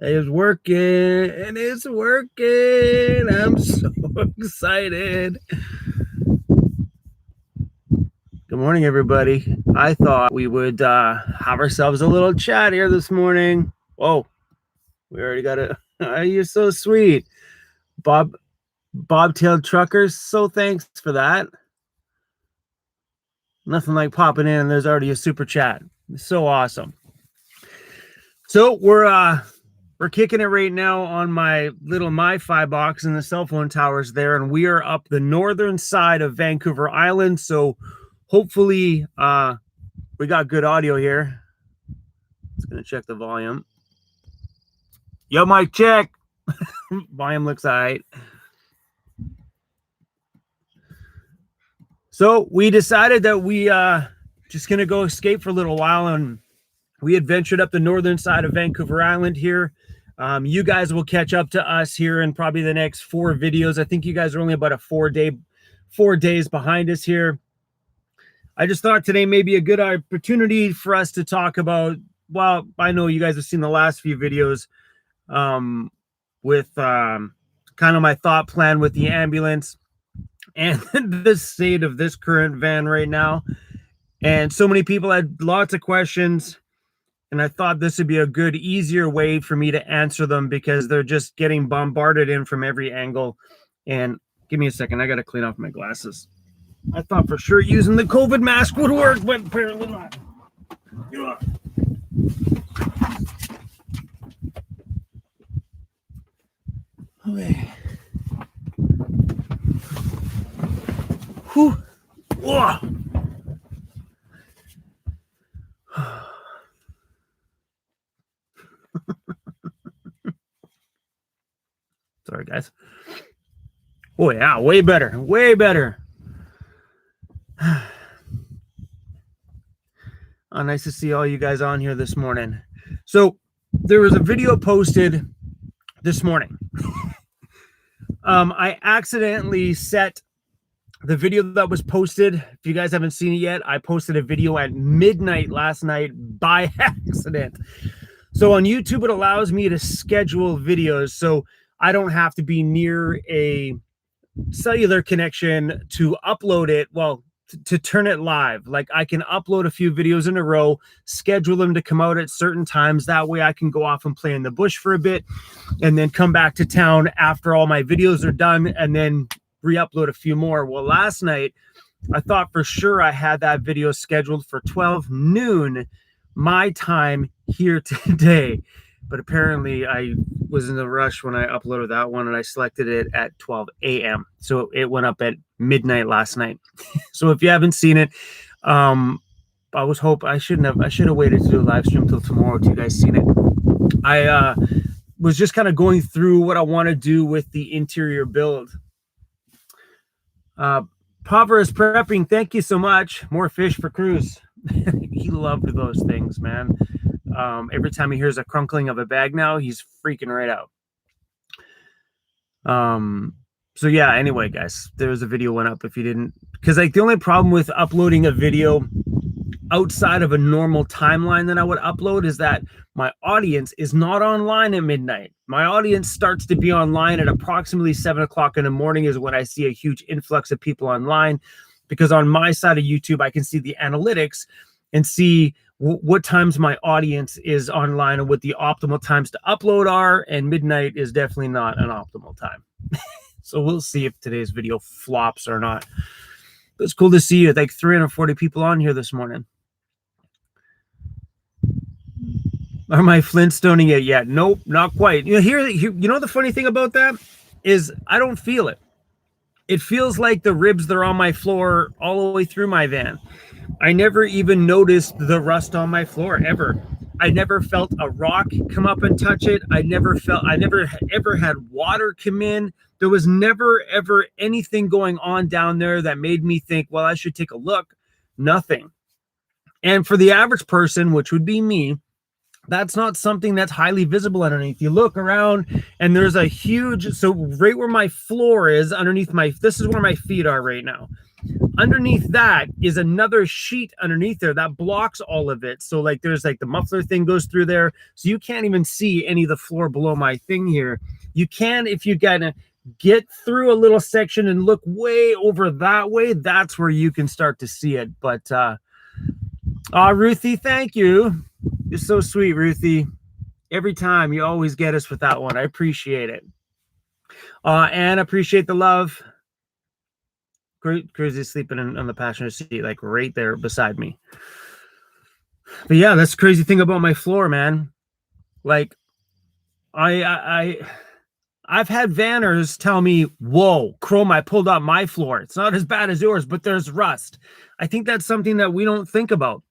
It's working, and it's working. I'm so excited. Good morning, everybody. I thought we would have ourselves a little chat here this morning. Whoa, we already got it. You're so sweet. Bobtailed Truckers, so thanks for that. Nothing like popping in and there's already a super chat. So awesome. So we're kicking it right now on my little MiFi box in the cell phone towers there, and we are up the northern side of Vancouver Island. So hopefully we got good audio here. Just gonna check the volume. Yo, mic check. Volume looks all right. So we decided that we just gonna go escape for a little while, and we adventured up the northern side of Vancouver Island here. You guys will catch up to us here in probably the next 4 videos. I think you guys are only about a 4 days behind us here. I just thought today may be a good opportunity for us to talk about, well, I know you guys have seen the last few videos with kind of my thought plan with the ambulance and the state of this current van right now. And so many people had lots of questions, and I thought this would be a good, easier way for me to answer them because they're just getting bombarded in from every angle. And give me a second, I got to clean off my glasses. I thought for sure using the COVID mask would work, but apparently not. Okay. Whew. Whoa. Sorry, guys. Oh, yeah, way better. Way better. Oh, nice to see all you guys on here this morning. So there was a video posted this morning. I accidentally set the video that was posted. If you guys haven't seen it yet, I posted a video at midnight last night by accident. So on YouTube, it allows me to schedule videos, so I don't have to be near a cellular connection to upload it. Well, to turn it live. Like I can upload a few videos in a row, schedule them to come out at certain times. That way I can go off and play in the bush for a bit and then come back to town after all my videos are done and then re-upload a few more. Well, last night I thought for sure I had that video scheduled for 12 noon my time here today, but apparently I was in a rush when I uploaded that one and I selected it at 12 a.m. So it went up at midnight last night. So if you haven't seen it, I should have waited to do a live stream till tomorrow till you guys seen it. I was just kind of going through what I want to do with the interior build. Paver is prepping. Thank you so much. More fish for Cruz. He loved those things, man. Every time he hears a crunkling of a bag now, he's freaking right out. So yeah, anyway, guys, there was a video went up if you didn't, because like the only problem with uploading a video outside of a normal timeline that I would upload is that my audience is not online at midnight. My audience starts to be online at approximately 7 o'clock in the morning is when I see a huge influx of people online, because on my side of YouTube, I can see the analytics and see what times my audience is online and what the optimal times to upload are, and midnight is definitely not an optimal time. So we'll see if today's video flops or not. But it's cool to see you. Like 340 people on here this morning. Are my Flintstoning it yet? Nope, not quite. You know the funny thing about that is I don't feel it. It feels like the ribs that are on my floor all the way through my van. I never even noticed the rust on my floor ever. I never felt a rock come up and touch it. I never ever had water come in. There was never ever anything going on down there that made me think, well, I should take a look. Nothing. And for the average person, which would be me, that's not something that's highly visible underneath. You look around and there's a huge, so right where my floor is underneath this is where my feet are right now. underneath that is another sheet underneath there that blocks all of it. So like there's like the muffler thing goes through there. So you can't even see any of the floor below my thing here. You can, if you gotta get through a little section and look way over that way, that's where you can start to see it. But Ruthie, thank you. You're so sweet, Ruthie. Every time you always get us with that one. I appreciate it. And appreciate the love. Crazy's sleeping on the passenger seat, like right there beside me. But yeah, that's the crazy thing about my floor, man. Like I've had vanners tell me, whoa, Chrome, I pulled out my floor. It's not as bad as yours, but there's rust. I think that's something that we don't think about.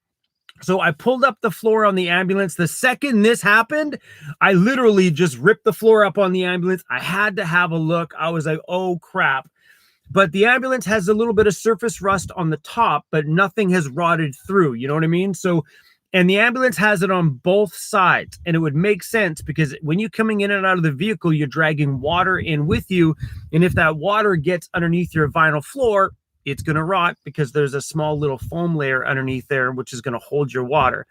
So I pulled up the floor on the ambulance. The second this happened, I literally just ripped the floor up on the ambulance. I had to have a look. I was like, oh crap. But the ambulance has a little bit of surface rust on the top, but nothing has rotted through. You know what I mean? So, and the ambulance has it on both sides. And it would make sense because when you're coming in and out of the vehicle, you're dragging water in with you. And if that water gets underneath your vinyl floor, it's going to rot because there's a small little foam layer underneath there, which is going to hold your water.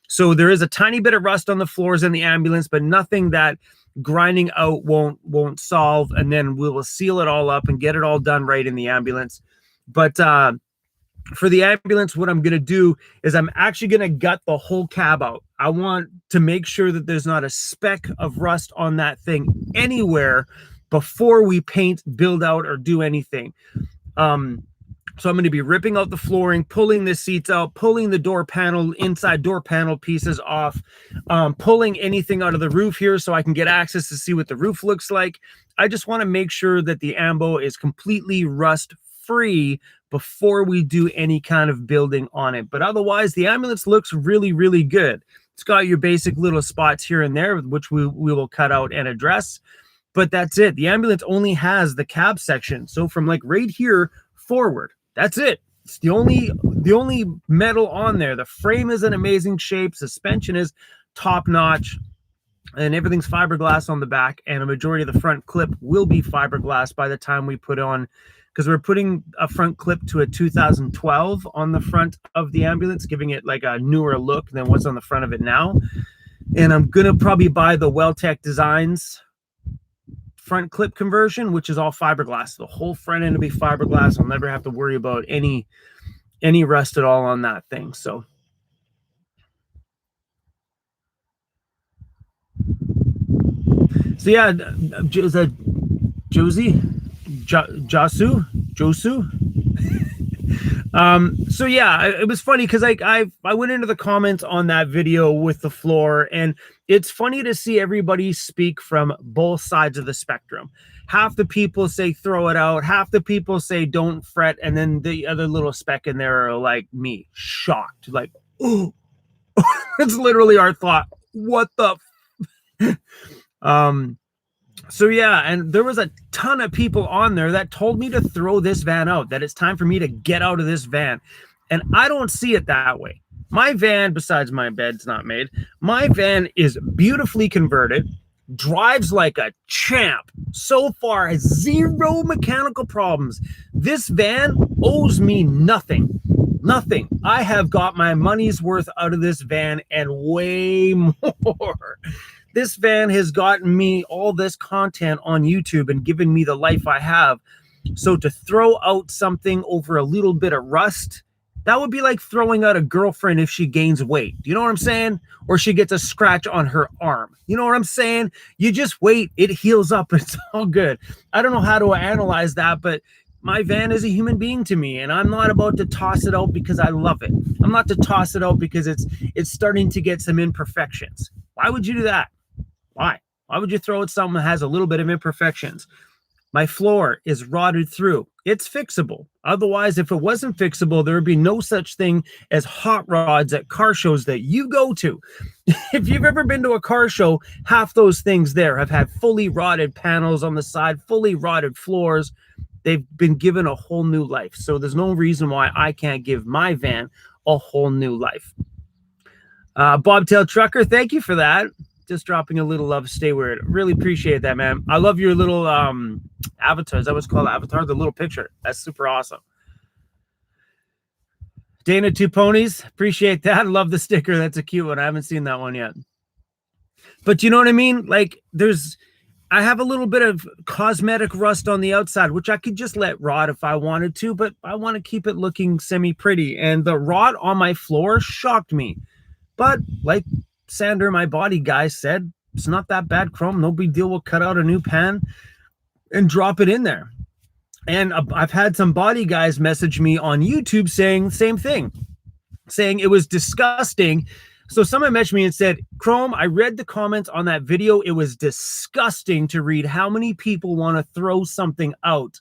So there is a tiny bit of rust on the floors in the ambulance, but nothing that grinding out won't solve. And then we will seal it all up and get it all done right in the ambulance. But for the ambulance, what I'm going to do is I'm actually going to gut the whole cab out. I want to make sure that there's not a speck of rust on that thing anywhere before we paint, build out, or do anything. So I'm going to be ripping out the flooring, pulling the seats out, pulling the door panel, inside door panel pieces off, pulling anything out of the roof here so I can get access to see what the roof looks like. I just want to make sure that the ambo is completely rust free before we do any kind of building on it. But otherwise, the ambulance looks really, really good. It's got your basic little spots here and there, which we will cut out and address. But that's it. The ambulance only has the cab section. So from like right here forward, that's it. It's the only metal on there. The frame is in amazing shape. Suspension is top notch, and everything's fiberglass on the back. And a majority of the front clip will be fiberglass by the time we put on, because we're putting a front clip to a 2012 on the front of the ambulance, giving it like a newer look than what's on the front of it now. And I'm gonna probably buy the Weltec Designs front clip conversion, which is all fiberglass. The whole front end will be fiberglass. I'll never have to worry about any rust at all on that thing. So yeah, is that Josie? Josu? So yeah, it was funny because I went into the comments on that video with the floor, and it's funny to see everybody speak from both sides of the spectrum. Half the people say throw it out, half the people say don't fret, and then the other little speck in there are like me, shocked, like, oh, that's literally our thought. What the so yeah, and there was a ton of people on there that told me to throw this van out, that it's time for me to get out of this van. And I don't see it that way. My van, besides my bed's not made, my van is beautifully converted, drives like a champ. So far has zero mechanical problems. This van owes me nothing. Nothing. I have got my money's worth out of this van and way more. This van has gotten me all this content on YouTube and given me the life I have. So to throw out something over a little bit of rust, that would be like throwing out a girlfriend if she gains weight. You know what I'm saying? Or she gets a scratch on her arm. You know what I'm saying? You just wait. It heals up. It's all good. I don't know how to analyze that, but my van is a human being to me, and I'm not about to toss it out because I love it. I'm not to toss it out because it's starting to get some imperfections. Why would you do that? Why? Why would you throw out something that has a little bit of imperfections? My floor is rotted through. It's fixable. Otherwise, if it wasn't fixable, there would be no such thing as hot rods at car shows that you go to. If you've ever been to a car show, half those things there have had fully rotted panels on the side, fully rotted floors. They've been given a whole new life. So there's no reason why I can't give my van a whole new life. Bobtail Trucker, thank you for that. Just dropping a little love. Stay weird. Really appreciate that, man. I love your little avatar. Is that what's called avatar? The little picture. That's super awesome. Dana Two Ponies, appreciate that. Love the sticker. That's a cute one. I haven't seen that one yet. But you know what I mean? Like I have a little bit of cosmetic rust on the outside, which I could just let rot if I wanted to, but I want to keep it looking semi-pretty. And the rot on my floor shocked me. But like Sander, my body guy, said, it's not that bad, Chrome. No big deal. We'll cut out a new pan and drop it in there. And I've had some body guys message me on YouTube saying the same thing, saying it was disgusting. So someone messaged me and said, Chrome, I read the comments on that video. It was disgusting to read how many people want to throw something out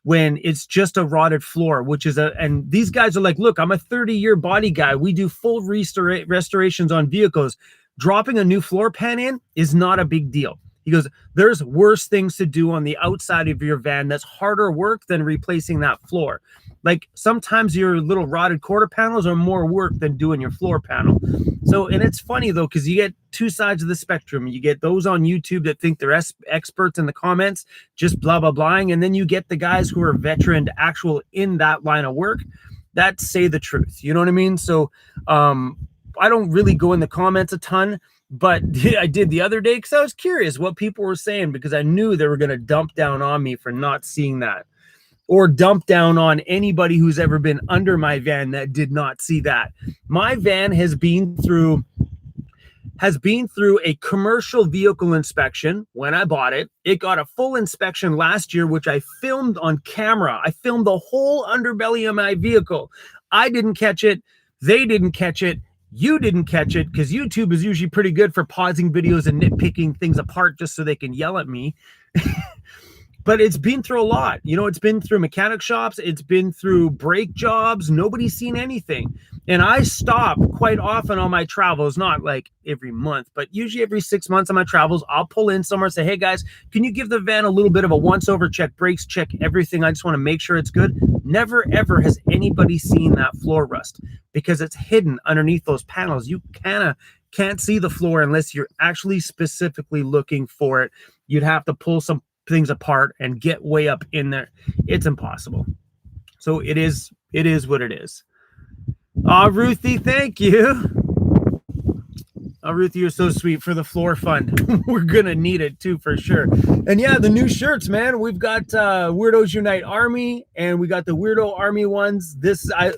when it's just a rotted floor, which is and these guys are like, look, I'm a 30-year body guy. We do full restorations on vehicles. Dropping a new floor pan in is not a big deal. He goes, there's worse things to do on the outside of your van that's harder work than replacing that floor. Like sometimes your little rotted quarter panels are more work than doing your floor panel. So, and it's funny though, because you get two sides of the spectrum. You get those on YouTube that think they're experts in the comments, just blah, blah, blahing. And then you get the guys who are veteran, actual in that line of work that say the truth. You know what I mean? So I don't really go in the comments a ton, but I did the other day because I was curious what people were saying, because I knew they were going to dump down on me for not seeing that, or dump down on anybody who's ever been under my van that did not see that. My van has been through a commercial vehicle inspection when I bought it. It got a full inspection last year, which I filmed on camera. I filmed the whole underbelly of my vehicle. I didn't catch it. They didn't catch it. You didn't catch it, because YouTube is usually pretty good for pausing videos and nitpicking things apart just so they can yell at me. But it's been through a lot. You know, it's been through mechanic shops. It's been through brake jobs. Nobody's seen anything. And I stop quite often on my travels, not like every month, but usually every 6 months on my travels, I'll pull in somewhere and say, hey guys, can you give the van a little bit of a once over, check brakes, check everything. I just want to make sure it's good. Never, ever has anybody seen that floor rust, because it's hidden underneath those panels. You kind of can't see the floor unless you're actually specifically looking for it. You'd have to pull some things apart and get way up in there. It's impossible. So it is what it is. Ruthie, thank you. Ruthie, you're so sweet for the floor fund. We're gonna need it too, for sure. And yeah, the new shirts, man. We've got Weirdos Unite Army, and we got the Weirdo Army ones. I'm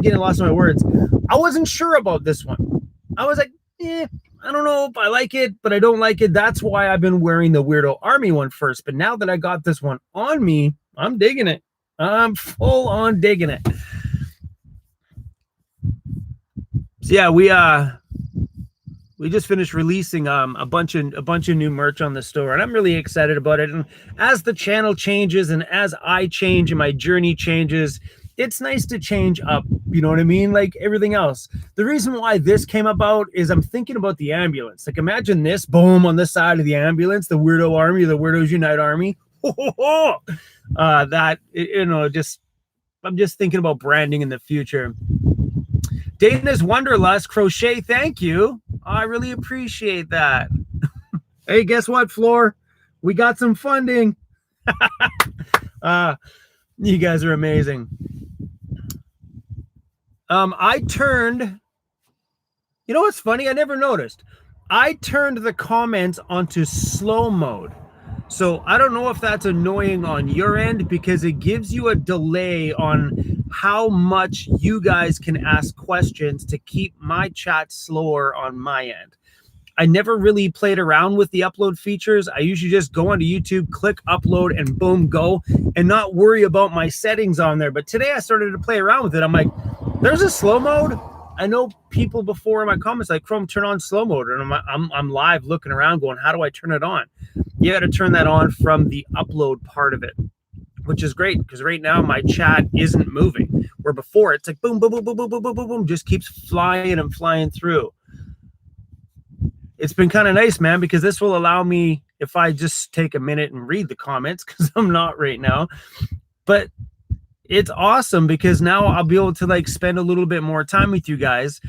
getting lost in my words. I wasn't sure about this one. I was like, I don't know if I like it, but I don't like it. That's why I've been wearing the Weirdo Army one first. But now that I got this one on me, I'm digging it. I'm full on digging it. So yeah, we just finished releasing a bunch of new merch on the store, and I'm really excited about it. And as the channel changes and as I change and my journey changes, it's nice to change up, you know what I mean? Like everything else. The reason why this came about is I'm thinking about the ambulance. Like imagine this, boom, on the side of the ambulance, the Weirdo Army, the Weirdos Unite Army. That, you know, I'm just thinking about branding in the future. Dana's Wanderlust Crochet, thank you. I really appreciate that. Hey, guess what, Floor? We got some funding. You guys are amazing. I turned, you know what's funny? I never noticed. I turned the comments onto slow mode. So I don't know if that's annoying on your end, because it gives you a delay on how much you guys can ask questions to keep my chat slower on my end. I never really played around with the upload features. I usually just go onto YouTube, click upload, and boom, go, and not worry about my settings on there. But today I started to play around with it. I'm like, there's a slow mode. I know people before in my comments like, Chrome, turn on slow mode, and I'm live looking around going, how do I turn it on? You got to turn that on from the upload part of it, which is great, because right now my chat isn't moving, where before it's like boom, boom, boom, boom, boom, boom, boom, boom, boom, just keeps flying and flying through. It's been kind of nice, man, because this will allow me, if I just take a minute and read the comments, because I'm not right now, but it's awesome because now I'll be able to like spend a little bit more time with you guys,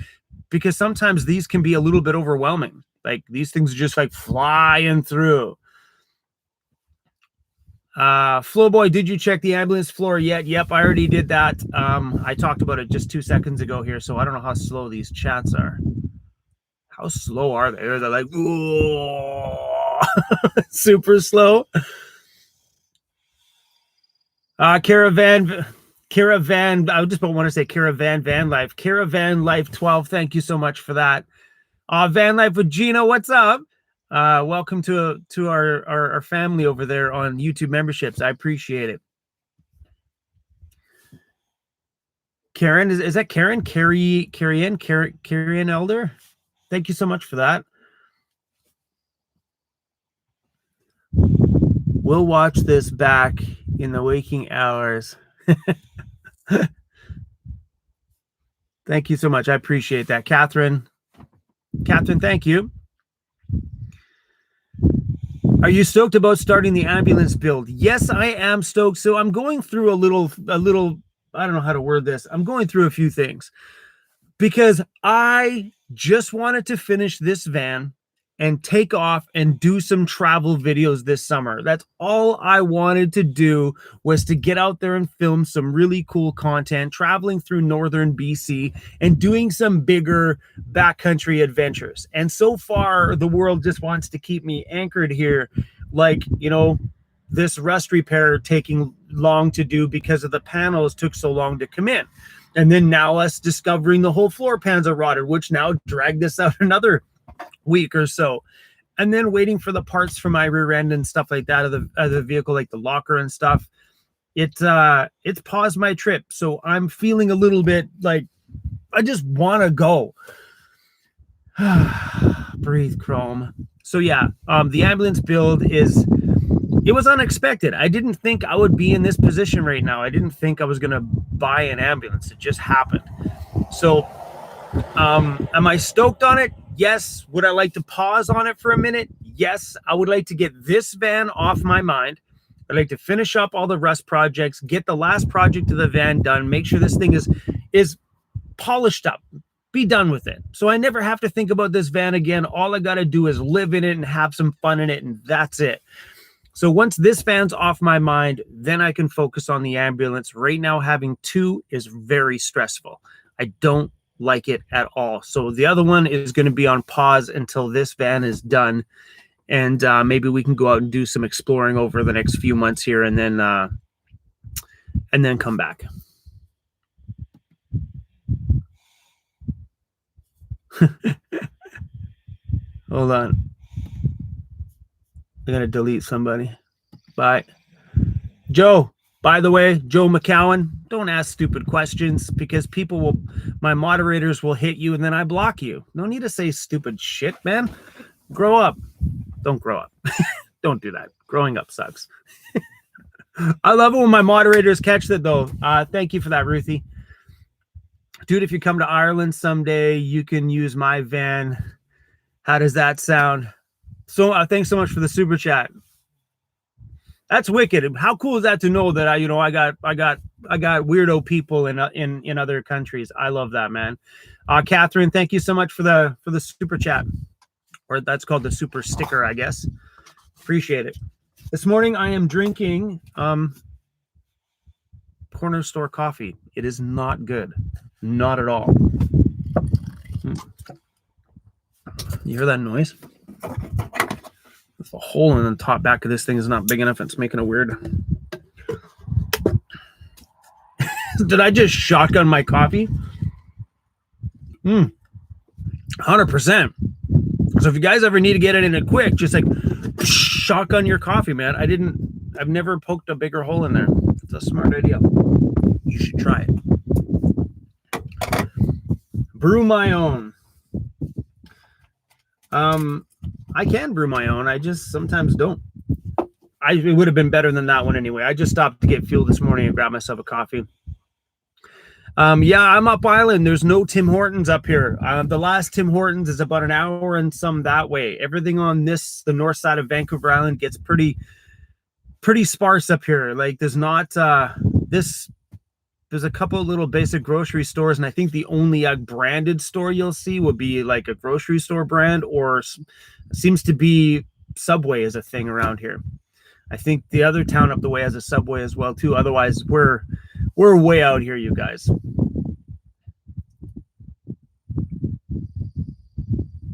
because sometimes these can be a little bit overwhelming. Like these things are just like flying through. Flowboy, did you check the ambulance floor yet? Yep, I already did that. I talked about it just 2 seconds ago here, so I don't know how slow these chats are. How slow are they? They're like, super slow. Caravan, I just want to say Caravan Van Life. Caravan Life 12, thank you so much for that. Van Life with Gina, what's up? Welcome to our family over there on YouTube memberships. I appreciate it. Karen, is that Karen? Carrie Elder? Thank you so much for that. We'll watch this back in the waking hours. Thank you so much. I appreciate that. Catherine, thank you. Are you stoked about starting the ambulance build? Yes, I am stoked. So I'm going through a little, I don't know how to word this. I'm going through a few things because I just wanted to finish this van and take off and do some travel videos this summer. That's all I wanted to do, was to get out there and film some really cool content, traveling through northern BC and doing some bigger backcountry adventures. And so far, the world just wants to keep me anchored here. Like, you know, this rust repair taking long to do because of the panels took so long to come in. And then now us discovering the whole floor pans are rotted, which now dragged us out another week or so, and then waiting for the parts for my rear end and stuff like that of the vehicle, like the locker and stuff. It's paused my trip, so I'm feeling a little bit like I just want to go. Breathe, Chrome. So yeah, the ambulance build it was unexpected. I didn't think I would be in this position right now. I didn't think I was gonna buy an ambulance. It just happened. So am I stoked on it? Yes. Would I like to pause on it for a minute? Yes. I would like to get this van off my mind. I'd like to finish up all the rust projects, get the last project of the van done, make sure this thing is polished up, be done with it. So I never have to think about this van again. All I got to do is live in it and have some fun in it, and that's it. So once this van's off my mind, then I can focus on the ambulance. Right now, having two is very stressful. I don't like it at all. So the other one is going to be on pause until this van is done, and maybe we can go out and do some exploring over the next few months here, and then come back. Hold on, I gotta delete somebody. Bye, Joe. By the way, Joe McCowan, don't ask stupid questions, because my moderators will hit you and then I block you. No need to say stupid shit, man. Grow up. Don't grow up. Don't do that. Growing up sucks. I love it when my moderators catch that, though. Thank you for that, Ruthie. Dude, if you come to Ireland someday, you can use my van. How does that sound? So thanks so much for the super chat. That's wicked. How cool is that to know that I got weirdo people in other countries. I love that, man. Catherine, thank you so much for the super chat, or that's called the super sticker, I guess. Appreciate it. This morning I am drinking corner store coffee. It is not good, not at all. You hear that noise? The hole in the top back of this thing is not big enough. It's making a weird. Did I just shotgun my coffee? 100%. So if you guys ever need to get it in it quick, just like shotgun your coffee, man. I've never poked a bigger hole in there. It's a smart idea. You should try it. Brew my own. I can brew my own. I just sometimes don't. It would have been better than that one anyway. I just stopped to get fuel this morning and grab myself a coffee. Yeah, I'm up island. There's no Tim Hortons up here. The last Tim Hortons is about an hour and some that way. Everything on the north side of Vancouver Island gets pretty sparse up here. Like there's not there's a couple of little basic grocery stores, and I think the only branded store you'll see would be like a grocery store brand, or seems to be Subway is a thing around here. I think the other town up the way has a subway as well too. Otherwise, we're way out here, you guys.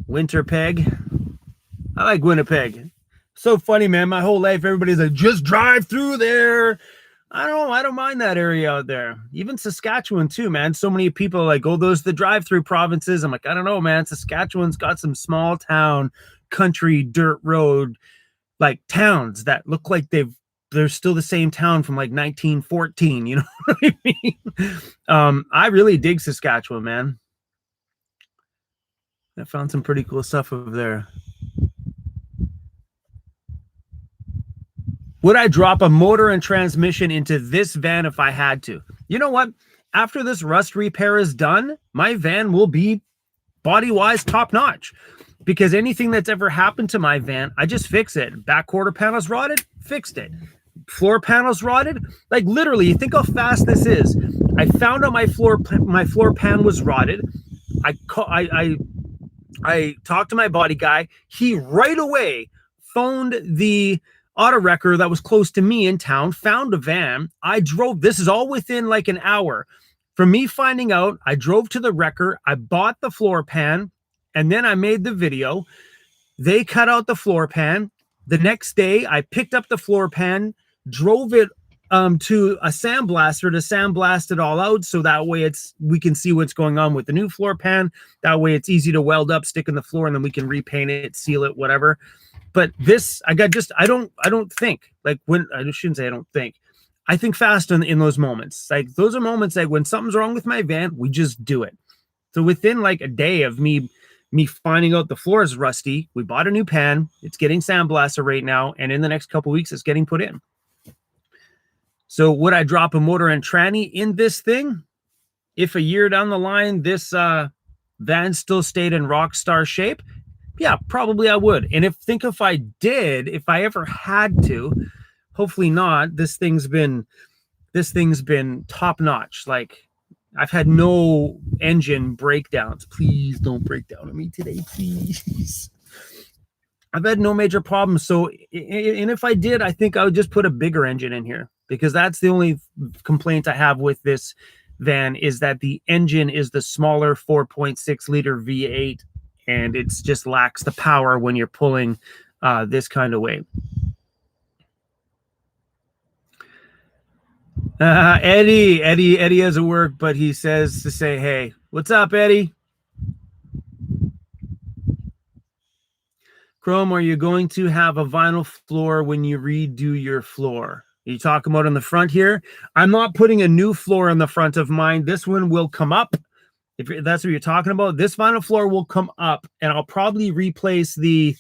Winnipeg. I like Winnipeg. So funny, man. My whole life, everybody's like, just drive through there. I don't mind that area out there. Even Saskatchewan too, man. So many people are like, oh, those are the drive-through provinces. I'm like, I don't know, man. Saskatchewan's got some small town, country, dirt road, like towns that look like they're still the same town from like 1914. You know what I mean? I really dig Saskatchewan, man. I found some pretty cool stuff over there. Would I drop a motor and transmission into this van if I had to? You know what? After this rust repair is done, my van will be body-wise top-notch, because anything that's ever happened to my van, I just fix it. Back quarter panels rotted, fixed it. Floor panels rotted, like literally, you think how fast this is. I found out my floor pan was rotted. I talked to my body guy. He right away phoned the auto wrecker that was close to me in town, found a van. I drove. This is all within like an hour. From me finding out, I drove to the wrecker. I bought the floor pan, and then I made the video. They cut out the floor pan. The next day, I picked up the floor pan, drove it to a sandblaster to sandblast it all out, so that way we can see what's going on with the new floor pan. That way it's easy to weld up, stick in the floor, and then we can repaint it, seal it, whatever. But this, I don't think, like, when I shouldn't say I don't think. I think fast in those moments. Like, those are moments like when something's wrong with my van, we just do it. So within like a day of me finding out the floor is rusty, we bought a new pan. It's getting sandblasted right now, and in the next couple of weeks, it's getting put in. So would I drop a motor and tranny in this thing? If a year down the line, this van still stayed in rock star shape, yeah, probably I would. And if I ever had to, hopefully not. This thing's been top notch. Like, I've had no engine breakdowns. Please don't break down on me today, please. I've had no major problems. So, and if I did, I think I would just put a bigger engine in here, because that's the only complaint I have with this van, is that the engine is the smaller 4.6 liter V8, and it's just lacks the power when you're pulling this kind of weight. Eddie has a work, but he says to say, hey, what's up, Eddie? Chrome, are you going to have a vinyl floor when you redo your floor? Are you talking about on the front here? I'm not putting a new floor in the front of mine. This one will come up. If that's what you're talking about, this vinyl floor will come up, and I'll probably replace the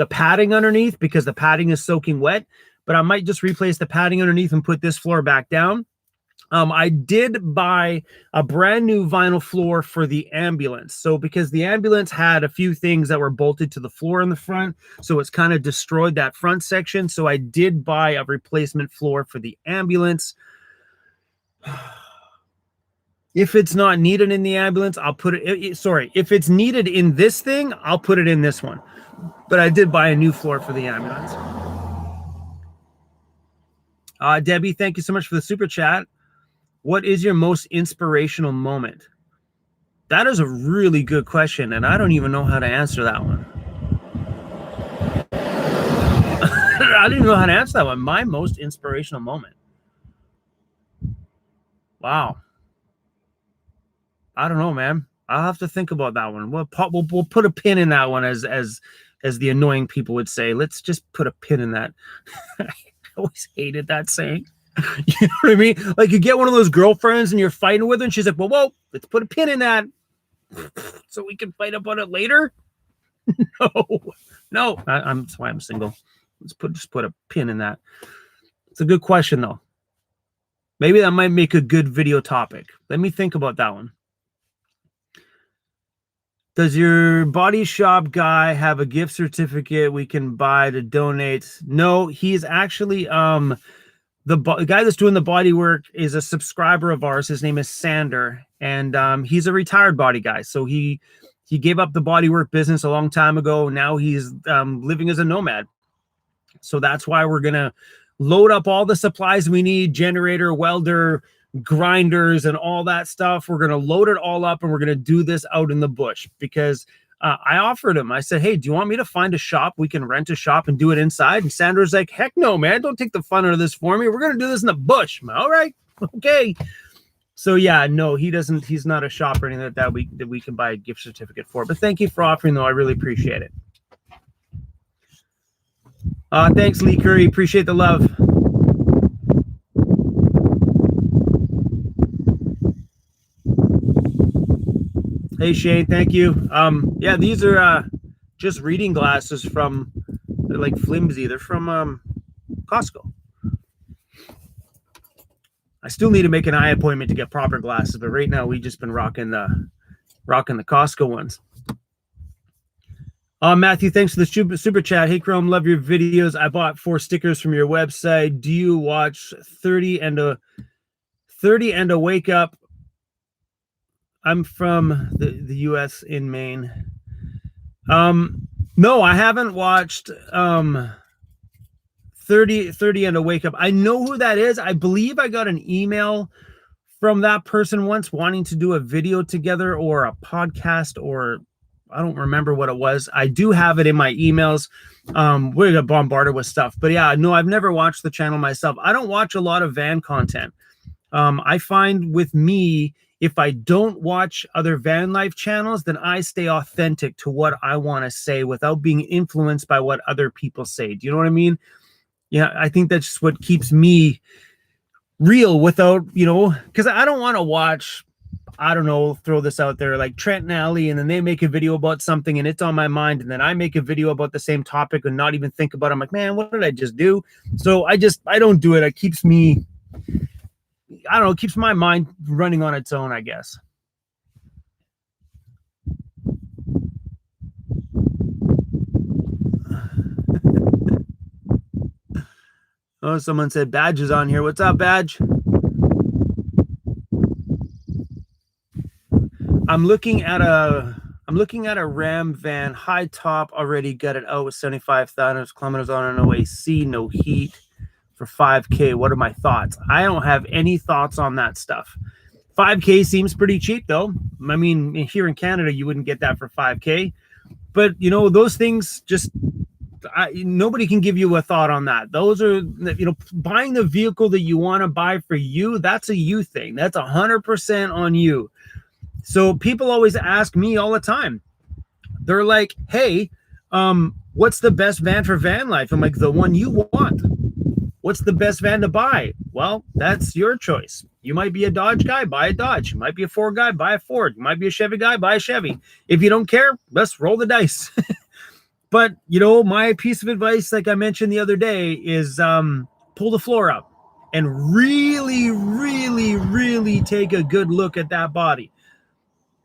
padding underneath, because the padding is soaking wet. But I might just replace the padding underneath and put this floor back down. I did buy a brand new vinyl floor for the ambulance. So because the ambulance had a few things that were bolted to the floor in the front, so it's kind of destroyed that front section. So I did buy a replacement floor for the ambulance. If it's not needed in the ambulance, I'll put it. Sorry, if it's needed in this thing, I'll put it in this one. But I did buy a new floor for the ambulance. Debbie, thank you so much for the super chat. What is your most inspirational moment? That is a really good question, and I don't even know how to answer that one. I don't even know how to answer that one. My most inspirational moment. Wow. I don't know, man. I'll have to think about that one. We'll put a pin in that one, as the annoying people would say. Let's just put a pin in that. I always hated that saying. You know what I mean? Like, you get one of those girlfriends and you're fighting with her, and she's like, whoa, let's put a pin in that so we can fight about it later. No, that's why I'm single. Just put a pin in that. It's a good question, though. Maybe that might make a good video topic. Let me think about that one. Does your body shop guy have a gift certificate we can buy to donate? No, he's actually the guy that's doing the body work is a subscriber of ours. His name is Sander, and he's a retired body guy. So he gave up the body work business a long time ago. Now he's living as a nomad. So that's why we're going to load up all the supplies we need, generator, welder, grinders, and all that stuff. We're going to load it all up and we're going to do this out in the bush because I offered him, I said, hey, do you want me to find a shop? We can rent a shop and do it inside. And Sandra's like, heck no, man, don't take the fun out of this for me. We're going to do this in the bush. I'm, all right. Okay. So yeah, no, he's not a shop or anything that we can buy a gift certificate for, but thank you for offering though. I really appreciate it. Thanks, Lee Curry. Appreciate the love. Hey, Shane. Thank you. Yeah, these are just reading glasses from, they're like flimsy. They're from Costco. I still need to make an eye appointment to get proper glasses, but right now we've just been rocking the Costco ones. Matthew, thanks for the super chat. Hey, Chrome, love your videos. I bought 4 stickers from your website. Do you watch 30 and a Wake Up? I'm from the U.S. in Maine. No, I haven't watched 30 and a Wake Up. I know who that is. I believe I got an email from that person once wanting to do a video together or a podcast, or I don't remember what it was. I do have it in my emails. We got bombarded with stuff, but yeah, no, I've never watched the channel myself. I don't watch a lot of van content. I find with me, if I don't watch other van life channels, then I stay authentic to what I want to say without being influenced by what other people say. Do you know what I mean? Yeah, I think that's just what keeps me real without, because I don't want to watch, I don't know, throw this out there, like Trent and Allie, and then they make a video about something and it's on my mind, and then I make a video about the same topic and not even think about it. I'm like, man, what did I just do? So I don't do it. It keeps me, I don't know, it keeps my mind running on its own, I guess. Oh, someone said Badge is on here. What's up, Badge? I'm looking at a Ram van, high top, already gutted out with 75,000 kilometers on an OAC, no heat, for 5K. What are my thoughts? I don't have any thoughts on that stuff. 5K seems pretty cheap though. I mean, here in Canada, you wouldn't get that for 5K, but those things just, nobody can give you a thought on that. Those are, buying the vehicle that you want to buy for you, that's a you thing. That's 100% on you. So people always ask me all the time. They're like, hey, what's the best van for van life? I'm like, the one you want. What's the best van to buy? Well, that's your choice. You might be a Dodge guy, buy a Dodge. You might be a Ford guy, buy a Ford. You might be a Chevy guy, buy a Chevy. If you don't care, let's roll the dice. But, my piece of advice, like I mentioned the other day, is pull the floor up and really, really, really take a good look at that body.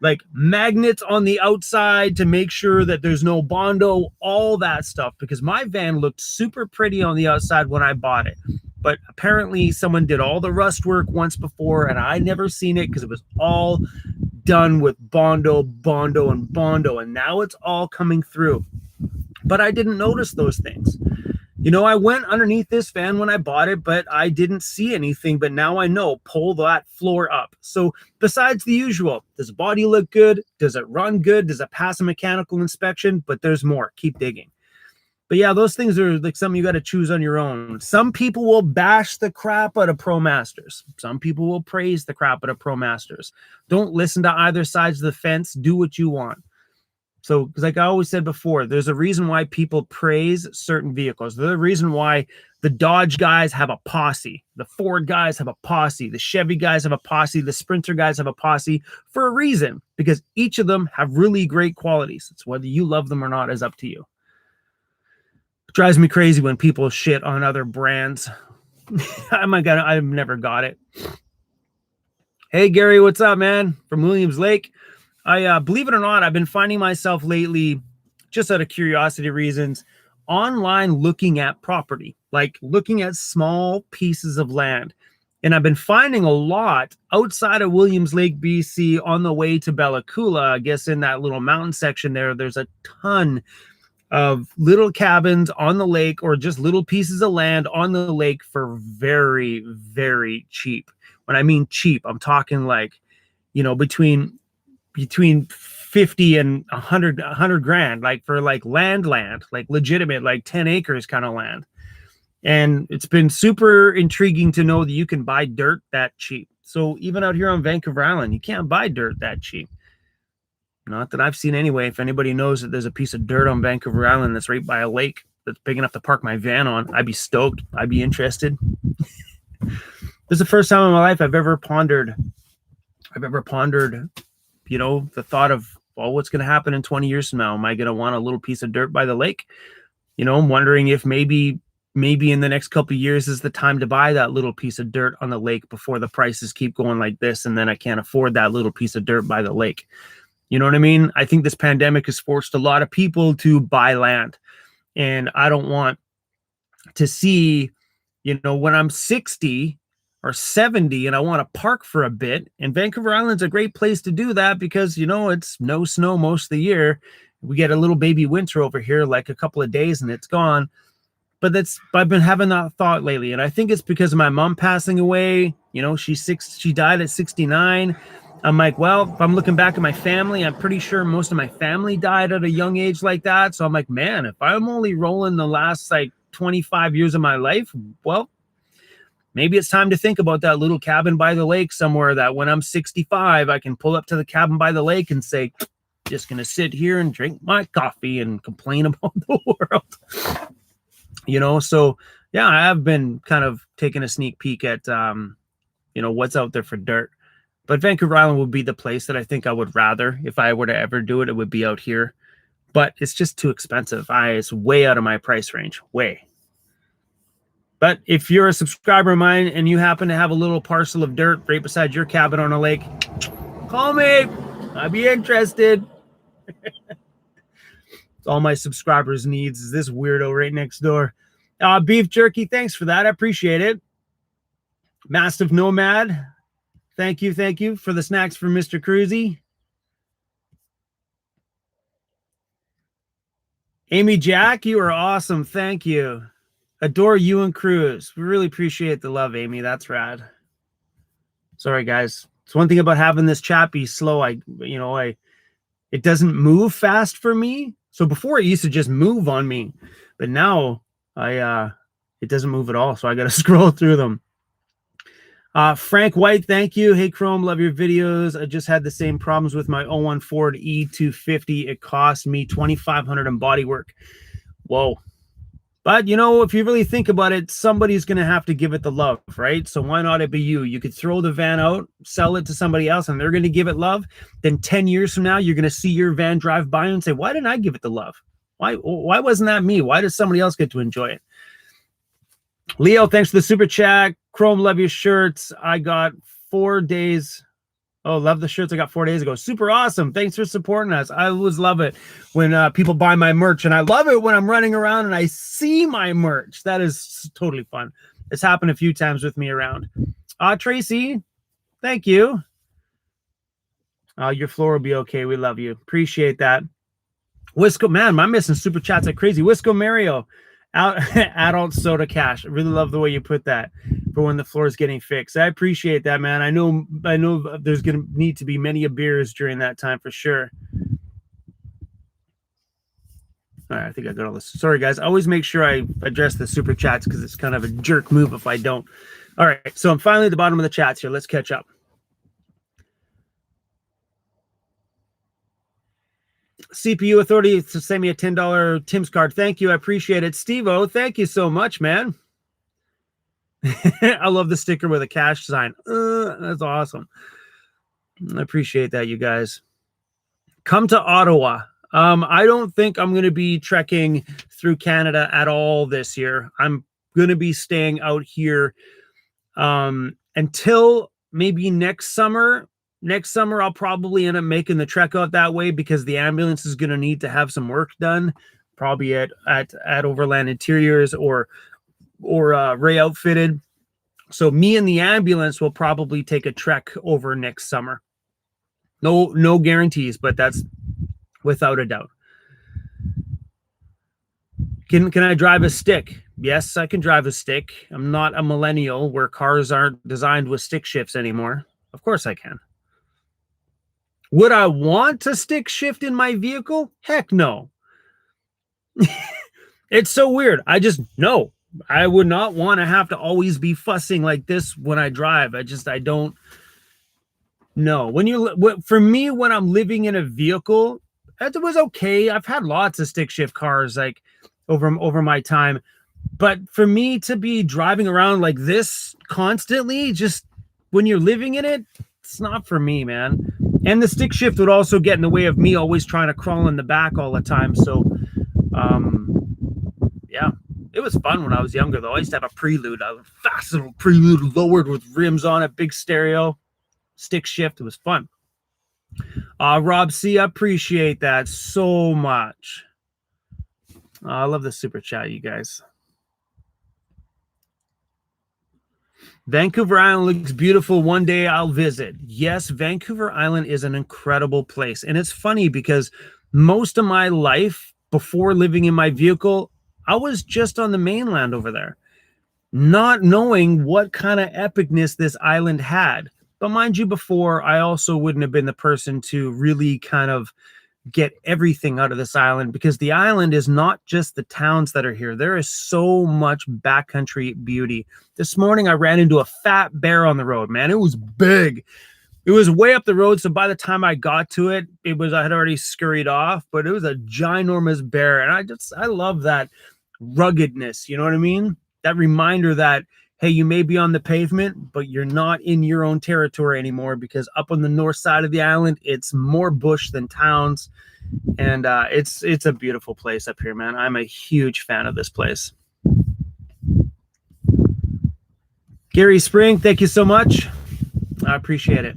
Like magnets on the outside to make sure that there's no Bondo, all that stuff, because my van looked super pretty on the outside when I bought it. But apparently someone did all the rust work once before and I never seen it because it was all done with Bondo, and now it's all coming through. But I didn't notice those things. I went underneath this van when I bought it, but I didn't see anything. But now I know, pull that floor up. So besides the usual, does the body look good? Does it run good? Does it pass a mechanical inspection? But there's more. Keep digging. But yeah, those things are like something you got to choose on your own. Some people will bash the crap out of Pro Masters. Some people will praise the crap out of Pro Masters. Don't listen to either sides of the fence. Do what you want. So, like I always said before, there's a reason why people praise certain vehicles. There's a reason why the Dodge guys have a posse. The Ford guys have a posse. The Chevy guys have a posse. The Sprinter guys have a posse for a reason, because each of them have really great qualities. It's whether you love them or not is up to you. It drives me crazy when people shit on other brands. Oh my God, I've never got it. Hey, Gary, what's up, man? From Williams Lake. I believe it or not, I've been finding myself lately, just out of curiosity reasons, online looking at property, like looking at small pieces of land. And I've been finding a lot outside of Williams Lake, BC, on the way to Bella Coola. I guess in that little mountain section there, there's a ton of little cabins on the lake or just little pieces of land on the lake for very, very cheap. When I mean cheap, I'm talking like, you know, between 50 and 100 grand, like for like land, like legitimate, like 10 acres kind of land. And it's been super intriguing to know that you can buy dirt that cheap. So even out here on Vancouver Island, you can't buy dirt that cheap. Not that I've seen anyway. If anybody knows that there's a piece of dirt on Vancouver Island that's right by a lake that's big enough to park my van on, I'd be stoked. I'd be interested. This is the first time in my life I've ever pondered, you know, the thought of, well, what's going to happen in 20 years from now? Am I going to want a little piece of dirt by the lake? You know, I'm wondering if maybe in the next couple of years is the time to buy that little piece of dirt on the lake before the prices keep going like this. And then I can't afford that little piece of dirt by the lake. You know what I mean? I think this pandemic has forced a lot of people to buy land. And I don't want to see, you know, when I'm 60 or 70 and I want to park for a bit. And Vancouver Island's a great place to do that because, you know, it's no snow most of the year. We get a little baby winter over here, like a couple of days and it's gone. But I've been having that thought lately. And I think it's because of my mom passing away. You know, she died at 69. I'm like, well, if I'm looking back at my family, I'm pretty sure most of my family died at a young age like that. So I'm like, man, if I'm only rolling the last like 25 years of my life, well, maybe it's time to think about that little cabin by the lake somewhere that when I'm 65, I can pull up to the cabin by the lake and say, just going to sit here and drink my coffee and complain about the world. You know, so yeah, I have been kind of taking a sneak peek at, you know, what's out there for dirt. But Vancouver Island would be the place that I think I would rather, if I were to ever do it, it would be out here. But it's just too expensive. It's way out of my price range, way. But if you're a subscriber of mine and you happen to have a little parcel of dirt right beside your cabin on a lake, call me. I'd be interested. It's all my subscribers needs is this weirdo right next door. Beef jerky, thanks for that. I appreciate it. Mastiff Nomad, thank you for the snacks for Mr. Cruzy. Amy Jack, you are awesome. Thank you. Adore you and Cruz. We really appreciate the love, Amy. That's rad. Sorry, guys. It's one thing about having this chat be slow. It doesn't move fast for me. So before it used to just move on me, but now it doesn't move at all. So I got to scroll through them. Frank White, thank you. Hey, Chrome, love your videos. I just had the same problems with my 01 Ford E250. It cost me $2,500 in bodywork. Whoa. But, you know, if you really think about it, somebody's going to have to give it the love, right? So why not it be you? You could throw the van out, sell it to somebody else, and they're going to give it love. Then 10 years from now, you're going to see your van drive by and say, why didn't I give it the love? Why wasn't that me? Why does somebody else get to enjoy it? Leo, thanks for the super chat. Chrome, love your shirts. I got 4 days. Oh, love the shirts I got 4 days ago. Super awesome. Thanks for supporting us. I always love it when people buy my merch, and I love it when I'm running around and I see my merch. That is totally fun. It's happened a few times with me around. Tracy, thank you. Your floor will be okay. We love you. Appreciate that. Wisco, man, I'm missing super chats like crazy. Wisco Mario, adult soda cash. I really love the way you put that for when the floor is getting fixed. I appreciate that, man. I know there's going to need to be many a beers during that time for sure. All right, I think I got all this. Sorry, guys. I always make sure I address the super chats because it's kind of a jerk move if I don't. All right, so I'm finally at the bottom of the chats here. Let's catch up. CPU Authority to send me a $10 Tim's card. Thank you. I appreciate it. Steve-O, thank you so much, man. I love the sticker with a cash sign. That's awesome. I appreciate that, you guys. Come to Ottawa. I don't think I'm going to be trekking through Canada at all this year. I'm going to be staying out here until maybe next summer. Next summer, I'll probably end up making the trek out that way because the ambulance is going to need to have some work done, probably at Overland Interiors or Ray Outfitted. So me and the ambulance will probably take a trek over next summer. No guarantees, but that's without a doubt. Can I drive a stick? Yes, I can drive a stick. I'm not a millennial where cars aren't designed with stick shifts anymore. Of course I can. Would I want to stick shift in my vehicle? Heck no. It's so weird. No. I would not want to have to always be fussing like this when I drive. I don't know. For me, when I'm living in a vehicle, it was okay. I've had lots of stick shift cars like over my time. But for me to be driving around like this constantly, just when you're living in it, it's not for me, man. And the stick shift would also get in the way of me always trying to crawl in the back all the time. So, yeah, it was fun when I was younger, though. I used to have a Prelude, a fast little Prelude lowered with rims on it, big stereo, stick shift. It was fun. Rob C, I appreciate that so much. I love the super chat, you guys. Vancouver Island looks beautiful. One day I'll visit. Yes, Vancouver Island is an incredible place. And it's funny because most of my life before living in my vehicle, I was just on the mainland over there, not knowing what kind of epicness this island had. But mind you, before, I also wouldn't have been the person to really kind of get everything out of this island, because the island is not just the towns that are here. There is so much backcountry beauty. This morning I ran into a fat bear on the road, man. It was big. It was way up the road, so by the time I got to it, I had already scurried off, but it was a ginormous bear. And I love that ruggedness, you know what I mean? That reminder that, hey, you may be on the pavement, but you're not in your own territory anymore, because up on the north side of the island, it's more bush than towns. And it's a beautiful place up here, man. I'm a huge fan of this place. Gary Spring, thank you so much. I appreciate it.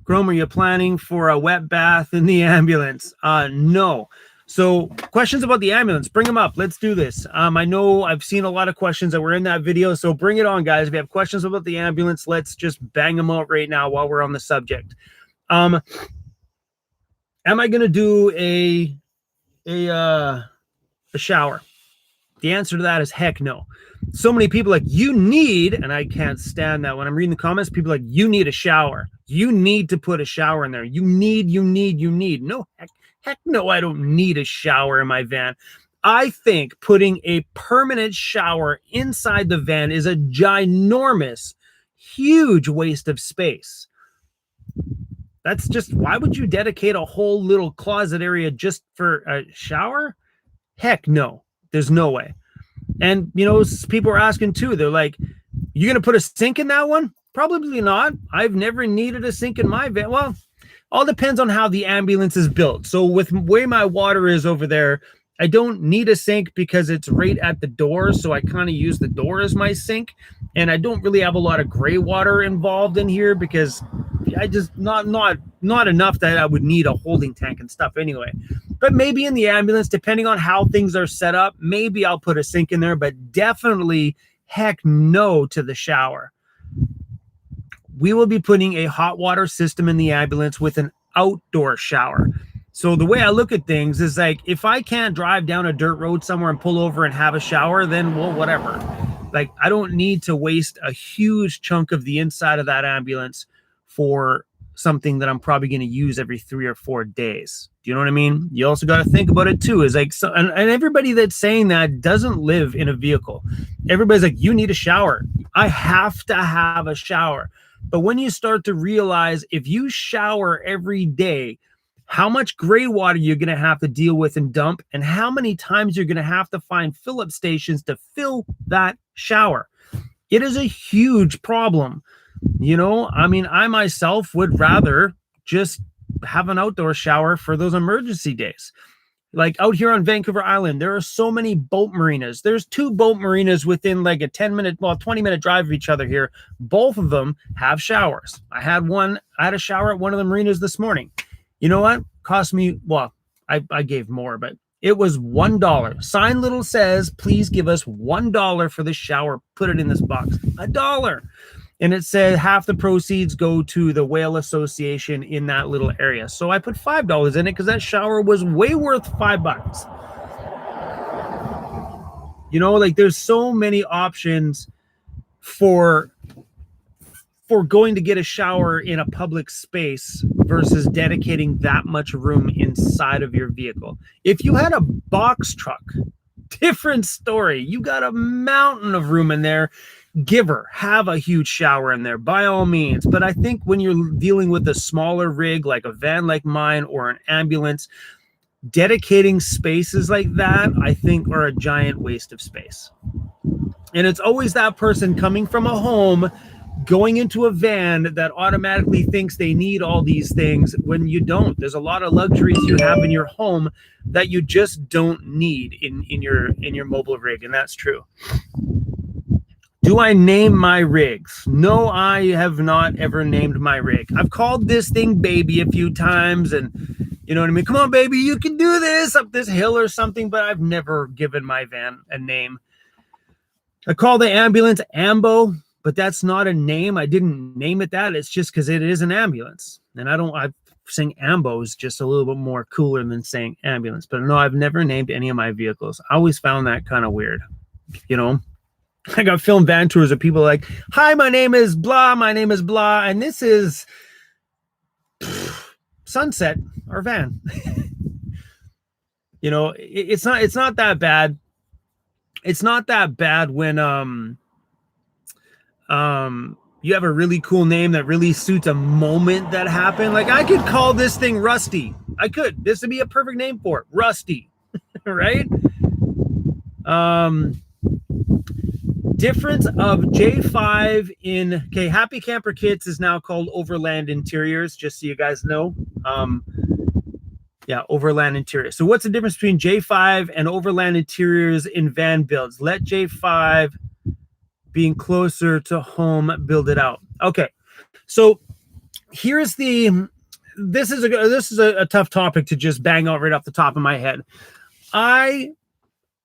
Chrome, are you planning for a wet bath in the ambulance? No. So questions about the ambulance, bring them up. Let's do this. I know I've seen a lot of questions that were in that video, so bring it on, guys. If you have questions about the ambulance, let's just bang them out right now while we're on the subject. Am I going to do a shower? The answer to that is heck no. So many people like, you need, and I can't stand that when I'm reading the comments, people like, you need a shower. You need to put a shower in there. You need. No, heck no, I don't need a shower in my van. I think putting a permanent shower inside the van is a ginormous, huge waste of space. That's just, why would you dedicate a whole little closet area just for a shower? Heck no, there's no way. And, you know, people are asking too, they're like, you going to put a sink in that one? Probably not. I've never needed a sink in my van. Well, all depends on how the ambulance is built. So with the way my water is over there, I don't need a sink because it's right at the door. So I kind of use the door as my sink. And I don't really have a lot of gray water involved in here because I just not enough that I would need a holding tank and stuff anyway. But maybe in the ambulance, depending on how things are set up, maybe I'll put a sink in there, but definitely heck no to the shower. We will be putting a hot water system in the ambulance with an outdoor shower. So the way I look at things is like, if I can't drive down a dirt road somewhere and pull over and have a shower, then well, whatever. Like, I don't need to waste a huge chunk of the inside of that ambulance for something that I'm probably going to use every 3 or 4 days. Do you know what I mean? You also got to think about it too. Is like, so, and everybody that's saying that doesn't live in a vehicle. Everybody's like, you need a shower. I have to have a shower. But when you start to realize if you shower every day, how much gray water you're going to have to deal with and dump, and how many times you're going to have to find fill-up stations to fill that shower. It is a huge problem. You know, I mean, I myself would rather just have an outdoor shower for those emergency days. Like out here on Vancouver Island, there are so many boat marinas. There's 2 boat marinas within like a 20-minute drive of each other here. Both of them have showers. I had a shower at one of the marinas this morning. You know what? Cost me, well, I gave more, but it was $1. Sign little says, please give us $1 for this shower. Put it in this box. $1. And it said half the proceeds go to the whale association in that little area. So I put $5 in it because that shower was way worth $5. You know, like there's so many options for going to get a shower in a public space versus dedicating that much room inside of your vehicle. If you had a box truck, different story. You got a mountain of room in there. Have a huge shower in there by all means. But I think when you're dealing with a smaller rig like a van like mine or an ambulance, dedicating spaces like that, I think, are a giant waste of space. And it's always that person coming from a home going into a van that automatically thinks they need all these things when you don't. There's a lot of luxuries you have in your home that you just don't need in your mobile rig, and that's true. Do I name my rigs? No, I have not ever named my rig. I've called this thing baby a few times, and you know what I mean? Come on, baby, you can do this up this hill or something, but I've never given my van a name. I call the ambulance Ambo, but that's not a name. I didn't name it that. It's just because it is an ambulance. And I saying Ambo is just a little bit more cooler than saying ambulance. But no, I've never named any of my vehicles. I always found that kind of weird. You know, I got film van tours of people like, hi, my name is blah, and this is Sunset, our van. You know, it's not that bad. It's not that bad when you have a really cool name that really suits a moment that happened. Like I could call this thing Rusty. I could. This would be a perfect name for it. Rusty. Right? Difference of J5 in Happy Camper Kits is now called Overland Interiors, just so you guys know. Yeah, Overland Interiors. So what's the difference between J5 and Overland Interiors in van builds? Let J5 being closer to home build it out. Okay, so here's this is a tough topic to just bang out right off the top of my head. I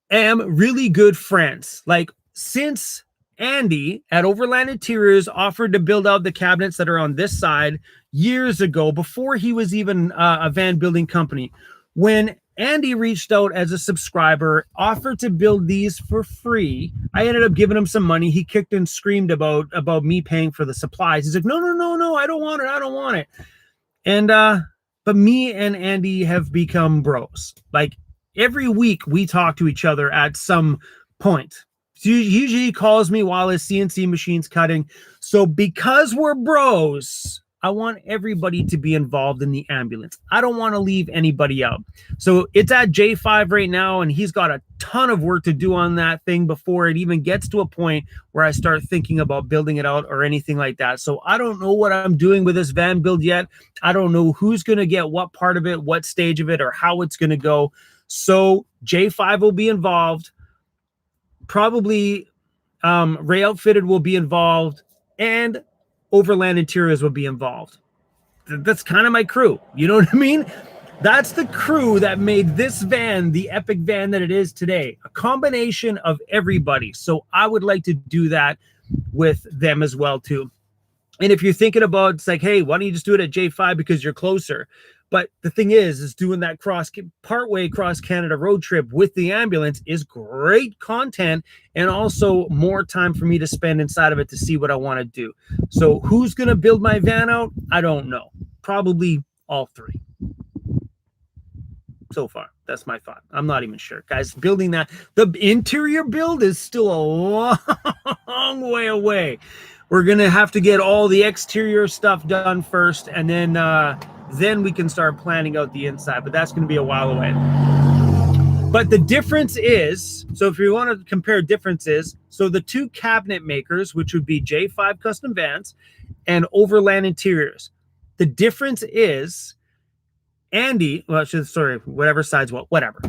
am really good friends. Like since Andy at Overland Interiors offered to build out the cabinets that are on this side years ago, before he was even a van building company, when Andy reached out as a subscriber, offered to build these for free, I ended up giving him some money. He kicked and screamed about me paying for the supplies. He's like, no, I don't want it. And but me and Andy have become bros. Like every week we talk to each other at some point. Usually he calls me while his CNC machine's cutting. So because we're bros, I want everybody to be involved in the ambulance. I don't want to leave anybody out. So it's at J5 right now, and he's got a ton of work to do on that thing before it even gets to a point where I start thinking about building it out or anything like that. So I don't know what I'm doing with this van build yet. I don't know who's going to get what part of it, what stage of it, or how it's going to go. So J5 will be involved. Probably Ray Outfitted will be involved, and Overland Interiors will be involved. That's kind of my crew. You know what I mean? That's the crew that made this van the epic van that it is today. A combination of everybody. So I would like to do that with them as well too. And if you're thinking about, it's like, hey, why don't you just do it at J5 because you're closer? But the thing is doing that partway cross Canada road trip with the ambulance is great content and also more time for me to spend inside of it to see what I want to do. So who's going to build my van out? I don't know. Probably all three. So far, that's my thought. I'm not even sure. Guys, building that, the interior build is still a long way away. We're going to have to get all the exterior stuff done first, and then we can start planning out the inside, but that's going to be a while away. But the difference is, so if you want to compare differences, so the two cabinet makers, which would be J5 Custom Vans and Overland Interiors, the difference is Andy, whatever side's whatever.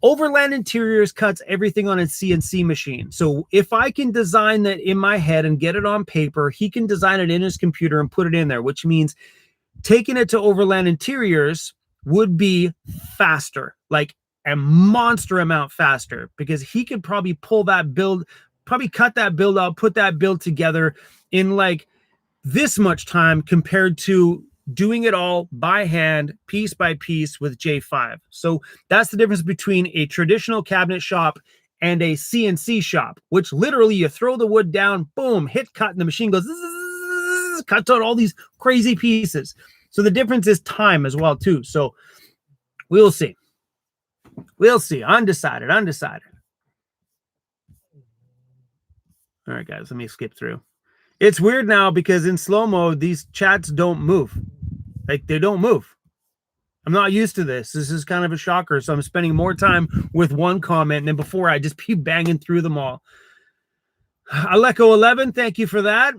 Overland Interiors cuts everything on a CNC machine. So if I can design that in my head and get it on paper, he can design it in his computer and put it in there, which means taking it to Overland Interiors would be faster, like a monster amount faster, because he could probably cut that build out, put that build together in like this much time compared to doing it all by hand, piece by piece with J5. So that's the difference between a traditional cabinet shop and a CNC shop, which literally you throw the wood down, boom, hit cut, and the machine goes, cuts out all these crazy pieces. So the difference is time as well, too. So we'll see. We'll see. Undecided. All right, guys, let me skip through. It's weird now because in slow-mo, these chats don't move. Like, they don't move. I'm not used to this. This is kind of a shocker. So I'm spending more time with one comment than before. I just keep banging through them all. Aleko11, thank you for that.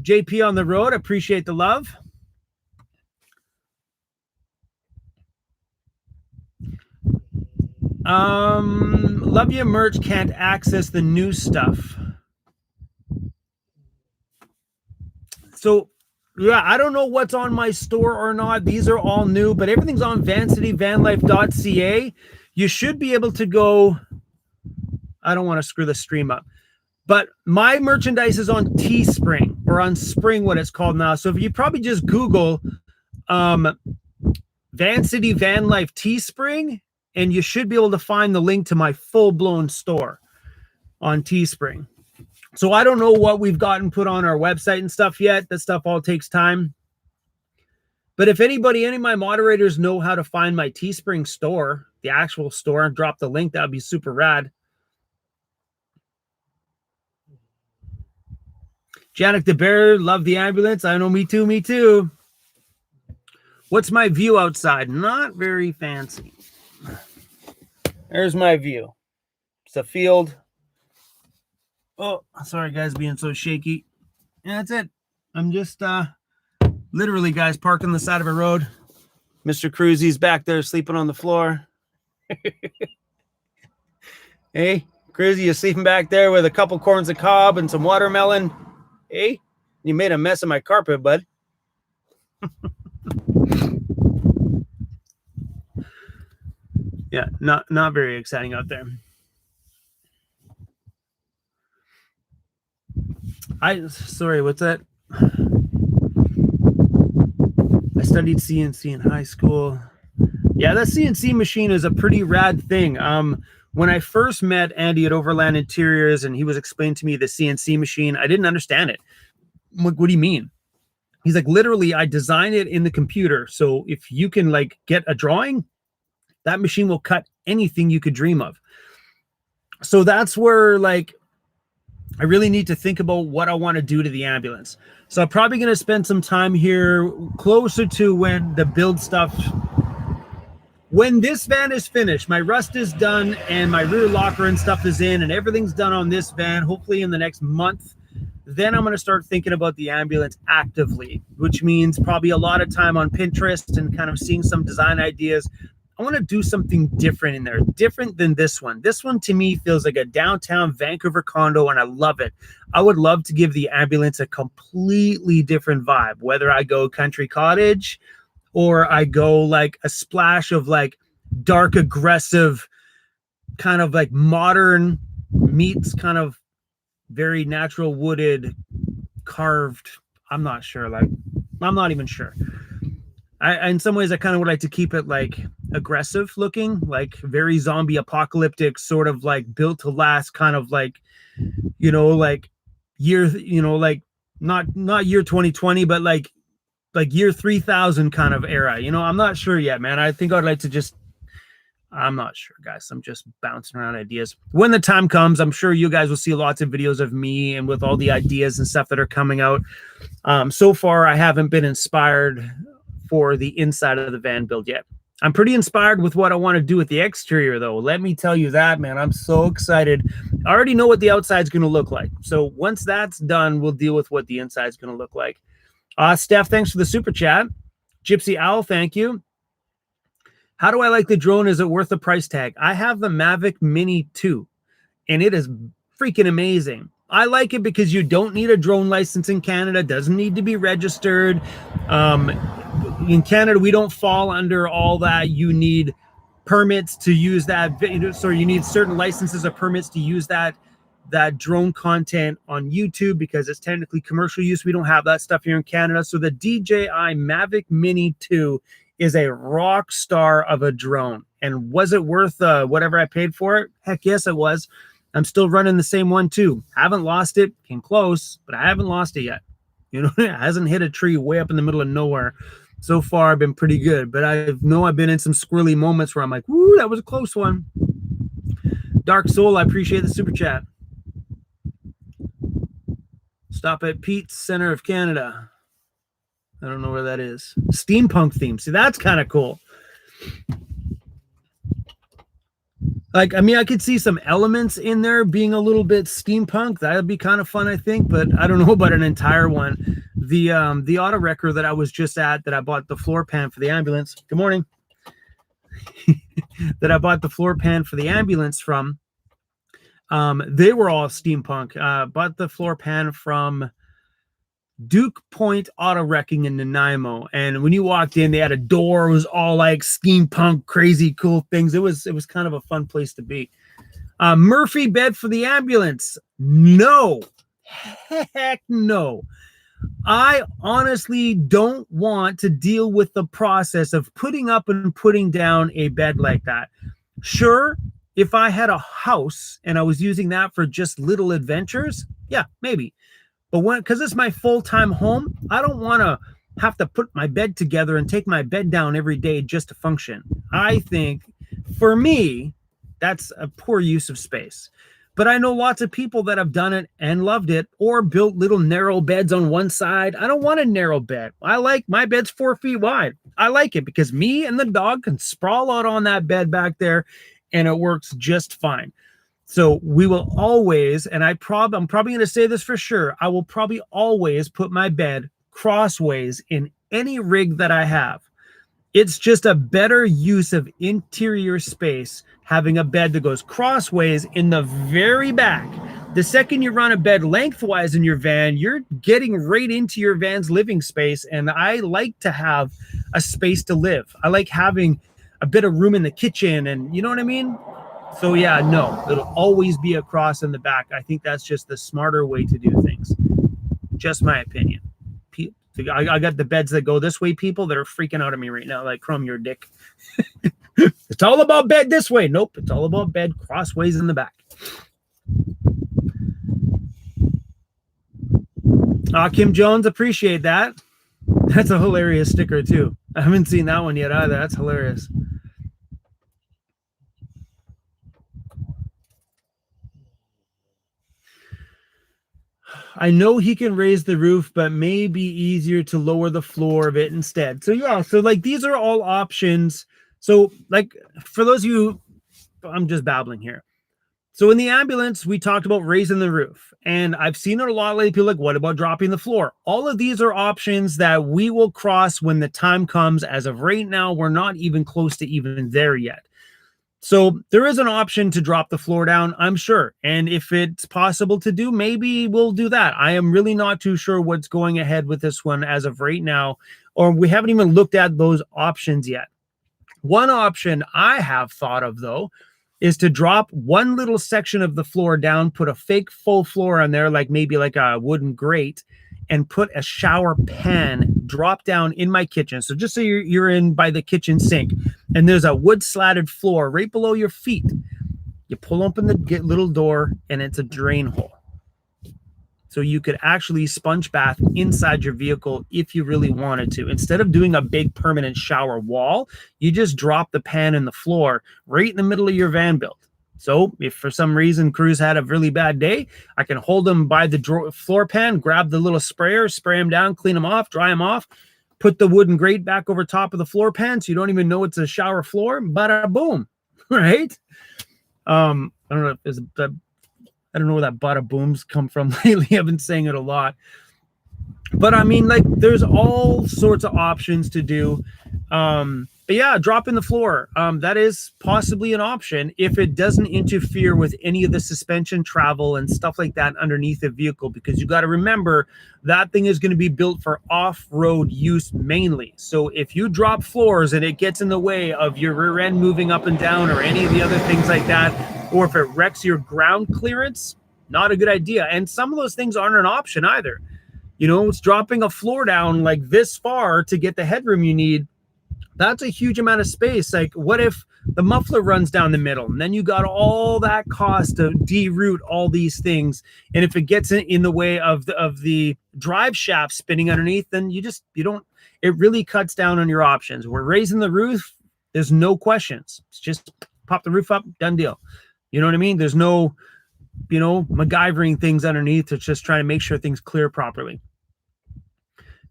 JP on the road, appreciate the love. Love your merch can't access the new stuff. So yeah, I don't know what's on my store or not. These are all new, but everything's on vancityvanlife.ca. You should be able to go. I don't want to screw the stream up, but my merchandise is on Teespring, or on Spring, what it's called now. So if you probably just Google Vancity Van Life Teespring, and you should be able to find the link to my full-blown store on Teespring. So I don't know what we've gotten put on our website and stuff yet. That stuff all takes time. But if any of my moderators know how to find my Teespring store, the actual store, and drop the link, that would be super rad. Janik the Bear, love the ambulance. I know, me too. What's my view outside? Not very fancy. There's my view. It's a field. Oh, sorry, guys, being so shaky. Yeah, that's it. I'm just literally, guys, parked on the side of a road. Mr. Cruzy's back there sleeping on the floor. Hey, Cruzy, you sleeping back there with a couple corns of cob and some watermelon? Hey, you made a mess of my carpet, bud. Yeah, not very exciting out there. Sorry, what's that? I studied CNC in high school. Yeah, that CNC machine is a pretty rad thing. When I first met Andy at Overland Interiors and he was explaining to me the CNC machine, I didn't understand it. I'm like, what do you mean? He's like, literally, I design it in the computer. So if you can like get a drawing, that machine will cut anything you could dream of. So that's where like I really need to think about what I want to do to the ambulance. So I'm probably going to spend some time here closer to when the build stuff, when this van is finished, my rust is done and my rear locker and stuff is in and everything's done on this van, hopefully in the next month. Then I'm going to start thinking about the ambulance actively, which means probably a lot of time on Pinterest and kind of seeing some design ideas. I want to do something different in there, different than this one. This one to me feels like a downtown Vancouver condo, and I love it. I would love to give the ambulance a completely different vibe, whether I go country cottage or I go like a splash of like dark, aggressive, kind of like modern meets kind of very natural wooded, carved. I'm not sure. Like, I'm not even sure. In some ways, I kind of would like to keep it like aggressive looking, like very zombie apocalyptic, sort of like built to last, kind of like, you know, like year, you know, like not year 2020, but like year 3000 kind of era. You know, I'm not sure yet, man. I think I'd like to just, I'm not sure, guys. I'm just bouncing around ideas. When the time comes, I'm sure you guys will see lots of videos of me and with all the ideas and stuff that are coming out. So far, I haven't been inspired for the inside of the van build yet. I'm pretty inspired with what I want to do with the exterior, though. Let me tell you that, man. I'm so excited. I already know what the outside's going to look like. So once that's done, we'll deal with what the inside's going to look like. Steph, thanks for the super chat. Gypsy Owl, thank you. How do I like the drone? Is it worth the price tag? I have the Mavic Mini 2, and it is freaking amazing. I like it because you don't need a drone license in Canada. It doesn't need to be registered. In Canada, we don't fall under all that. You need permits to use that. So you need certain licenses or permits to use that that drone content on YouTube because it's technically commercial use. We don't have that stuff here in Canada. So the DJI Mavic Mini 2 is a rock star of a drone. And was it worth whatever I paid for it? Heck yes, it was. I'm still running the same one too. Haven't lost it. Came close, but I haven't lost it yet. You know, it hasn't hit a tree way up in the middle of nowhere. So far, I've been pretty good. But I know I've been in some squirrely moments where I'm like, woo, that was a close one. Dark Soul, I appreciate the super chat. Stop at Pete's Center of Canada. I don't know where that is. Steampunk theme. See, that's kind of cool. Like, I mean, I could see some elements in there being a little bit steampunk. That would be kind of fun, I think, but I don't know about an entire one. The auto wrecker that I was just at, that I bought the floor pan for the ambulance. Good morning. That I bought the floor pan for the ambulance from. They were all steampunk. Bought the floor pan from Duke Point Auto Wrecking in Nanaimo, and when you walked in, they had a door. It was all like steampunk, crazy, cool things. It was kind of a fun place to be. Murphy bed for the ambulance? No, heck no. I honestly don't want to deal with the process of putting up and putting down a bed like that. Sure, if I had a house and I was using that for just little adventures, yeah, maybe. But because it's my full-time home, I don't want to have to put my bed together and take my bed down every day just to function. I think, for me, that's a poor use of space. But I know lots of people that have done it and loved it, or built little narrow beds on one side. I don't want a narrow bed. I like my bed's 4 feet wide. I like it because me and the dog can sprawl out on that bed back there, and it works just fine. So we will always, and I'm probably going to say this for sure, I will probably always put my bed crossways in any rig that I have. It's just a better use of interior space having a bed that goes crossways in the very back. The second you run a bed lengthwise in your van, you're getting right into your van's living space. And I like to have a space to live. I like having a bit of room in the kitchen, and you know what I mean? So yeah, no, it'll always be a cross in the back. I think that's just the smarter way to do things. Just my opinion. I got the beds that go this way, people that are freaking out at me right now, like, Chrome, your dick. It's all about bed this way. Nope, it's all about bed crossways in the back. Kim Jones, appreciate that. That's a hilarious sticker too. I haven't seen that one yet either. That's hilarious. I know he can raise the roof, but may be easier to lower the floor of it instead. So yeah, so like these are all options. So like for those of you, I'm just babbling here. So in the ambulance, we talked about raising the roof, and I've seen it a lot lately. People like, what about dropping the floor? All of these are options that we will cross when the time comes. As of right now, we're not even close to even there yet. So there is an option to drop the floor down, I'm sure. And if it's possible to do, maybe we'll do that. I am really not too sure what's going ahead with this one as of right now, or we haven't even looked at those options yet. One option I have thought of, though, is to drop one little section of the floor down, put a fake full floor on there, like maybe like a wooden grate, and put a shower pan drop down in my kitchen. So just so you're in by the kitchen sink, and there's a wood slatted floor right below your feet. You pull open the little door, and it's a drain hole. So you could actually sponge bath inside your vehicle if you really wanted to. Instead of doing a big permanent shower wall, you just drop the pan in the floor right in the middle of your van build. So if for some reason Cruz had a really bad day, I can hold them by the floor pan, grab the little sprayer, spray them down, clean them off, dry them off, put the wooden grate back over top of the floor pan so you don't even know it's a shower floor. Bada boom, right? I don't know if I don't know where that bada booms come from lately. I've been saying it a lot. But I mean, like, there's all sorts of options to do. But yeah, dropping the floor, that is possibly an option if it doesn't interfere with any of the suspension travel and stuff like that underneath the vehicle, because you got to remember that thing is going to be built for off-road use mainly. So if you drop floors and it gets in the way of your rear end moving up and down or any of the other things like that, or if it wrecks your ground clearance, Not a good idea. And some of those things aren't an option either. You know, it's dropping a floor down like this far to get the headroom you need. That's a huge amount of space. Like, what if the muffler runs down the middle, and then you got all that cost to deroute all these things, and if it gets in the way of the drive shaft spinning underneath, then you don't. It really cuts down on your options. We're raising the roof. There's no questions. It's just pop the roof up, done deal. You know what I mean? There's no, you know, MacGyvering things underneath. It's just trying to make sure things clear properly.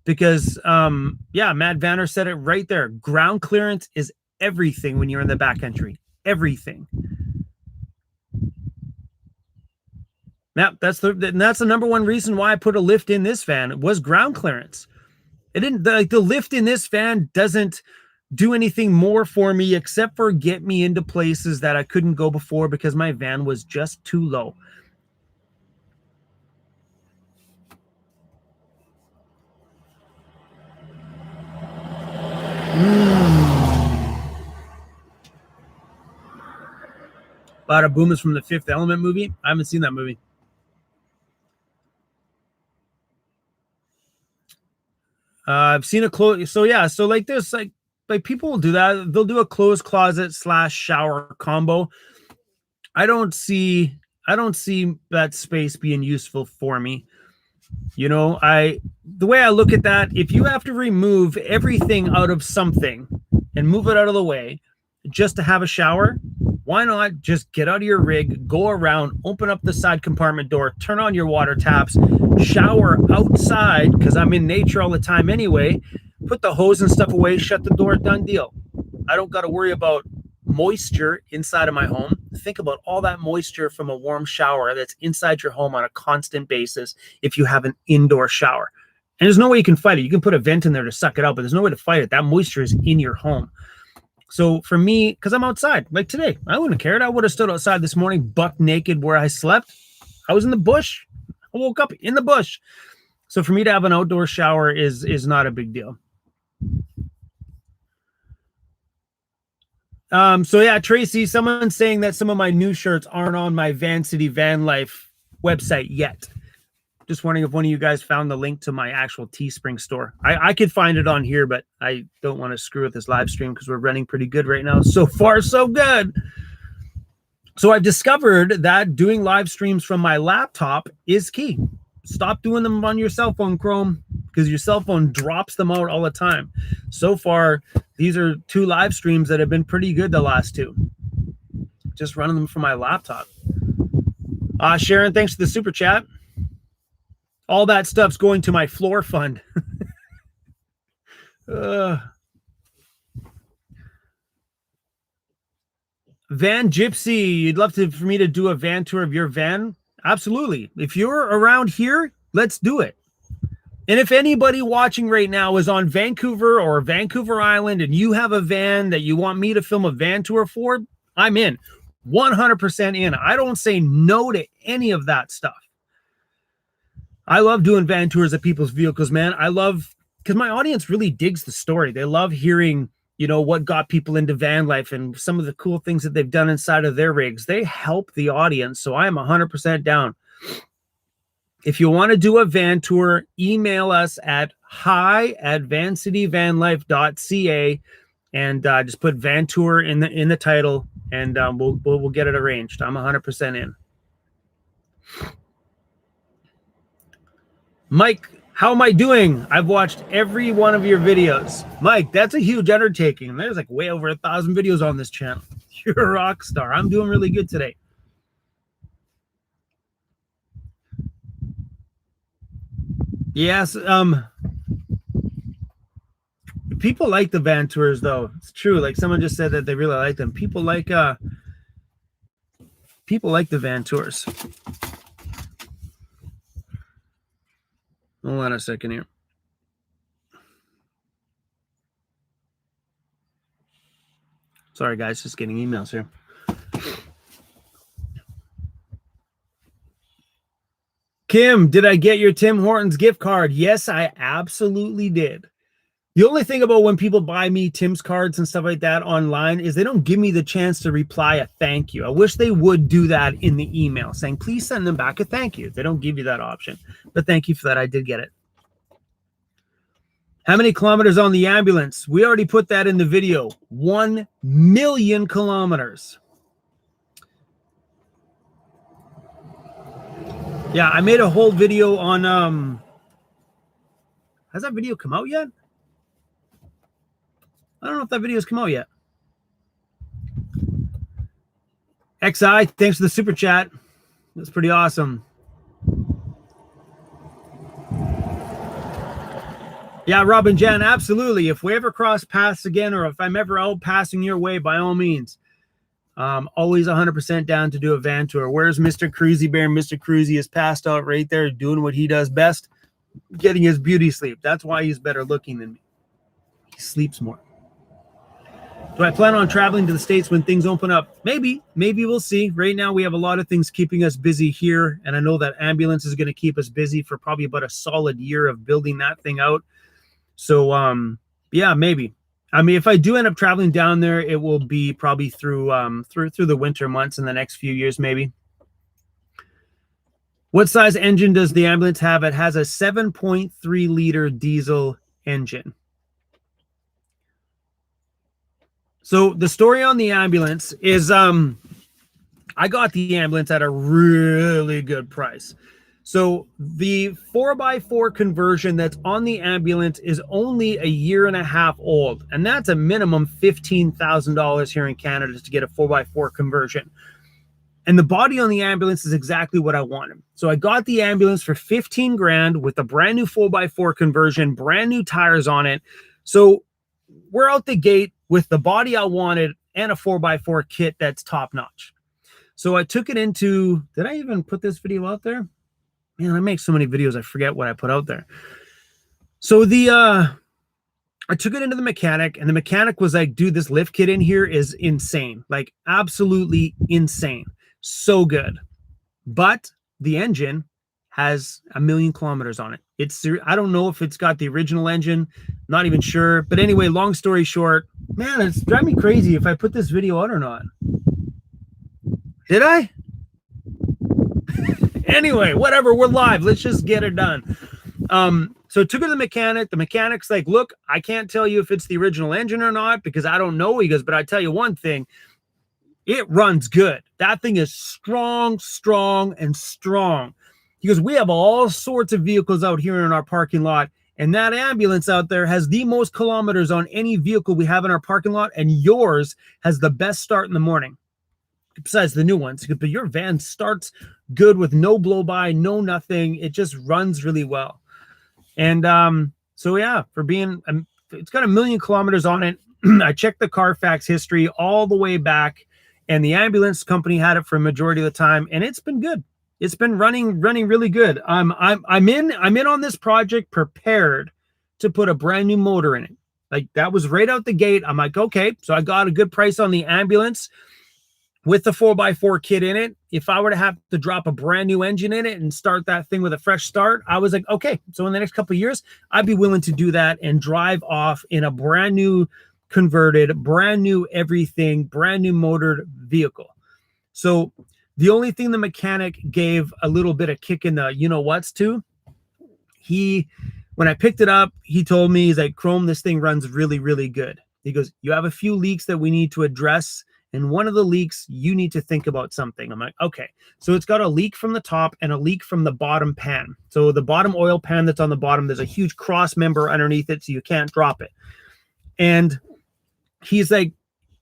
Because, yeah, Matt Vanner said it right there. Ground clearance is everything when you're in the back entry. Everything. Now, that's the number one reason why I put a lift in this van was ground clearance. It didn't, like, the lift in this van doesn't do anything more for me except for get me into places that I couldn't go before because my van was just too low. Bada Boom is from the Fifth Element movie. I haven't seen that movie. I've seen a close. So yeah, so like this, like people will do that. They'll do a closed closet / shower combo. I don't see that space being useful for me. You know, the way I look at that, if you have to remove everything out of something and move it out of the way just to have a shower, why not just get out of your rig, go around, open up the side compartment door, turn on your water taps, shower outside, because I'm in nature all the time anyway, put the hose and stuff away, shut the door, done deal. I don't got to worry about moisture inside of my home. Think about all that moisture from a warm shower that's inside your home on a constant basis if you have an indoor shower. And there's no way you can fight it. You can put a vent in there to suck it out, but there's no way to fight it. That moisture is in your home. So for me, because I'm outside, like today, I wouldn't have cared. I would have stood outside this morning, buck naked where I slept. I was in the bush. I woke up in the bush. So for me to have an outdoor shower is not a big deal. So yeah, Tracy, someone's saying that some of my new shirts aren't on my Van City Van Life website yet. Just wondering if one of you guys found the link to my actual Teespring store. I could find it on here, but I don't want to screw with this live stream because we're running pretty good right now. So far, so good. So I've discovered that doing live streams from my laptop is key. Stop doing them on your cell phone, Chrome, because your cell phone drops them out all the time. So far, these are 2 live streams that have been pretty good the last 2. Just running them from my laptop. Sharon, thanks for the super chat. All that stuff's going to my floor fund. Van Gypsy, you'd love for me to do a van tour of your van? Absolutely. If you're around here, let's do it. And if anybody watching right now is on Vancouver or Vancouver Island and you have a van that you want me to film a van tour for, I'm in. 100% in. I don't say no to any of that stuff. I love doing van tours of people's vehicles, man. I love, because my audience really digs the story. They love hearing, you know, what got people into van life and some of the cool things that they've done inside of their rigs. They help the audience. So I am 100% down. If you want to do a van tour, email us at hi@vancityvanlife.ca and just put van tour in the title, and we'll get it arranged. I'm 100% in. Mike, how am I doing? I've watched every one of your videos. Mike, that's a huge undertaking. There's like way over 1,000 videos on this channel. You're a rock star. I'm doing really good today. Yes, people like the van tours though. It's true. Like someone just said that they really like them. People like the van tours. Hold on a second here. Sorry guys, just getting emails here. Kim, did I get your Tim Hortons gift card? Yes, I absolutely did. The only thing about when people buy me Tim's cards and stuff like that online is they don't give me the chance to reply a thank you. I wish they would do that in the email, saying, please send them back a thank you. They don't give you that option. But thank you for that. I did get it. How many kilometers on the ambulance? We already put that in the video. 1 million kilometers. Yeah, I made a whole video on... has that video come out yet? I don't know if that video's come out yet. XI, thanks for the super chat. That's pretty awesome. Yeah, Robin Jan, absolutely. If we ever cross paths again, or if I'm ever out passing your way, by all means. Always 100% down to do a van tour. Where's Mr. Cruzy Bear? Mr. Cruzy is passed out right there doing what he does best, getting his beauty sleep. That's why he's better looking than me. He sleeps more. Do I plan on traveling to the States when things open up? Maybe we'll see. Right now we have a lot of things keeping us busy here, and I know that ambulance is going to keep us busy for probably about a solid year of building that thing out. So yeah, maybe. I mean, if I do end up traveling down there, it will be probably through the winter months in the next few years, maybe. What size engine does the ambulance have? It has a 7.3 liter diesel engine. So the story on the ambulance is I got the ambulance at a really good price. So the 4x4 conversion that's on the ambulance is only a year and a half old. And that's a minimum $15,000 here in Canada to get a 4x4 conversion. And the body on the ambulance is exactly what I wanted. So I got the ambulance for 15 grand with a brand new 4x4 conversion, brand new tires on it. So we're out the gate with the body I wanted and a 4x4 kit that's top notch. So I took it into, did I even put this video out there? Man, I make so many videos, I forget what I put out there. So I took it into the mechanic, and the mechanic was like, dude, this lift kit in here is insane. Like, absolutely insane. So good. But the engine has 1 million kilometers on it. I don't know if it's got the original engine, not even sure. But anyway, long story short, man, it's driving me crazy if I put this video out or not. Did I? Anyway, whatever, we're live. Let's just get it done. So I took it to the mechanic. The mechanic's like, look, I can't tell you if it's the original engine or not because I don't know. He goes, but I tell you one thing, it runs good. That thing is strong, and strong. He goes, we have all sorts of vehicles out here in our parking lot, and that ambulance out there has the most kilometers on any vehicle we have in our parking lot, and yours has the best start in the morning. Besides the new ones, but your van starts good with no blow by, no nothing. It just runs really well. And so yeah, for being, it's got 1 million kilometers on it. I checked the Carfax history all the way back, and the ambulance company had it for a majority of the time, and it's been good. It's been running really good. I'm in on this project prepared to put a brand new motor in it. Like, that was right out the gate. I'm like, okay, so I got a good price on the ambulance with the 4x4 kit in it. If I were to have to drop a brand new engine in it and start that thing with a fresh start, I was like, okay, so in the next couple of years, I'd be willing to do that and drive off in a brand new converted, brand new everything, brand new motored vehicle. So the only thing the mechanic gave a little bit of kick in the you-know-whats to, when I picked it up, he told me, he's like, Chrome, this thing runs really good. He goes, you have a few leaks that we need to address. And one of the leaks, you need to think about something. I'm like, okay. So it's got a leak from the top and a leak from the bottom pan. So the bottom oil pan that's on the bottom, there's a huge cross member underneath it, so you can't drop it. And he's like,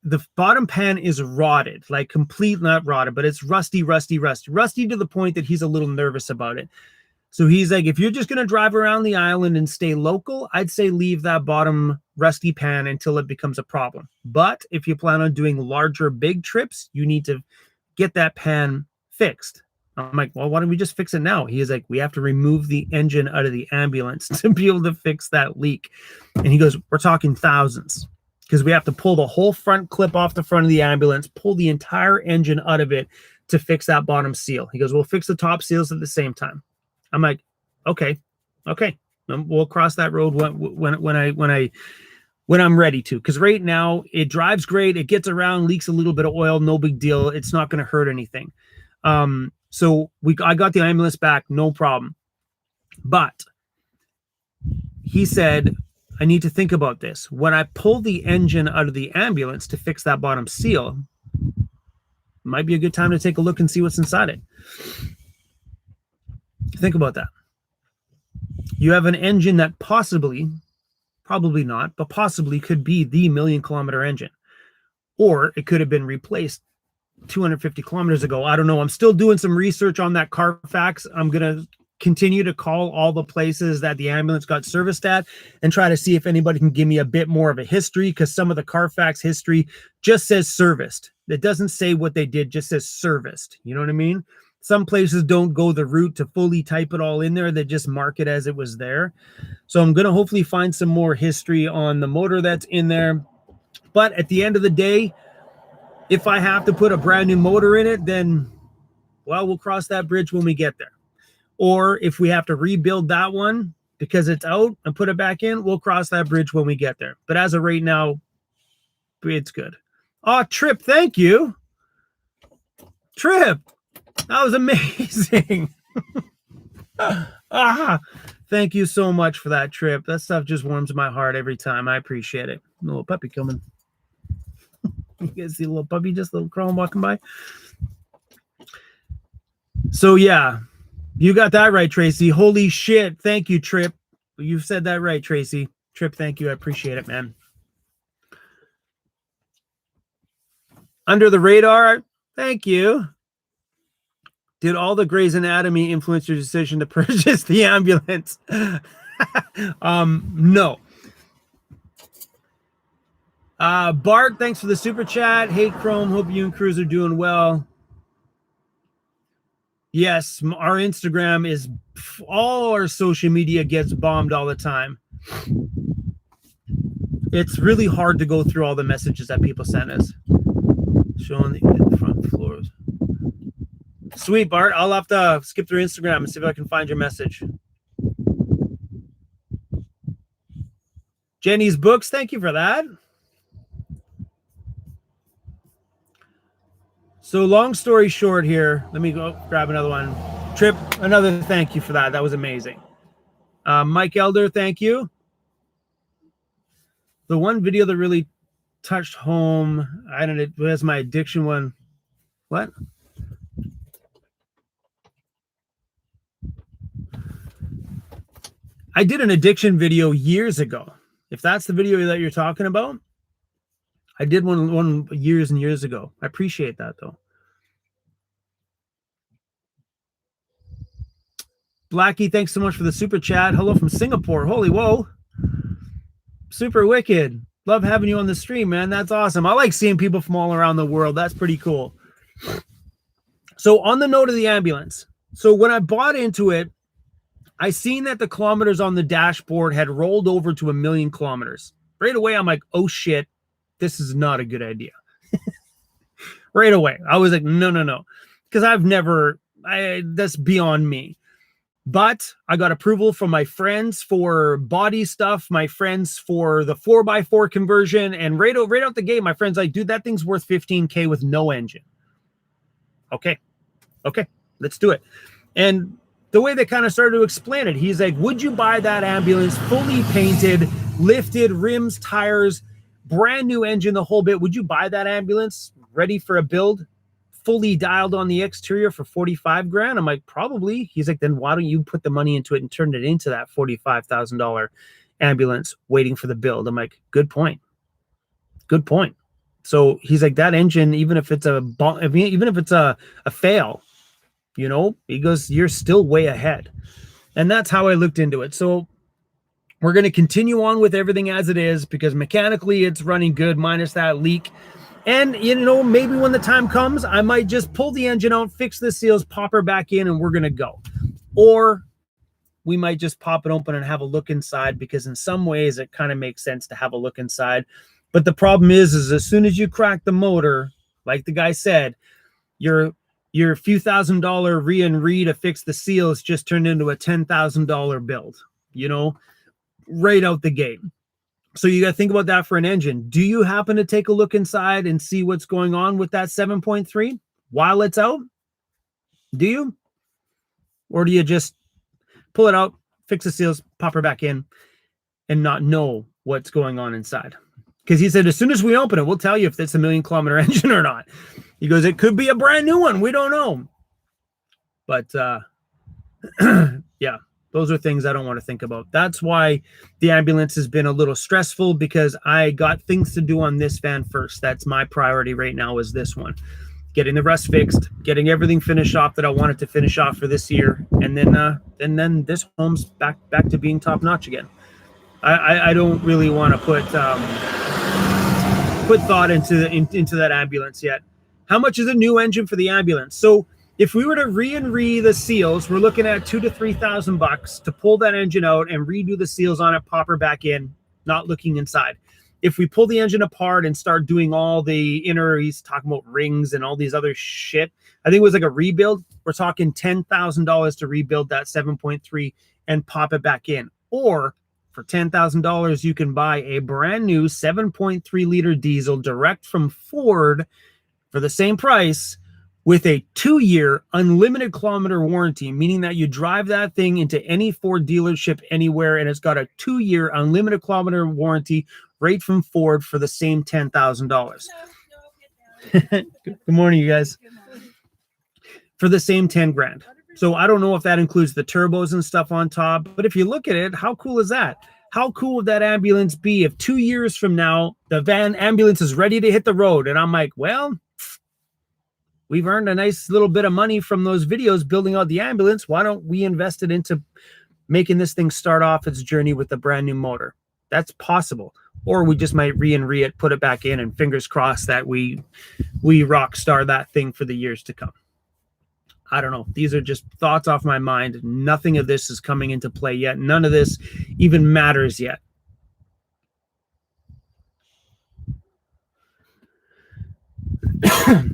the bottom pan is rotted, like complete, not rotted, but it's rusty to the point that he's a little nervous about it. So he's like, if you're just going to drive around the island and stay local, I'd say leave that bottom rusty pan until it becomes a problem. But if you plan on doing larger, big trips, you need to get that pan fixed. I'm like, well, why don't we just fix it now? He is like, we have to remove the engine out of the ambulance to be able to fix that leak. And he goes, we're talking thousands, because we have to pull the whole front clip off the front of the ambulance, pull the entire engine out of it to fix that bottom seal. He goes, we'll fix the top seals at the same time. I'm like, okay. We'll cross that road when I'm ready to, because right now it drives great. It gets around, leaks a little bit of oil, no big deal. It's not going to hurt anything. So I got the ambulance back, no problem. But he said, I need to think about this. When I pull the engine out of the ambulance to fix that bottom seal, might be a good time to take a look and see what's inside it. Think about that. You have an engine that possibly, probably not, but possibly could be the 1,000,000-kilometer engine. Or it could have been replaced 250 kilometers ago. I don't know. I'm still doing some research on that Carfax. I'm going to continue to call all the places that the ambulance got serviced at and try to see if anybody can give me a bit more of a history, because some of the Carfax history just says serviced. It doesn't say what they did, just says serviced. You know what I mean? Some places don't go the route to fully type it all in there. They just mark it as it was there. So I'm going to hopefully find some more history on the motor that's in there. But at the end of the day, if I have to put a brand new motor in it, then, well, we'll cross that bridge when we get there. Or if we have to rebuild that one because it's out and put it back in, we'll cross that bridge when we get there. But as of right now, it's good. Oh, Trip, thank you. Trip, that was amazing. Thank you so much for that, Trip. That stuff just warms my heart every time. I appreciate it. A little puppy coming. You guys see a little puppy, just a little crawling walking by? So yeah, you got that right, Tracy. Holy shit. Thank you, Trip. You've said that right, Tracy. Trip, thank you. I appreciate it, man. Under the radar, thank you. Did all the Grey's Anatomy influence your decision to purchase the ambulance? No. Bart, thanks for the super chat. Hey, Chrome, hope you and Cruz are doing well. Yes, our Instagram is, all our social media gets bombed all the time. It's really hard to go through all the messages that people send us. Showing the front floors. Sweet, Bart. I'll have to skip through Instagram and see if I can find your message. Jenny's Books, thank you for that. So long story short here, let me go grab another one. Trip, another thank you for that. That was amazing. Mike Elder, thank you. The one video that really touched home, I don't know, it was my addiction one. What? I did an addiction video years ago. If that's the video that you're talking about, I did one years and years ago. I appreciate that, though. Blackie, thanks so much for the super chat. Hello from Singapore. Holy whoa. Super wicked. Love having you on the stream, man. That's awesome. I like seeing people from all around the world. That's pretty cool. So on the note of the ambulance, so when I bought into it, I seen that the kilometers on the dashboard had rolled over to 1,000,000 kilometers. Right away, I'm like, oh shit, this is not a good idea. Right away. I was like, no. Because that's beyond me. But I got approval from my friends for body stuff, my friends for the 4x4 conversion, and right out the gate, my friend's like, dude, that thing's worth $15K with no engine. Okay, let's do it. And the way they kind of started to explain it, he's like, would you buy that ambulance fully painted, lifted, rims, tires, brand new engine, the whole bit? Would you buy that ambulance ready for a build, fully dialed on the exterior for 45 grand? I'm like, probably. He's like, then why don't you put the money into it and turn it into that $45,000 ambulance waiting for the build? I'm like, good point. So he's like, that engine, even if it's a fail, you know, he goes, you're still way ahead. And that's how I looked into it. So we're going to continue on with everything as it is, because mechanically it's running good minus that leak. And, you know, maybe when the time comes, I might just pull the engine out, fix the seals, pop her back in, and we're going to go. Or we might just pop it open and have a look inside, because in some ways it kind of makes sense to have a look inside. But the problem is as soon as you crack the motor, like the guy said, your few $1,000 re-and-re to fix the seals just turned into a $10,000 build. you know, right out the gate. So you got to think about that for an engine. Do you happen to take a look inside and see what's going on with that 7.3 while it's out? Do you? Or do you just pull it out, fix the seals, pop her back in, and not know what's going on inside? Because he said, as soon as we open it, we'll tell you if it's a 1,000,000-kilometer engine or not. He goes, it could be a brand new one. We don't know. But yeah, those are things I don't want to think about. That's why the ambulance has been a little stressful, because I got things to do on this van first. That's my priority right now, is this one. Getting the rust fixed, getting everything finished off that I wanted to finish off for this year. And then this home's back to being top notch again. I don't really want to put thought into that ambulance yet. How much is a new engine for the ambulance? So if we were to re the seals, we're looking at $2,000 to $3,000 to pull that engine out and redo the seals on it, pop her back in, not looking inside. If we pull the engine apart and start doing all the inner, he's talking about rings and all these other shit, I think it was like a rebuild. We're talking $10,000 to rebuild that 7.3 and pop it back in. Or for $10,000, you can buy a brand new 7.3 liter diesel direct from Ford for the same price, with a 2-year unlimited kilometer warranty, meaning that you drive that thing into any Ford dealership anywhere, and it's got a 2-year unlimited kilometer warranty right from Ford for the same $10,000. Good morning, you guys. For the same 10 grand. So I don't know if that includes the turbos and stuff on top, but if you look at it, how cool is that? How cool would that ambulance be if 2 years from now, the ambulance is ready to hit the road? And I'm like, well, we've earned a nice little bit of money from those videos building out the ambulance. Why don't we invest it into making this thing start off its journey with a brand new motor? That's possible. Or we just might re it, put it back in, and fingers crossed that we rock star that thing for the years to come. I don't know. These are just thoughts off my mind. Nothing of this is coming into play yet. None of this even matters yet.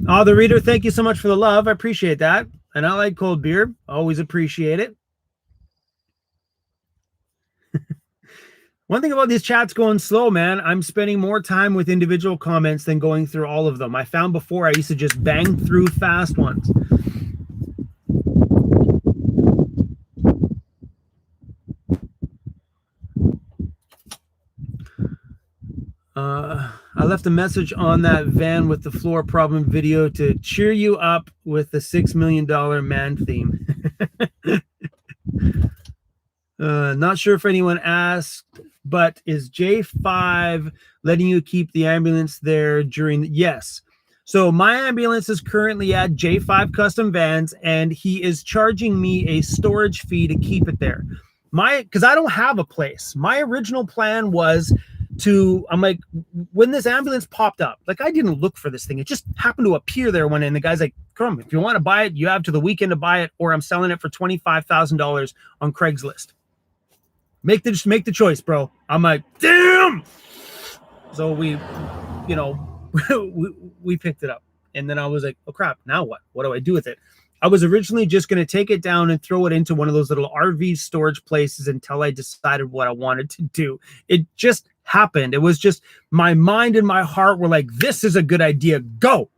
Oh, the reader, thank you so much for the love. I appreciate that. And I like cold beer. Always appreciate it. One thing about these chats going slow, man, I'm spending more time with individual comments than going through all of them. I found before I used to just bang through fast ones. I left a message on that van with the floor problem video to cheer you up with the $6 million man theme. Not sure if anyone asked, but is J5 letting you keep the ambulance there during yes. So my ambulance is currently at J5 Custom Vans, and he is charging me a storage fee to keep it there. Because I don't have a place. My original plan was I'm like, when this ambulance popped up, like I didn't look for this thing. It just happened to appear there one day, and the guy's like, come, if you want to buy it, you have to the weekend to buy it, or I'm selling it for $25,000 on Craigslist. Make the choice, bro. I'm like, damn. So we picked it up, and then I was like, oh crap, now what? What do I do with it? I was originally just going to take it down and throw it into one of those little RV storage places until I decided what I wanted to do. It just happened. It was just my mind and my heart were like, this is a good idea. Go.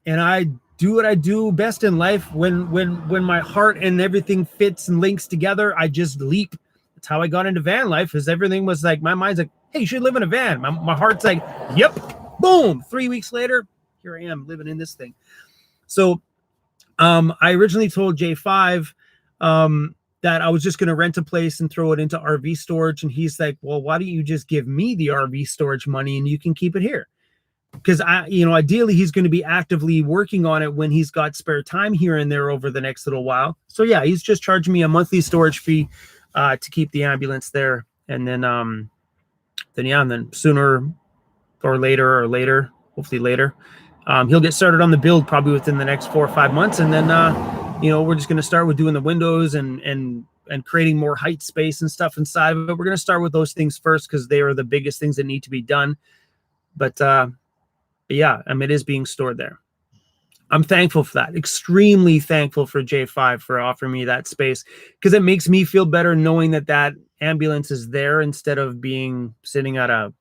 And I do what I do best in life. When my heart and everything fits and links together, I just leap. That's how I got into van life, because everything was like, my mind's like, hey, you should live in a van. My heart's like, yep, boom. 3 weeks later, here I am living in this thing. So I originally told J5 that I was just going to rent a place and throw it into RV storage. And he's like, well, why don't you just give me the RV storage money and you can keep it here? Because ideally he's going to be actively working on it when he's got spare time here and there over the next little while. So yeah, he's just charging me a monthly storage fee to keep the ambulance there. And then sooner or later, hopefully later, he'll get started on the build probably within the next 4 or 5 months. And then, we're just going to start with doing the windows and creating more height space and stuff inside of it. We're going to start with those things first, because they are the biggest things that need to be done. But yeah, it is being stored there. I'm thankful for that. Extremely thankful for J5 for offering me that space, because it makes me feel better knowing that ambulance is there instead of being sitting at a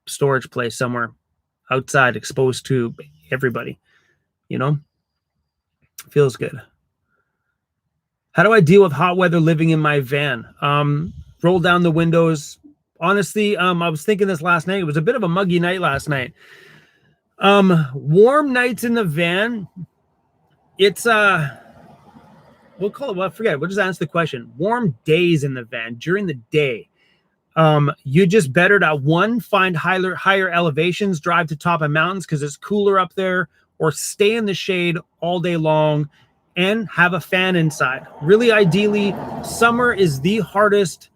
storage place somewhere outside exposed to everybody, you know. Feels good. How do I deal with hot weather living in my van? Roll down the windows. Honestly, I was thinking this last night. It was a bit of a muggy night last night. Warm nights in the van. It's we'll call it, well, forget it. We'll just answer the question. Warm days in the van during the day. You just better to one, find higher elevations, drive to top of mountains because it's cooler up there, or stay in the shade all day long and have a fan inside. Really, ideally, summer is the hardest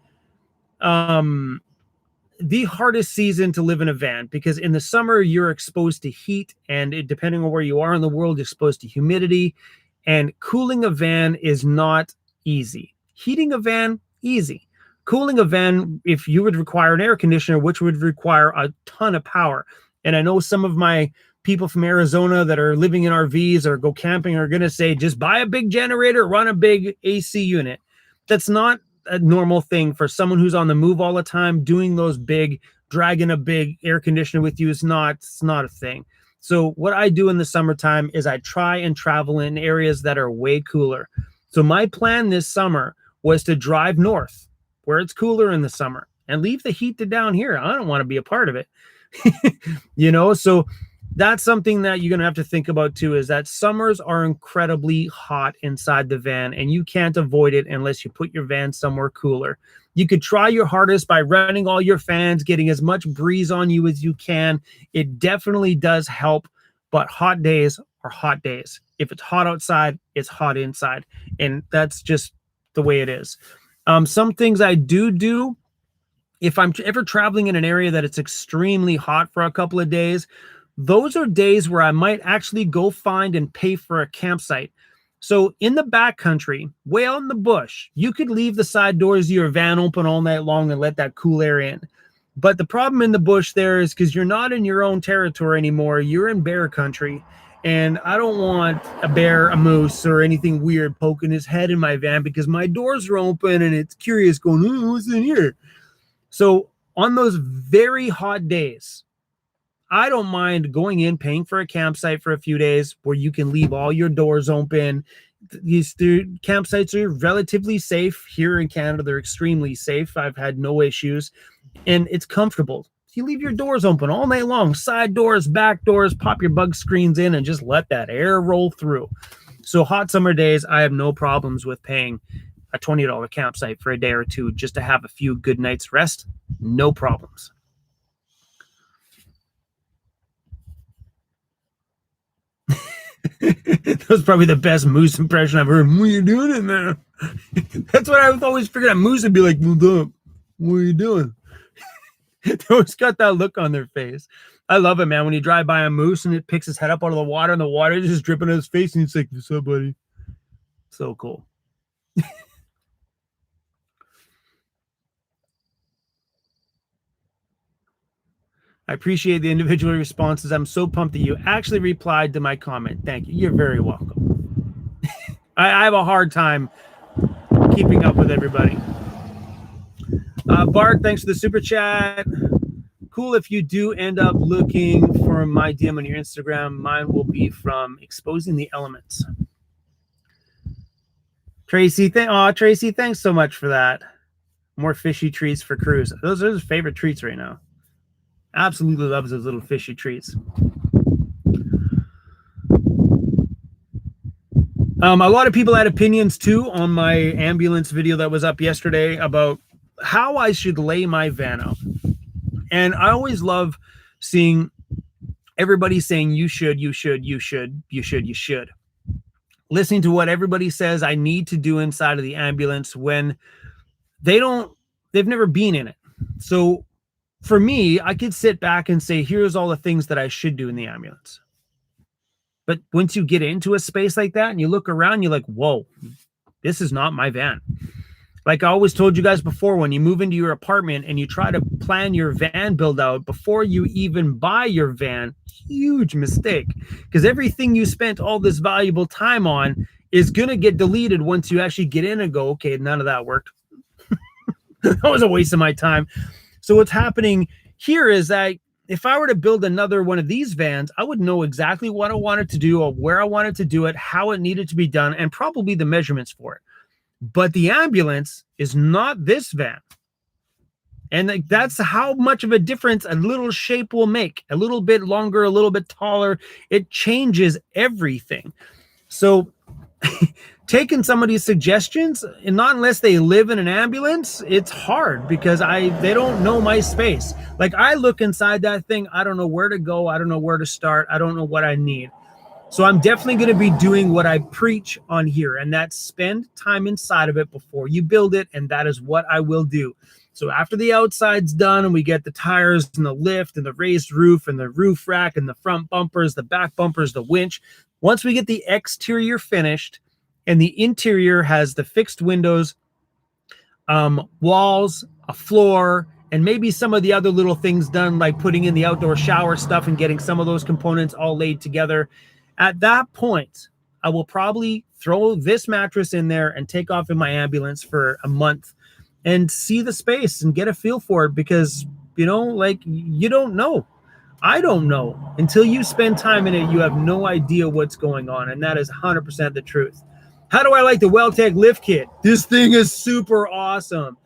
season to live in a van, because in the summer you're exposed to heat, and depending on where you are in the world, you're exposed to humidity, and cooling a van is not easy. Heating a van, easy. Cooling a van, if you would require an air conditioner, which would require a ton of power. And I know some of my people from Arizona that are living in RVs or go camping are going to say, just buy a big generator, run a big AC unit. That's not a normal thing for someone who's on the move all the time. Doing those big, dragging a big air conditioner with you is not a thing. So what I do in the summertime is I try and travel in areas that are way cooler. So my plan this summer was to drive north where it's cooler in the summer and leave the heat to down here. I don't want to be a part of it. You know, so that's something that you're going to have to think about too, is that summers are incredibly hot inside the van, and you can't avoid it unless you put your van somewhere cooler. You could try your hardest by running all your fans, getting as much breeze on you as you can. It definitely does help, but hot days are hot days. If it's hot outside, it's hot inside, and that's just the way it is. Some things I do, if I'm ever traveling in an area that it's extremely hot for a couple of days, those are days where I might actually go find and pay for a campsite. So in the backcountry, way out in the bush, you could leave the side doors of your van open all night long and let that cool air in. But the problem in the bush there is because you're not in your own territory anymore. You're in bear country. And I don't want a bear, a moose, or anything weird poking his head in my van because my doors are open and it's curious going, oh, what's in here? So on those very hot days, I don't mind going in, paying for a campsite for a few days where you can leave all your doors open. These campsites are relatively safe. Here in Canada, they're extremely safe. I've had no issues, and it's comfortable. You leave your doors open all night long, side doors, back doors, pop your bug screens in, and just let that air roll through. So hot summer days, I have no problems with paying a $20 campsite for a day or two just to have a few good nights rest. No problems. That was probably the best moose impression I've heard. What are you doing in there? That's what I always figured out. Moose would be like, what are you doing? They always got that look on their face. I love it, man. When you drive by a moose and it picks his head up out of the water and the water is just dripping on his face and it's like, what's up, buddy? So cool. I appreciate the individual responses. I'm so pumped that you actually replied to my comment. Thank you. You're very welcome. I have a hard time keeping up with everybody. Bart, thanks for the super chat. Cool. If you do end up looking for my DM on your Instagram, mine will be from Exposing the Elements. Tracy, Tracy, thanks so much for that. More fishy treats for Cruz. Those are his favorite treats right now. Absolutely loves those little fishy treats. A lot of people had opinions too on my ambulance video that was up yesterday about how I should lay my van out. And I always love seeing everybody saying you should. Listening to what everybody says I need to do inside of the ambulance when they've never been in it. So for me, I could sit back and say, here's all the things that I should do in the ambulance. But once you get into a space like that and you look around, you're like, whoa, this is not my van. Like I always told you guys before, when you move into your apartment and you try to plan your van build out before you even buy your van, huge mistake. Because everything you spent all this valuable time on is going to get deleted once you actually get in and go, okay, none of that worked. That was a waste of my time. So what's happening here is that if I were to build another one of these vans, I would know exactly what I wanted to do or where I wanted to do it, how it needed to be done, and probably the measurements for it. But the ambulance is not this van. And that's how much of a difference a little shape will make. A little bit longer, a little bit taller. It changes everything. So taking somebody's suggestions, and not unless they live in an ambulance, it's hard because they don't know my space. Like, I look inside that thing, I don't know where to go, I don't know where to start, I don't know what I need. So I'm definitely going to be doing what I preach on here, and that's spend time inside of it before you build it, and that is what I will do. So after the outside's done and we get the tires and the lift and the raised roof and the roof rack and the front bumpers, the back bumpers, the winch, once we get the exterior finished and the interior has the fixed windows, walls, a floor, and maybe some of the other little things done, like putting in the outdoor shower stuff and getting some of those components all laid together, at that point, I will probably throw this mattress in there and take off in my ambulance for a month and see the space and get a feel for it, because, you know, like, you don't know. I don't know. Until you spend time in it, you have no idea what's going on, and that is 100% the truth. How do I like the Weltec lift kit? This thing is super awesome.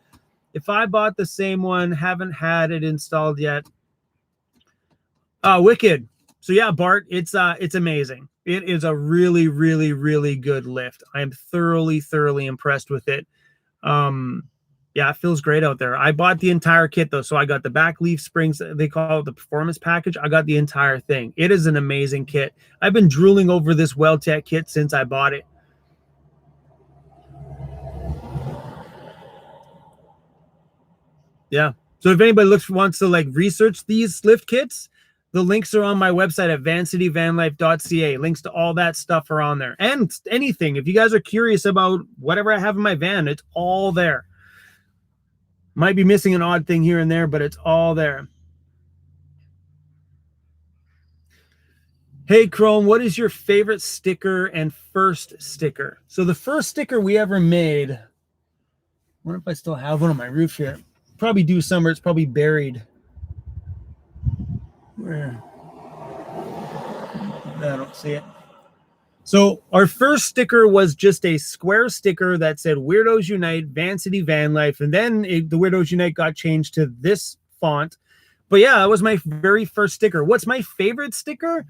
If I bought the same one, haven't had it installed yet. Wicked. So yeah, Bart, it's amazing. It is a really, really, really good lift. I am thoroughly, thoroughly impressed with it. Yeah, it feels great out there. I bought the entire kit though. So I got the back leaf springs. They call it the performance package. I got the entire thing. It is an amazing kit. I've been drooling over this Weltec kit since I bought it. Yeah. So if anybody wants to like research these lift kits, the links are on my website at vancityvanlife.ca. Links to all that stuff are on there. And anything, if you guys are curious about whatever I have in my van, it's all there. Might be missing an odd thing here and there, but it's all there. Hey, Chrome, what is your favorite sticker and first sticker? So the first sticker we ever made, I wonder if I still have one on my roof here. Probably do somewhere. It's probably buried. Where? I don't see it. So our first sticker was just a square sticker that said Weirdos Unite, Van City Van Life. And then the Weirdos Unite got changed to this font. But yeah, that was my very first sticker. What's my favorite sticker?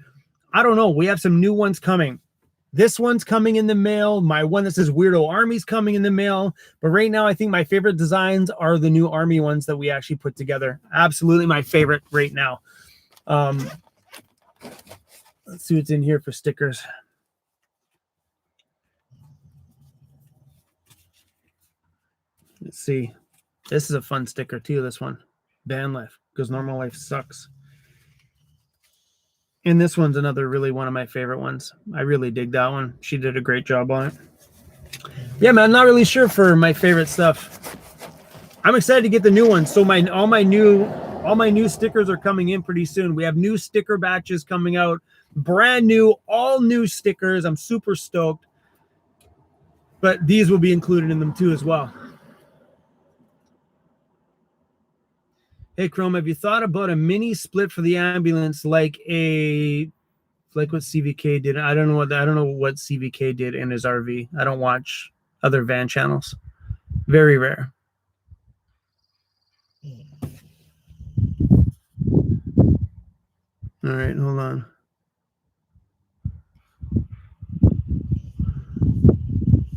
I don't know. We have some new ones coming. This one's coming in the mail. My one that says Weirdo Army's coming in the mail. But right now, I think my favorite designs are the new Army ones that we actually put together. Absolutely my favorite right now. Let's see what's in here for stickers. Let's see. This is a fun sticker too, this one. Van life, because normal life sucks. And this one's another really one of my favorite ones. I really dig that one. She did a great job on it. Yeah, man, not really sure for my favorite stuff. I'm excited to get the new ones. So all my new stickers are coming in pretty soon. We have new sticker batches coming out. Brand new, all new stickers. I'm super stoked. But these will be included in them too as well. Hey, Chrome, have you thought about a mini split for the ambulance like what CVK did? I don't know what CVK did in his RV. I don't watch other van channels. Very rare. All right, hold on.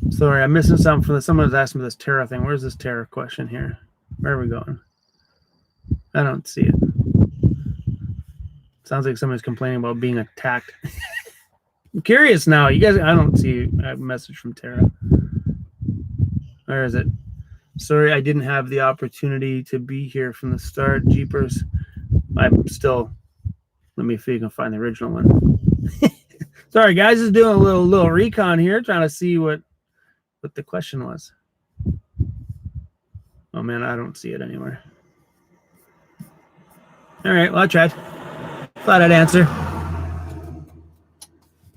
Sorry, I'm missing something from someone was asking me this Terra thing. Where's this Terra question here? Where are we going? I don't see it. Sounds like somebody's complaining about being attacked. I'm curious now. You guys, I don't see a message from Tara. Where is it? Sorry, I didn't have the opportunity to be here from the start. Jeepers. I'm still. Let me see if you can find the original one. Sorry, guys. Just doing a little recon here, trying to see what the question was. Oh man, I don't see it anywhere. All right, well, I tried. Thought I'd answer.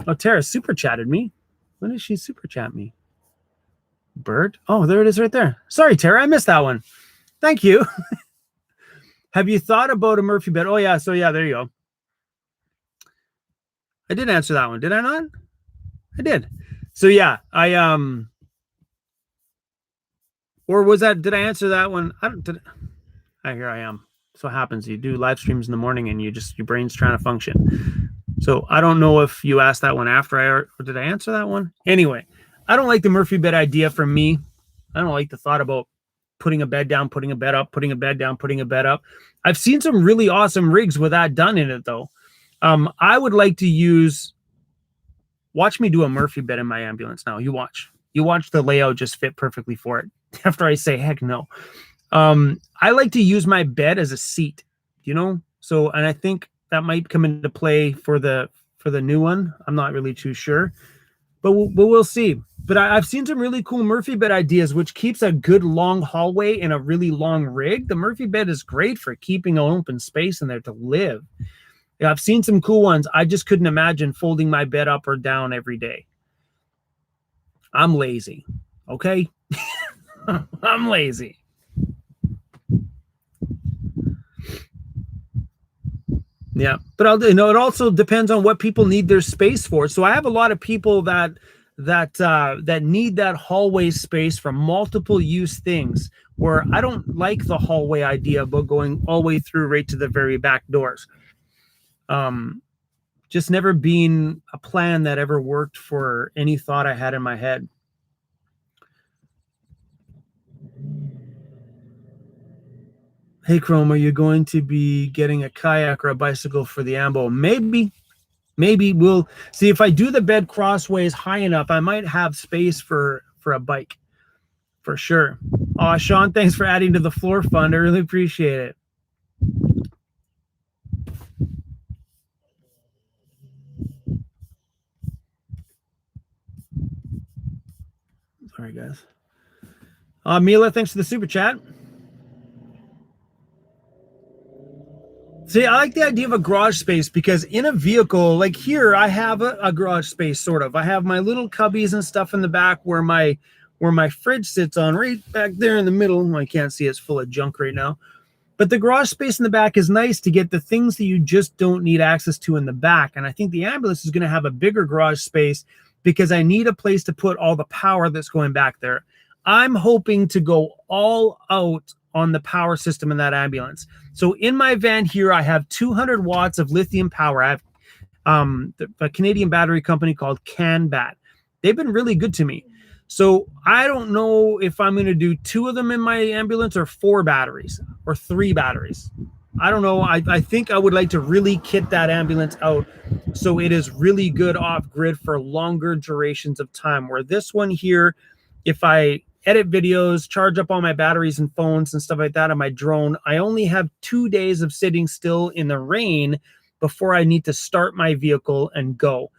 Oh, Tara super chatted me. When did she super chat me? Bird? Oh, there it is right there. Sorry, Tara, I missed that one. Thank you. Have you thought about a Murphy bed? Oh yeah, so yeah, there you go. I did answer that one, did I not? I did. So yeah, or was that, did I answer that one? I don't, did, here I am. So it happens. You do live streams in the morning and your brain's trying to function. So I don't know if you asked that one after or did I answer that one? Anyway, I don't like the Murphy bed idea for me. I don't like the thought about putting a bed down, putting a bed up, putting a bed down, putting a bed up. I've seen some really awesome rigs with that done in it though. I would like to watch me do a Murphy bed in my ambulance now. You watch the layout just fit perfectly for it. After I say, heck no. I like to use my bed as a seat, So, and I think that might come into play for the new one. I'm not really too sure, but we'll see. But I've seen some really cool Murphy bed ideas, which keeps a good long hallway in a really long rig. The Murphy bed is great for keeping an open space in there to live. Yeah, I've seen some cool ones. I just couldn't imagine folding my bed up or down every day. I'm lazy. Okay. I'm lazy. Yeah, but it also depends on what people need their space for. So I have a lot of people that need that hallway space for multiple use things, where I don't like the hallway idea about going all the way through right to the very back doors. Just never been a plan that ever worked for any thought I had in my head. Hey, Chrome, are you going to be getting a kayak or a bicycle for the ambo? Maybe we'll see. If I do the bed crossways high enough, I might have space for a bike for sure. Oh, Sean, thanks for adding to the floor fund. I really appreciate it. Sorry, guys. Mila, thanks for the super chat. See, I like the idea of a garage space because in a vehicle, like here, I have a garage space, sort of. I have my little cubbies and stuff in the back where my fridge sits on, right back there in the middle. I can't see, it's full of junk right now. But the garage space in the back is nice to get the things that you just don't need access to in the back. And I think the ambulance is going to have a bigger garage space because I need a place to put all the power that's going back there. I'm hoping to go all out on the power system in that ambulance. So in my van here, I have 200 watts of lithium power. I have a Canadian battery company called CAMPER. They've been really good to me. So I don't know if I'm going to do 2 of them in my ambulance or 4 batteries or 3 batteries. I don't know. I think I would like to really kit that ambulance out so it is really good off grid for longer durations of time, where this one here, if I edit videos, charge up all my batteries and phones and stuff like that on my drone, I only have 2 days of sitting still in the rain before I need to start my vehicle and go.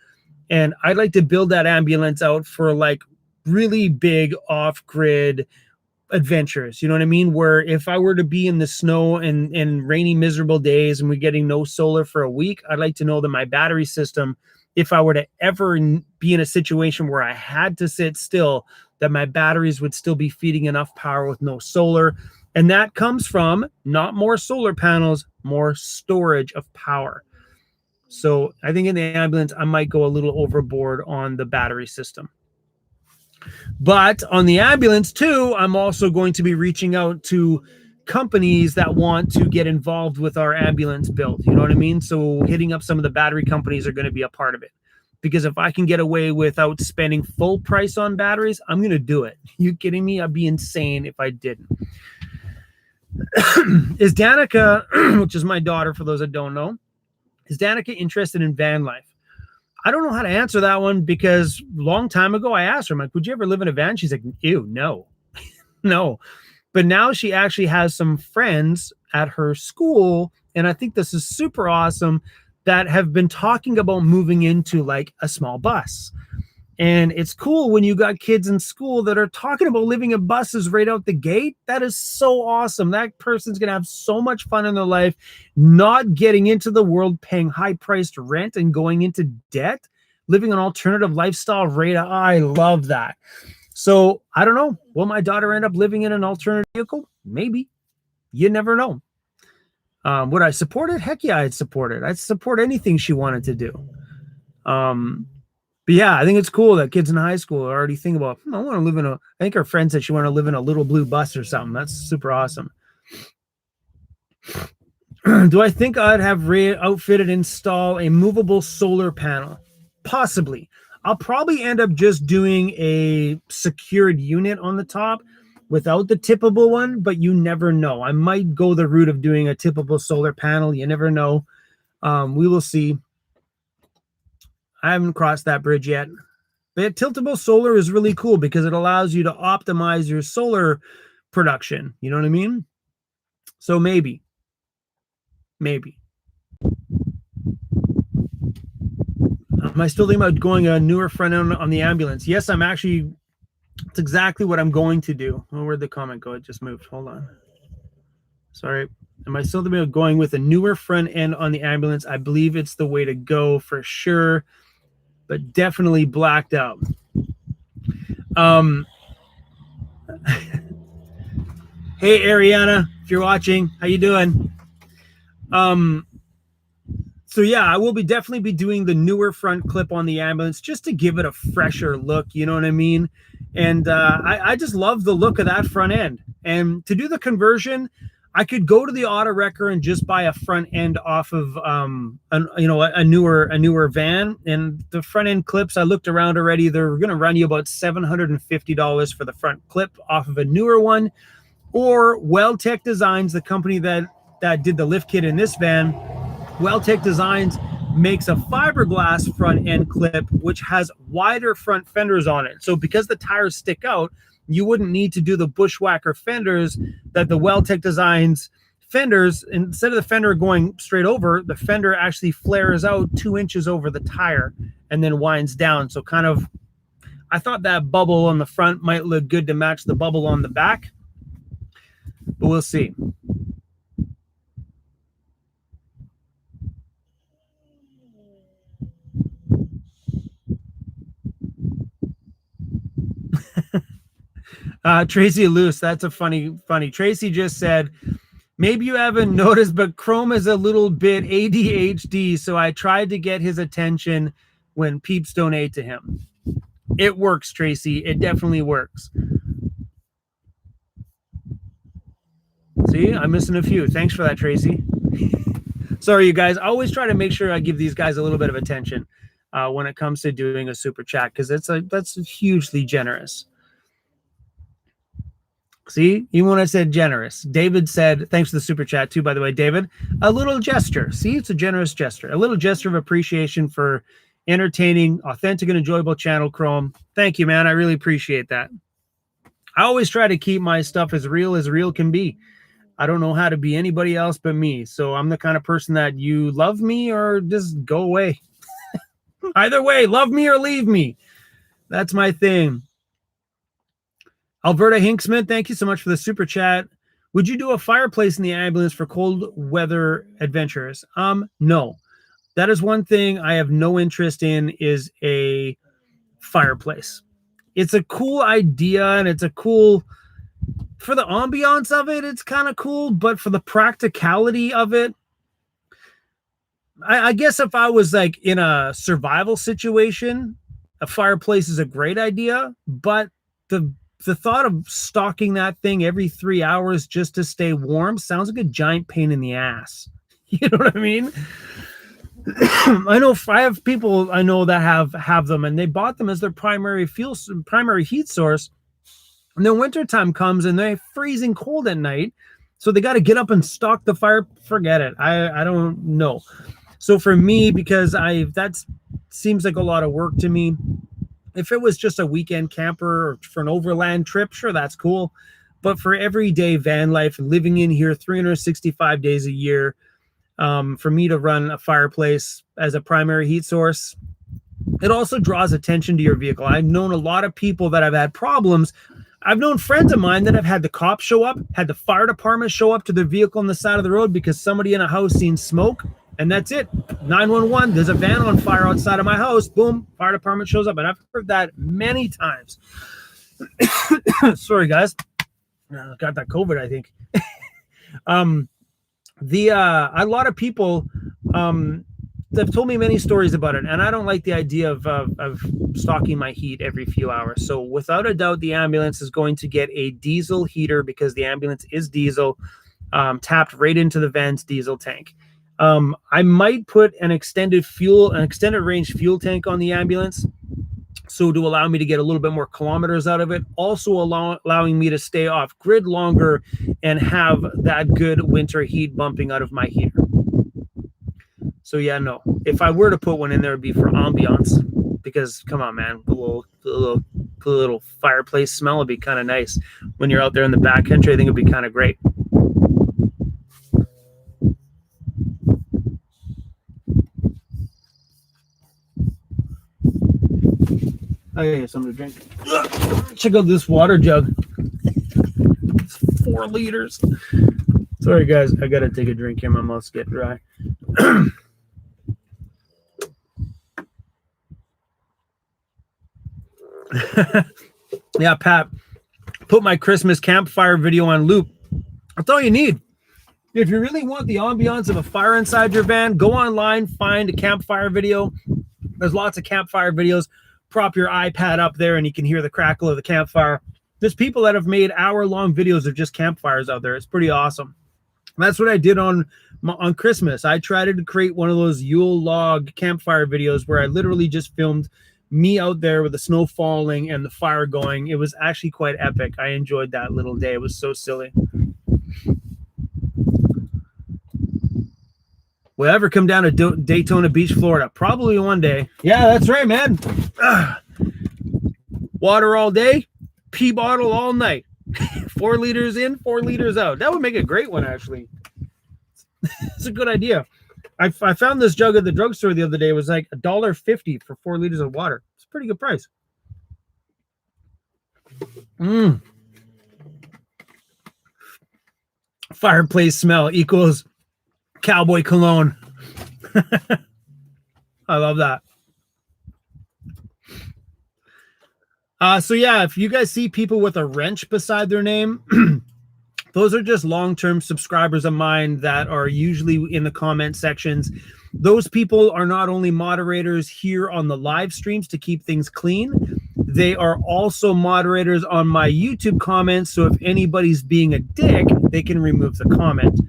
And I'd like to build that ambulance out for like really big off-grid adventures, you know what I mean? Where if I were to be in the snow and rainy, miserable days and we're getting no solar for a week, I'd like to know that my battery system, if I were to ever be in a situation where I had to sit still, that my batteries would still be feeding enough power with no solar. And that comes from not more solar panels, more storage of power. So I think in the ambulance, I might go a little overboard on the battery system. But on the ambulance too, I'm also going to be reaching out to companies that want to get involved with our ambulance build. You know what I mean? So hitting up some of the battery companies are going to be a part of it. Because if I can get away without spending full price on batteries, I'm going to do it. You kidding me? I'd be insane if I didn't. Is Danica, which is my daughter, for those that don't know, is Danica interested in van life? I don't know how to answer that one because a long time ago I asked her, I'm like, would you ever live in a van? She's like, ew, no, no. But now she actually has some friends at her school, and I think this is super awesome, that have been talking about moving into like a small bus. And it's cool when you got kids in school that are talking about living in buses right out the gate. That is so awesome. That person's going to have so much fun in their life, not getting into the world, paying high-priced rent and going into debt, living an alternative lifestyle rate. I love that. So I don't know. Will my daughter end up living in an alternative vehicle? Maybe. You never know. Would I support it? Heck yeah, I'd support it. I'd support anything she wanted to do. But yeah, I think it's cool that kids in high school are already thinking about, I want to live in I think her friend said she wanted to live in a little blue bus or something. That's super awesome. Do I think I'd have outfitted install a movable solar panel? Possibly. I'll probably end up just doing a secured unit on the top without the tippable one, but you never know. I might go the route of doing a tippable solar panel. You never know. We will see. I haven't crossed that bridge yet. But tiltable solar is really cool because it allows you to optimize your solar production. You know what I mean? So maybe. Am I still thinking about going a newer front end on the ambulance? Yes, I'm actually. It's exactly what I'm going to do. Oh, where'd the comment go? It just moved. Hold on. Sorry. Am I still thinking about going with a newer front end on the ambulance? I believe it's the way to go for sure, but definitely blacked out. Hey, Ariana, if you're watching, how you doing? So yeah, I will definitely be doing the newer front clip on the ambulance just to give it a fresher look, you know what I mean? And I just love the look of that front end. And to do the conversion, I could go to the auto wrecker and just buy a front end off of a newer van. And the front end clips, I looked around already, they're going to run you about $750 for the front clip off of a newer one. Or Weltec Designs, the company that did the lift kit in this van. Weltec Designs makes a fiberglass front end clip, which has wider front fenders on it. So because the tires stick out, you wouldn't need to do the bushwhacker fenders that the Weltec Designs fenders, instead of the fender going straight over, the fender actually flares out 2 inches over the tire and then winds down. So kind of, I thought that bubble on the front might look good to match the bubble on the back, but we'll see. Tracy Luce, that's a funny. Tracy just said, maybe you haven't noticed, but Chrome is a little bit ADHD, so I tried to get his attention when peeps donate to him. It works, Tracy. It definitely works. See, I'm missing a few. Thanks for that, Tracy. Sorry, you guys. I always try to make sure I give these guys a little bit of attention when it comes to doing a super chat, because that's hugely generous. See, even when I said generous, David said, thanks for the super chat too, by the way, David, a little gesture. See, it's a generous gesture, a little gesture of appreciation for entertaining, authentic and enjoyable channel, Chrome. Thank you, man. I really appreciate that. I always try to keep my stuff as real can be. I don't know how to be anybody else but me. So I'm the kind of person that you love me or just go away. Either way, love me or leave me. That's my thing. Alberta Hinksman, thank you so much for the super chat. Would you do a fireplace in the ambulance for cold weather adventures? No. That is one thing I have no interest in, is a fireplace. It's a cool idea and it's a cool, for the ambiance of it, it's kind of cool, but for the practicality of it, I guess if I was like in a survival situation, a fireplace is a great idea, but the thought of stalking that thing every 3 hours just to stay warm sounds like a giant pain in the ass. You know what I mean? I know I have people I know that have them, and they bought them as their primary heat source. And then wintertime comes and they're freezing cold at night. So they got to get up and stalk the fire. Forget it. I don't know. So for me, because that seems like a lot of work to me. If it was just a weekend camper or for an overland trip, sure, that's cool. But for everyday van life, living in here 365 days a year, for me to run a fireplace as a primary heat source, it also draws attention to your vehicle. I've known a lot of people that have had problems. I've known friends of mine that have had the cops show up, had the fire department show up to their vehicle on the side of the road because somebody in a house seen smoke. And that's it. 911, there's a van on fire outside of my house. Boom, fire department shows up. And I've heard that many times. Sorry, guys. Got that COVID, I think. A lot of people have told me many stories about it, and I don't like the idea of stocking my heat every few hours. So without a doubt, the ambulance is going to get a diesel heater because the ambulance is diesel, tapped right into the van's diesel tank. I might put an extended range fuel tank on the ambulance, so to allow me to get a little bit more kilometers out of it, also allowing me to stay off grid longer and have that good winter heat bumping out of my heater. So yeah, no, if I were to put one in there, it'd be for ambiance, because come on, man, the little fireplace smell would be kind of nice when you're out there in the backcountry. I think it'd be kind of great. I got something to drink. Check out this water jug. It's 4 liters. Sorry, guys. I got to take a drink here. My mouth's getting dry. Yeah, Pat. Put my Christmas campfire video on loop. That's all you need. If you really want the ambiance of a fire inside your van, go online, find a campfire video. There's lots of campfire videos. Prop your iPad up there and you can hear the crackle of the campfire. There's people that have made hour-long videos of just campfires out there. It's pretty awesome. That's what I did on Christmas. I tried to create one of those Yule log campfire videos where I literally just filmed me out there with the snow falling and the fire going. It was actually quite epic. I enjoyed that little day. It was so silly. Will I ever come down to Daytona Beach, Florida? Probably one day. Yeah, that's right, man. Water all day, pee bottle all night. 4 liters in, 4 liters out. That would make a great one, actually. It's a good idea. I found this jug at the drugstore the other day. It was like $1.50 for 4 liters of water. It's a pretty good price. Fireplace smell equals cowboy cologne. I love that. So yeah, if you guys see people with a wrench beside their name, those are just long-term subscribers of mine that are usually in the comment sections. Those people are not only moderators here on the live streams to keep things clean, they are also moderators on my YouTube comments. So if anybody's being a dick, they can remove the comment.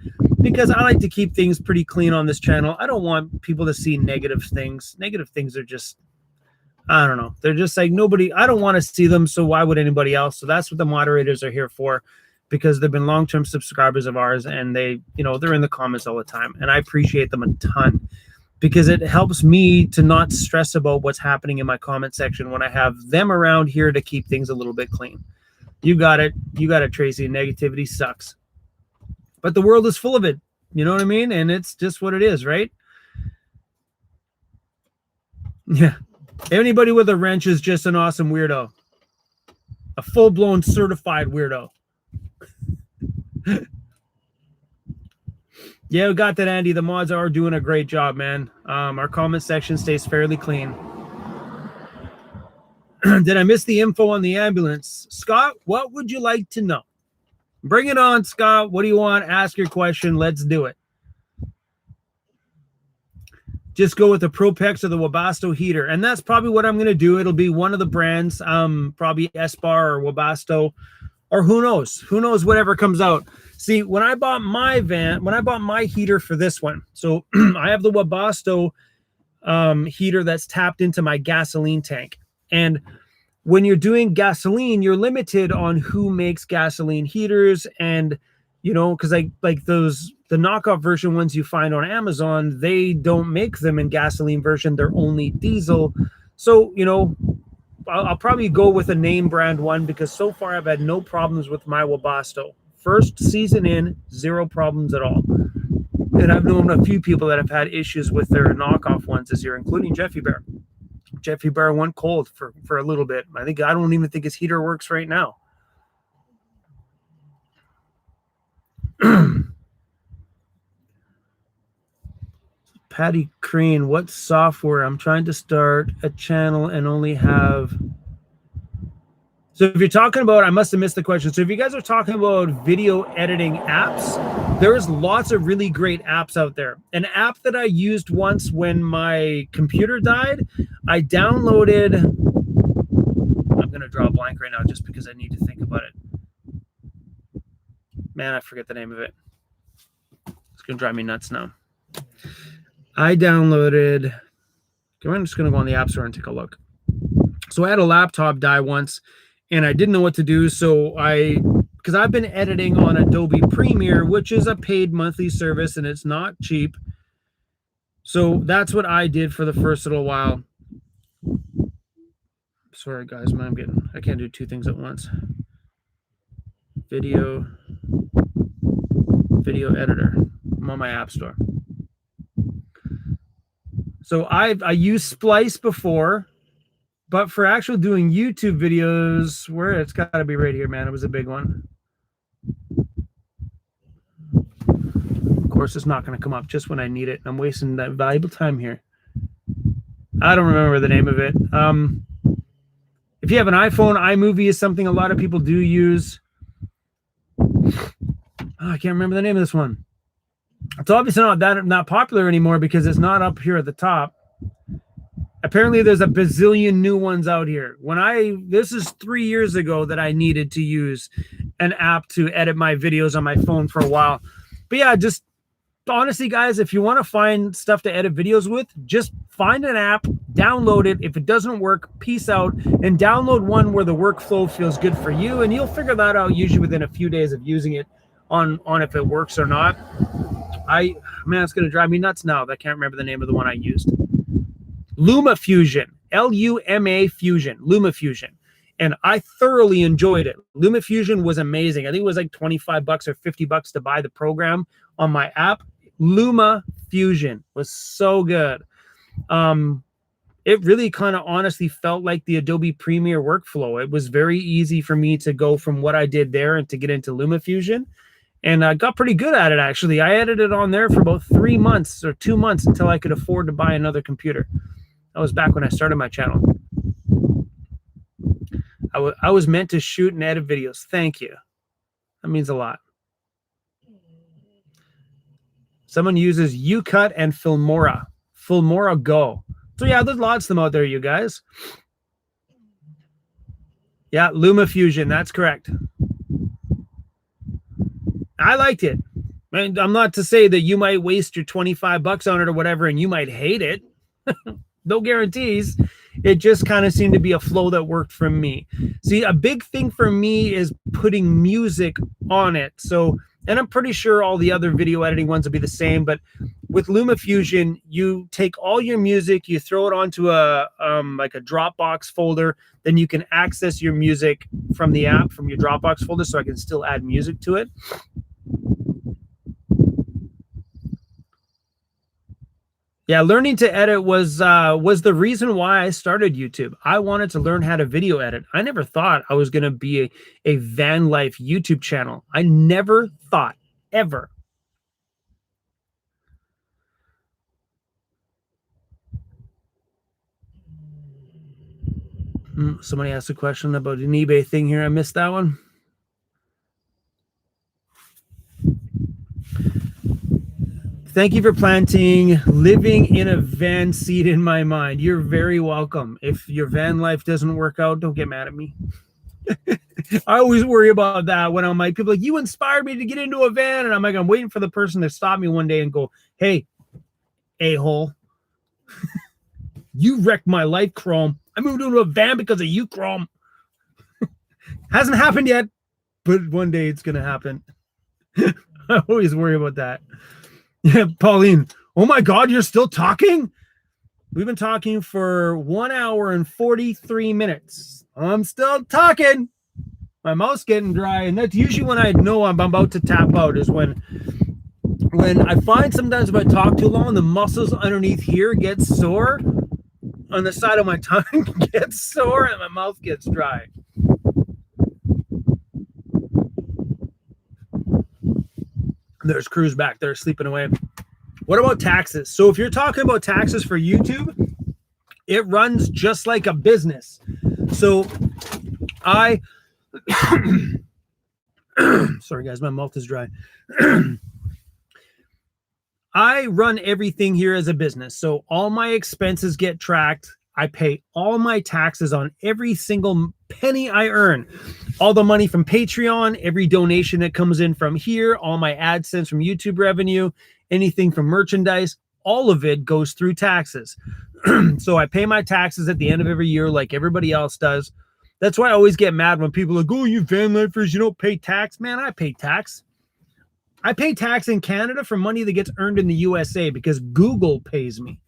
Because I like to keep things pretty clean on this channel. I don't want people to see negative things. Negative things are just, I don't know. They're just like nobody, I don't want to see them. So why would anybody else? So that's what the moderators are here for, because they've been long-term subscribers of ours and they, you know, they're in the comments all the time. And I appreciate them a ton because it helps me to not stress about what's happening in my comment section when I have them around here to keep things a little bit clean. You got it. You got it, Tracy. Negativity sucks. But the world is full of it. You know what I mean? And it's just what it is, right? Yeah. Anybody with a wrench is just an awesome weirdo. A full-blown certified weirdo. Yeah, we got that, Andy. The mods are doing a great job, man. Our comment section stays fairly clean. Did I miss the info on the ambulance? Scott, what would you like to know? Bring it on, Scott. What do you want? Ask your question. Let's do it. Just go with the Propex or the Webasto heater. And that's probably what I'm going to do. It'll be one of the brands, probably Espar or Webasto, or who knows? Who knows whatever comes out. See, when I bought my van, when I bought my heater for this one, so I have the Webasto heater that's tapped into my gasoline tank. And when you're doing gasoline, you're limited on who makes gasoline heaters. And, you know, because like those, the knockoff version ones you find on Amazon, they don't make them in gasoline version. They're only diesel. So, you know, I'll probably go with a name brand one because so far I've had no problems with my Webasto. First season in, 0 problems at all. And I've known a few people that have had issues with their knockoff ones this year, including Jeffy Bear. Jeffy Bear went cold for a little bit. I don't even think his heater works right now. Patty Crane, what software? I'm trying to start a channel and only have So if you're talking about, I must have missed the question. So if you guys are talking about video editing apps, there's lots of really great apps out there. An app that I used once when my computer died, I downloaded, I'm going to draw a blank right now just because I need to think about it. Man, I forget the name of it. It's going to drive me nuts now. I downloaded, I'm just going to go on the App Store and take a look. So I had a laptop die once and I didn't know what to do. So because I've been editing on Adobe Premiere, which is a paid monthly service and it's not cheap. So that's what I did for the first little while. Sorry guys, man, I can't do two things at once. Video editor. I'm on my App Store. So I used Splice before. But for actual doing YouTube videos, where it's got to be right here, man. It was a big one. Of course, it's not going to come up just when I need it. I'm wasting that valuable time here. I don't remember the name of it. If you have an iPhone, iMovie is something a lot of people do use. Oh, I can't remember the name of this one. It's obviously not popular anymore because it's not up here at the top. Apparently there's a bazillion new ones out here. This is 3 years ago that I needed to use an app to edit my videos on my phone for a while. But yeah, just honestly, guys, if you want to find stuff to edit videos with, just find an app, download it. If it doesn't work, peace out, and download one where the workflow feels good for you. And you'll figure that out usually within a few days of using it on if it works or not. Man, it's going to drive me nuts now. I can't remember the name of the one I used. LumaFusion, Luma Fusion, LumaFusion. And I thoroughly enjoyed it. LumaFusion was amazing. I think it was like $25 or $50 to buy the program on my app. LumaFusion was so good. It really kind of honestly felt like the Adobe Premiere workflow. It was very easy for me to go from what I did there and to get into LumaFusion. And I got pretty good at it, actually. I edited on there for about 3 months or 2 months until I could afford to buy another computer. That was back when I started my channel. I was meant to shoot and edit videos. Thank you. That means a lot. Someone uses UCut and Filmora Go. So yeah, there's lots of them out there, you guys. Yeah, LumaFusion, that's correct. I liked it. And I'm not to say that you might waste your $25 on it or whatever and you might hate it. No guarantees. It just kind of seemed to be a flow that worked for me. See, a big thing for me is putting music on it. So, and I'm pretty sure all the other video editing ones will be the same, but with LumaFusion, you take all your music, you throw it onto a like a Dropbox folder, then you can access your music from the app, from your Dropbox folder, so I can still add music to it. Yeah, learning to edit was the reason why I started YouTube. I wanted to learn how to video edit. I never thought I was going to be a van life YouTube channel. I never thought, ever. Somebody asked a question about an eBay thing here. I missed that one. Thank you for planting living in a van seed in my mind. You're very welcome. If your van life doesn't work out, don't get mad at me. I always worry about that when I'm like, people are like, you inspired me to get into a van. And I'm like, I'm waiting for the person to stop me one day and go, hey, a-hole, you wrecked my life, Chrome. I moved into a van because of you, Chrome. Hasn't happened yet, but one day it's going to happen. I always worry about that. Yeah, Pauline. Oh my God, you're still talking? We've been talking for 1 hour and 43 minutes. I'm still talking. My mouth's getting dry, and that's usually when I know I'm about to tap out, is when I find sometimes if I talk too long, the muscles underneath here get sore. On the side of my tongue gets sore, and my mouth gets dry. There's Cruz back there sleeping away. What about taxes? So if you're talking about taxes for YouTube, it runs just like a business. So I sorry guys, my mouth is dry. I run everything here as a business. So all my expenses get tracked. I pay all my taxes on every single penny I earn. All the money from Patreon, every donation that comes in from here, all my AdSense from YouTube revenue, anything from merchandise, all of it goes through taxes. So I pay my taxes at the end of every year like everybody else does. That's why I always get mad when people are like, oh, you van lifers, you don't pay tax. Man, I pay tax. I pay tax in Canada for money that gets earned in the USA because Google pays me.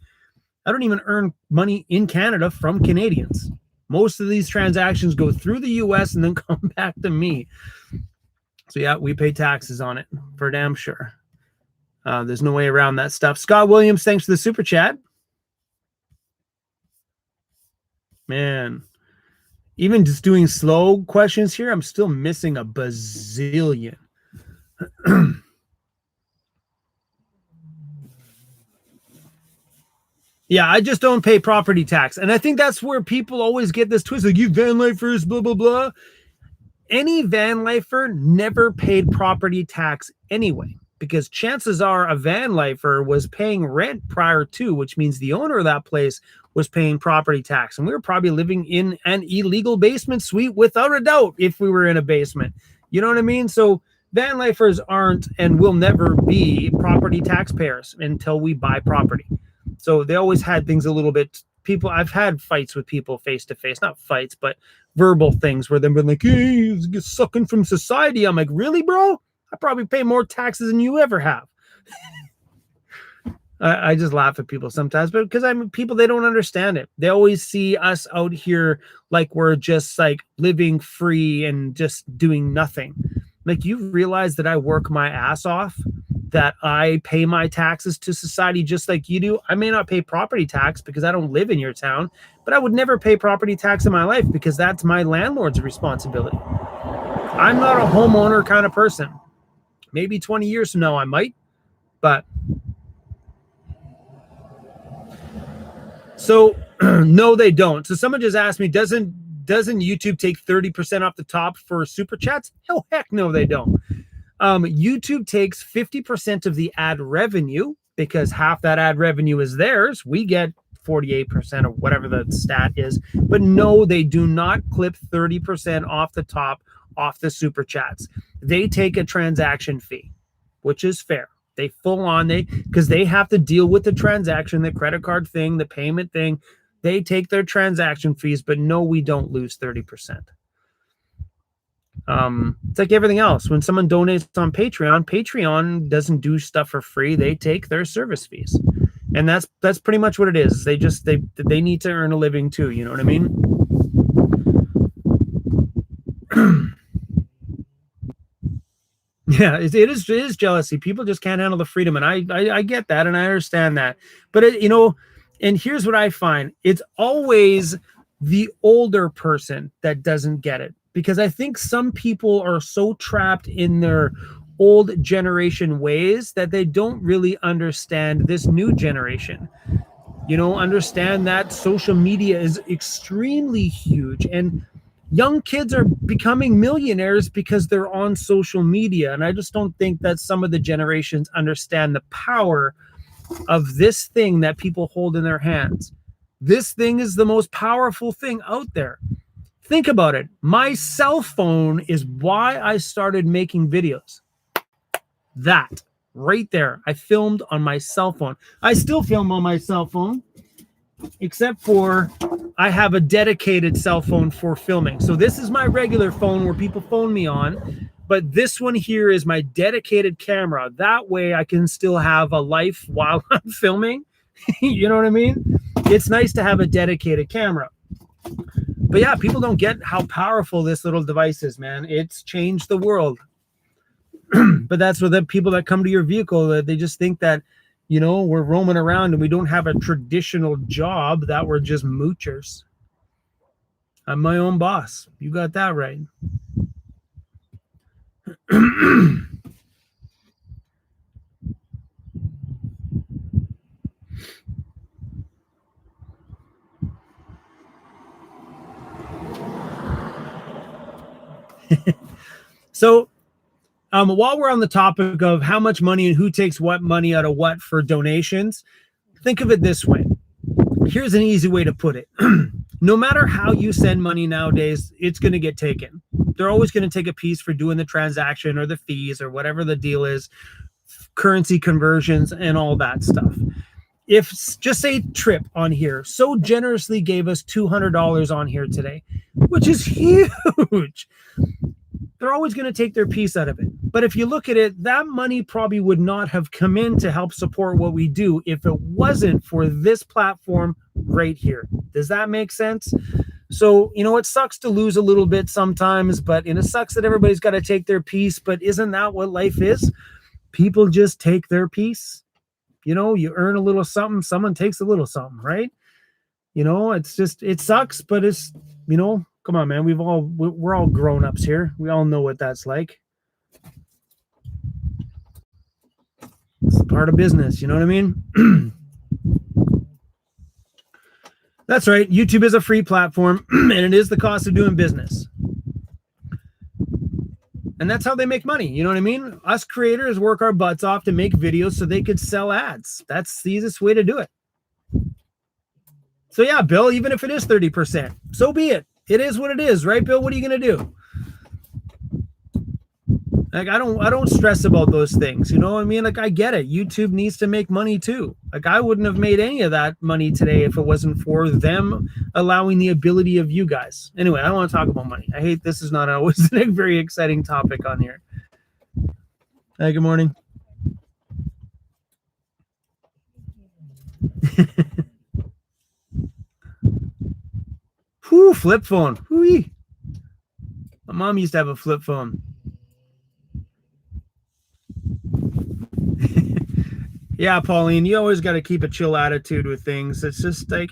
I don't even earn money in Canada from Canadians. Most of these transactions go through the US and then come back to me. So yeah, we pay taxes on it for damn sure. There's no way around that stuff. Scott Williams, thanks for the super chat. Man, even just doing slow questions here, I'm still missing a bazillion. Yeah, I just don't pay property tax. And I think that's where people always get this twist, like, you van lifers, blah, blah, blah. Any van lifer never paid property tax anyway, because chances are a van lifer was paying rent prior to, which means the owner of that place was paying property tax. And we were probably living in an illegal basement suite without a doubt if we were in a basement. You know what I mean? So van lifers aren't and will never be property taxpayers until we buy property. So they always had things a little bit, people, I've had fights with people face to face, not fights, but verbal things where they've been like, hey, you're sucking from society. I'm like, really, bro? I probably pay more taxes than you ever have. I just laugh at people sometimes, but because I'm people, they don't understand it. They always see us out here like we're just like living free and just doing nothing. Like, you realize that I work my ass off, that I pay my taxes to society just like you do. I may not pay property tax because I don't live in your town, but I would never pay property tax in my life because that's my landlord's responsibility. I'm not a homeowner kind of person. Maybe 20 years from now I might, but so no, they don't. So someone just asked me, doesn't YouTube take 30% off the top for super chats? Hell, heck no, they don't. YouTube takes 50% of the ad revenue because half that ad revenue is theirs. We get 48% of whatever the stat is. But no, they do not clip 30% off the top off the super chats. They take a transaction fee, which is fair. They full on, because they have to deal with the transaction, the credit card thing, the payment thing. They take their transaction fees, but no, we don't lose 30%. It's like everything else. When someone donates on Patreon doesn't do stuff for free. They take their service fees, and that's pretty much what it is. They need to earn a living too. You know what I mean? Yeah, it is jealousy. People just can't handle the freedom, and I get that, and I understand that. But and here's what I find: it's always the older person that doesn't get it. Because I think some people are so trapped in their old generation ways that they don't really understand this new generation. Understand that social media is extremely huge, and young kids are becoming millionaires because they're on social media. And I just don't think that some of the generations understand the power of this thing that people hold in their hands. This thing is the most powerful thing out there. Think about it. My cell phone is why I started making videos. That right there. I filmed on my cell phone. I still film on my cell phone, except for I have a dedicated cell phone for filming. So this is my regular phone where people phone me on, but this one here is my dedicated camera. That way I can still have a life while I'm filming. You know what I mean? It's nice to have a dedicated camera. But yeah, people don't get how powerful this little device is, man. It's changed the world. But that's what the people that come to your vehicle, they just think that, we're roaming around and we don't have a traditional job, that we're just moochers. I'm my own boss. You got that right. So while we're on the topic of how much money and who takes what money out of what for donations, think of it this way. Here's an easy way to put it. No matter how you send money nowadays, it's going to get taken. They're always going to take a piece for doing the transaction or the fees or whatever the deal is, currency conversions and all that stuff. If just say Trip on here so generously gave us $200 on here today, which is huge, they're always going to take their piece out of it. But if you look at it, that money probably would not have come in to help support what we do if it wasn't for this platform right here. Does that make sense? So, it sucks to lose a little bit sometimes, but it sucks that everybody's got to take their piece. But isn't that what life is? People just take their piece. You earn a little something, someone takes a little something, right? It's just, it sucks, but it's, come on, man. We're all grown-ups here. We all know what that's like. It's part of business. You know what I mean? That's right. YouTube is a free platform, and it is the cost of doing business. And that's how they make money. You know what I mean? Us creators work our butts off to make videos so they could sell ads. That's the easiest way to do it. So yeah, Bill, even if it is 30%, so be it. It is what it is, right, Bill? What are you going to do? Like, I don't stress about those things. You know what I mean? Like, I get it. YouTube needs to make money too. Like, I wouldn't have made any of that money today if it wasn't for them allowing the ability of you guys. Anyway, I don't want to talk about money. I hate, this is not always a very exciting topic on here. Hey, good morning. Whoo, flip phone. Whoo-wee. My mom used to have a flip phone. Yeah, Pauline, you always got to keep a chill attitude with things. It's just like,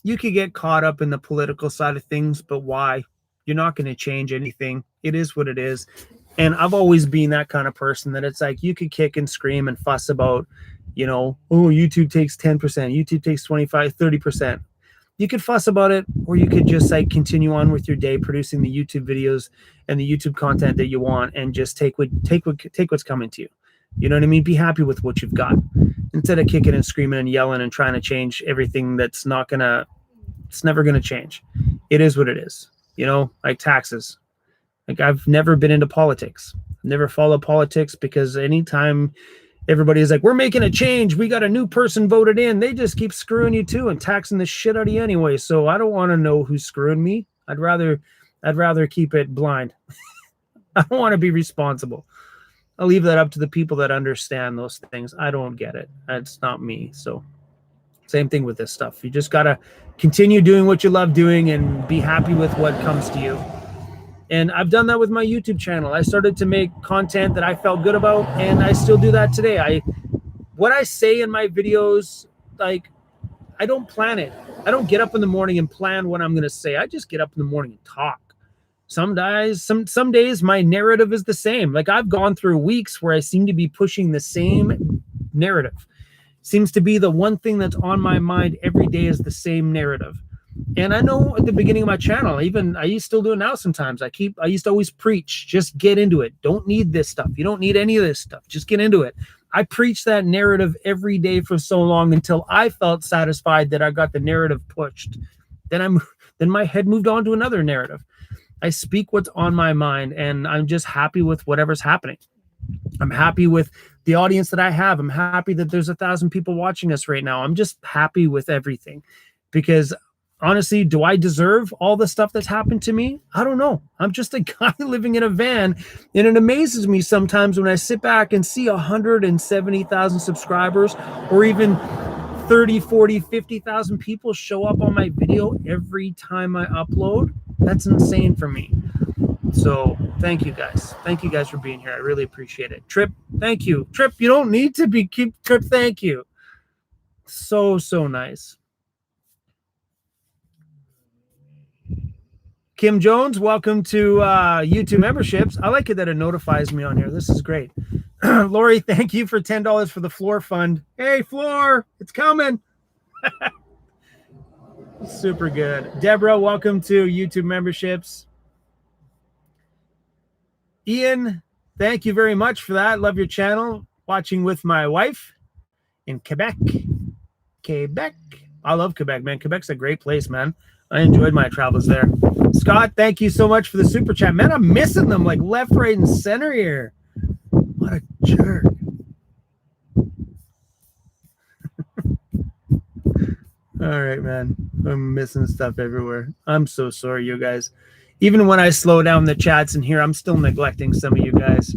you could get caught up in the political side of things, but why? You're not going to change anything. It is what it is. And I've always been that kind of person that it's like, you could kick and scream and fuss about, oh, YouTube takes 10%, YouTube takes 25, 30%. You could fuss about it, or you could just like continue on with your day producing the YouTube videos and the YouTube content that you want, and just take what's coming to you. You know what I mean? Be happy with what you've got instead of kicking and screaming and yelling and trying to change everything it's never going to change. It is what it is. Like taxes. Like, I've never been into politics. Never followed politics, because anytime everybody is like, we're making a change, we got a new person voted in, they just keep screwing you too and taxing the shit out of you anyway. So I don't want to know who's screwing me. I'd rather keep it blind. I don't want to be responsible. I'll leave that up to the people that understand those things. I don't get it. That's not me. So same thing with this stuff. You just got to continue doing what you love doing and be happy with what comes to you. And I've done that with my YouTube channel. I started to make content that I felt good about, and I still do that today. What I say in my videos, like, I don't plan it. I don't get up in the morning and plan what I'm going to say. I just get up in the morning and talk. Some days my narrative is the same. Like, I've gone through weeks where I seem to be pushing the same narrative. Seems to be the one thing that's on my mind every day is the same narrative. And I know at the beginning of my channel, even I used to still do it now sometimes. I used to always preach, just get into it. Don't need this stuff. You don't need any of this stuff. Just get into it. I preached that narrative every day for so long until I felt satisfied that I got the narrative pushed. Then my head moved on to another narrative. I speak what's on my mind, and I'm just happy with whatever's happening. I'm happy with the audience that I have. I'm happy that there's 1,000 people watching us right now. I'm just happy with everything, because honestly, do I deserve all the stuff that's happened to me? I don't know. I'm just a guy living in a van, and it amazes me sometimes when I sit back and see 170,000 subscribers, or even 30, 40, 50,000 people show up on my video every time I upload. That's insane for me. So thank you guys. Thank you guys for being here. I really appreciate it. Trip, thank you. Trip, you don't need to Trip, thank you. So nice. Kim Jones, welcome to YouTube memberships. I like it that it notifies me on here. This is great. Lori, thank you for $10 for the floor fund. Hey, floor, it's coming. Super good. Deborah, welcome to YouTube memberships. Ian, thank you very much for that. Love your channel. Watching with my wife in Quebec. Quebec. I love Quebec, man. Quebec's a great place, man. I enjoyed my travels there. Scott, thank you so much for the super chat. Man, I'm missing them like left, right, and center here. What a jerk. All right, man. I'm missing stuff everywhere. I'm so sorry, you guys. Even when I slow down the chats in here, I'm still neglecting some of you guys.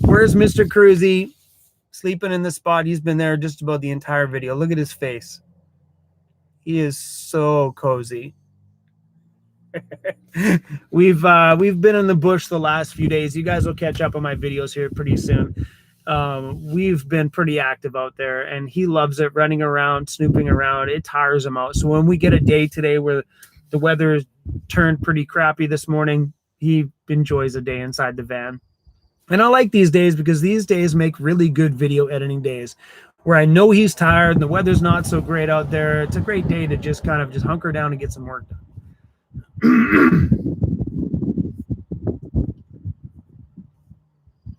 Where's Mr. Cruzy? Sleeping in the spot. He's been there just about the entire video. Look at his face. He is so cozy. We've been in the bush the last few days. You guys will catch up on my videos here pretty soon. We've been pretty active out there, and he loves it, running around, snooping around. It tires him out. So when we get a day today where the weather turned pretty crappy this morning, he enjoys a day inside the van. And I like these days because these days make really good video editing days where I know he's tired and the weather's not so great out there. It's a great day to just kind of just hunker down and get some work done.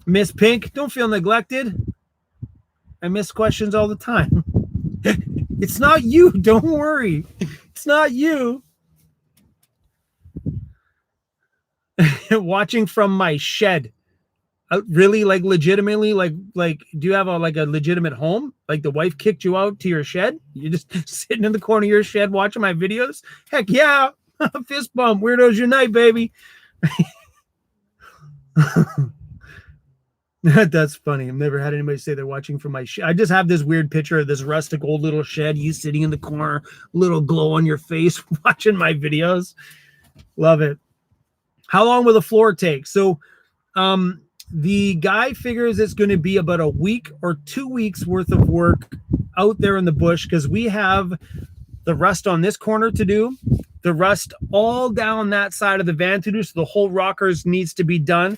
Miss Pink, don't feel neglected. I miss questions all the time. It's not you. Don't worry. It's not you. Watching from my shed. Really, like legitimately, like do you have a legitimate home? Like the wife kicked you out to your shed? You're just sitting in the corner of your shed watching my videos? Heck yeah. Fist bump. Weirdos unite, baby. That's funny. I've never had anybody say they're watching from my shed. I just have this weird picture of this rustic old little shed, you sitting in the corner, little glow on your face, watching my videos. Love it. How long will the floor take? So the guy figures it's going to be about a week or 2 weeks worth of work out there in the bush, because we have the rust on this corner to do, the rust all down that side of the van to do, so the whole rockers needs to be done,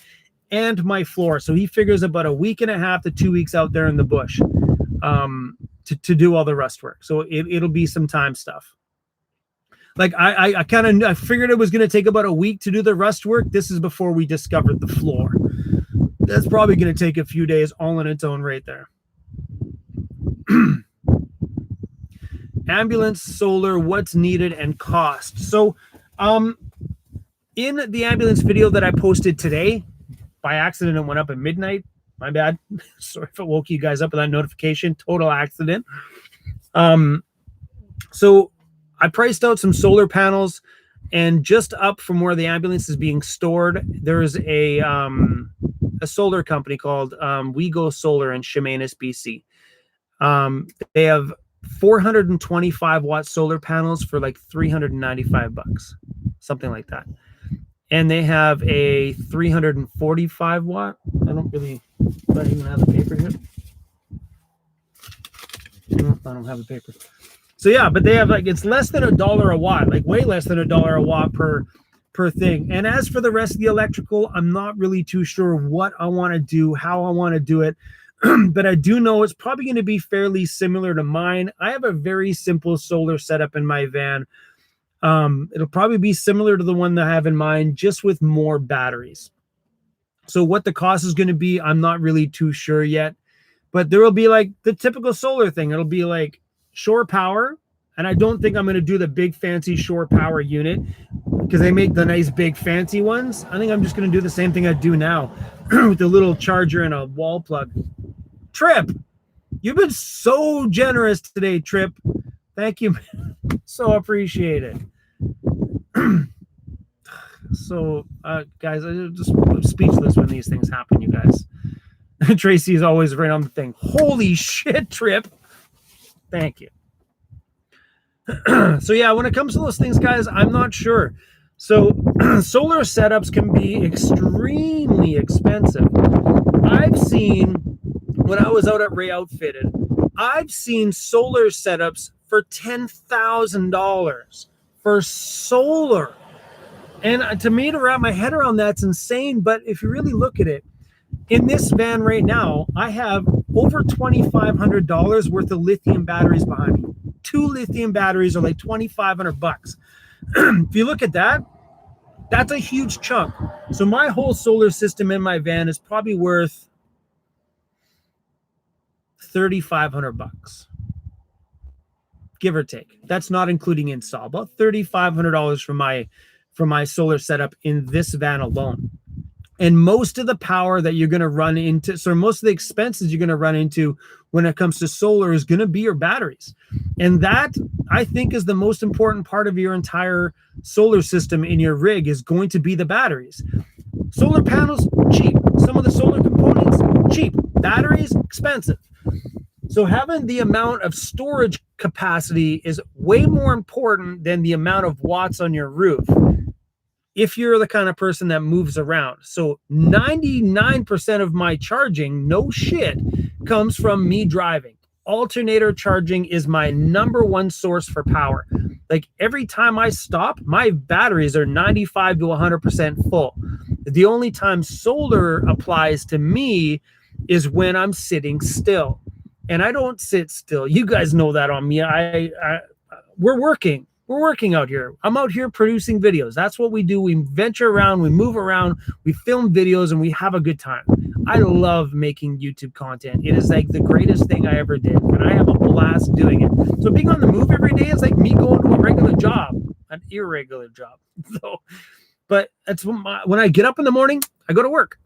and my floor. So he figures about a week and a half to 2 weeks out there in the bush to do all the rust work. So it'll be some time stuff. Like I figured it was going to take about a week to do the rust work. This is before we discovered the floor. That's probably going to take a few days all in its own right there. Ambulance solar, what's needed and cost. So in the ambulance video that I posted today, by accident it went up at midnight. My bad. Sorry if it woke you guys up with that notification. Total accident. So I priced out some solar panels, and just up from where the ambulance is being stored, there's a solar company called We Go Solar in Chemainus, BC. They have 425 watt solar panels for like $395, something like that. And they have a 345 watt. I don't even have a paper here. No, I don't have a paper. So yeah, but they have it's less than $1 a watt, like way less than $1 a watt per thing. And as for the rest of the electrical, I'm not really too sure what I want to do, how I want to do it. But I do know it's probably going to be fairly similar to mine. I have a very simple solar setup in my van. It'll probably be similar to the one that I have in mind, just with more batteries. So what the cost is going to be, I'm not really too sure yet. But there will be like the typical solar thing. It'll be like shore power. And I don't think I'm going to do the big fancy shore power unit because they make the nice big fancy ones. I think I'm just going to do the same thing I do now with a little charger and a wall plug. Trip, you've been so generous today, Trip. Thank you. So appreciate it. So, guys, I'm just speechless when these things happen, you guys. Tracy is always right on the thing. Holy shit, Trip. Thank you. So yeah, when it comes to those things, guys, I'm not sure. So solar setups can be extremely expensive. I've seen, when I was out at Ray Outfitted, I've seen solar setups for $10,000 for solar. And to me, to wrap my head around that's insane. But if you really look at it, in this van right now, I have over $2,500 worth of lithium batteries behind me. 2 lithium batteries are like $2,500. If you look at that, That's a huge chunk. So my whole solar system in my van is probably worth $3,500, give or take. That's not including install. About $3,500 for my solar setup in this van alone. And most of the power that you're going to run into, so most of the expenses you're going to run into when it comes to solar is going to be your batteries. And that, I think, is the most important part of your entire solar system in your rig, is going to be the batteries. Solar panels, cheap. Some of the solar components, cheap. Batteries, expensive. So having the amount of storage capacity is way more important than the amount of watts on your roof, if you're the kind of person that moves around. So 99% of my charging, no shit, comes from me driving. Alternator charging is my number one source for power. Like every time I stop, my batteries are 95 to 100% full. The only time solar applies to me is when I'm sitting still. And I don't sit still. You guys know that on me. We're working. We're working out here. I'm out here producing videos. That's what we do. We venture around, we move around, we film videos, and we have a good time. I love making YouTube content. It is like the greatest thing I ever did, and I have a blast doing it. So being on the move every day is like me going to a regular job, an irregular job. So, but that's when I get up in the morning, I go to work.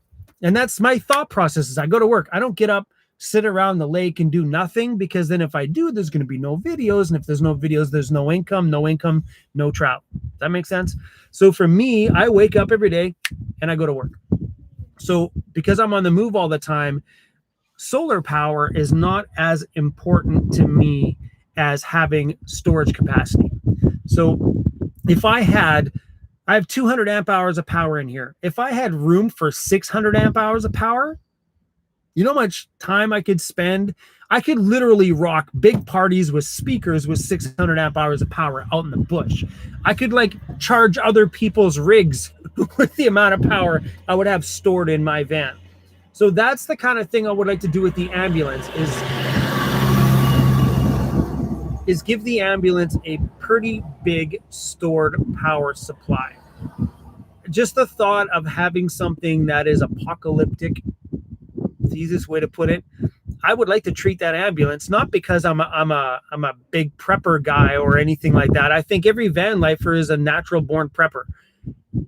And that's my thought process, is I go to work. I don't get up, sit around the lake and do nothing, because then if I do, there's going to be no videos. And if there's no videos, there's no income, no trout. Does that make sense? So for me, I wake up every day and I go to work. So because I'm on the move all the time, solar power is not as important to me as having storage capacity. So if I have 200 amp hours of power in here. If I had room for 600 amp hours of power, you know how much time I could spend? I could literally rock big parties with speakers with 600 amp hours of power out in the bush. I could like charge other people's rigs with the amount of power I would have stored in my van. So that's the kind of thing I would like to do with the ambulance, is give the ambulance a pretty big stored power supply. Just the thought of having something that is apocalyptic, the easiest way to put it, I would like to treat that ambulance, not because I'm a big prepper guy or anything like that. I think every van lifer is a natural born prepper,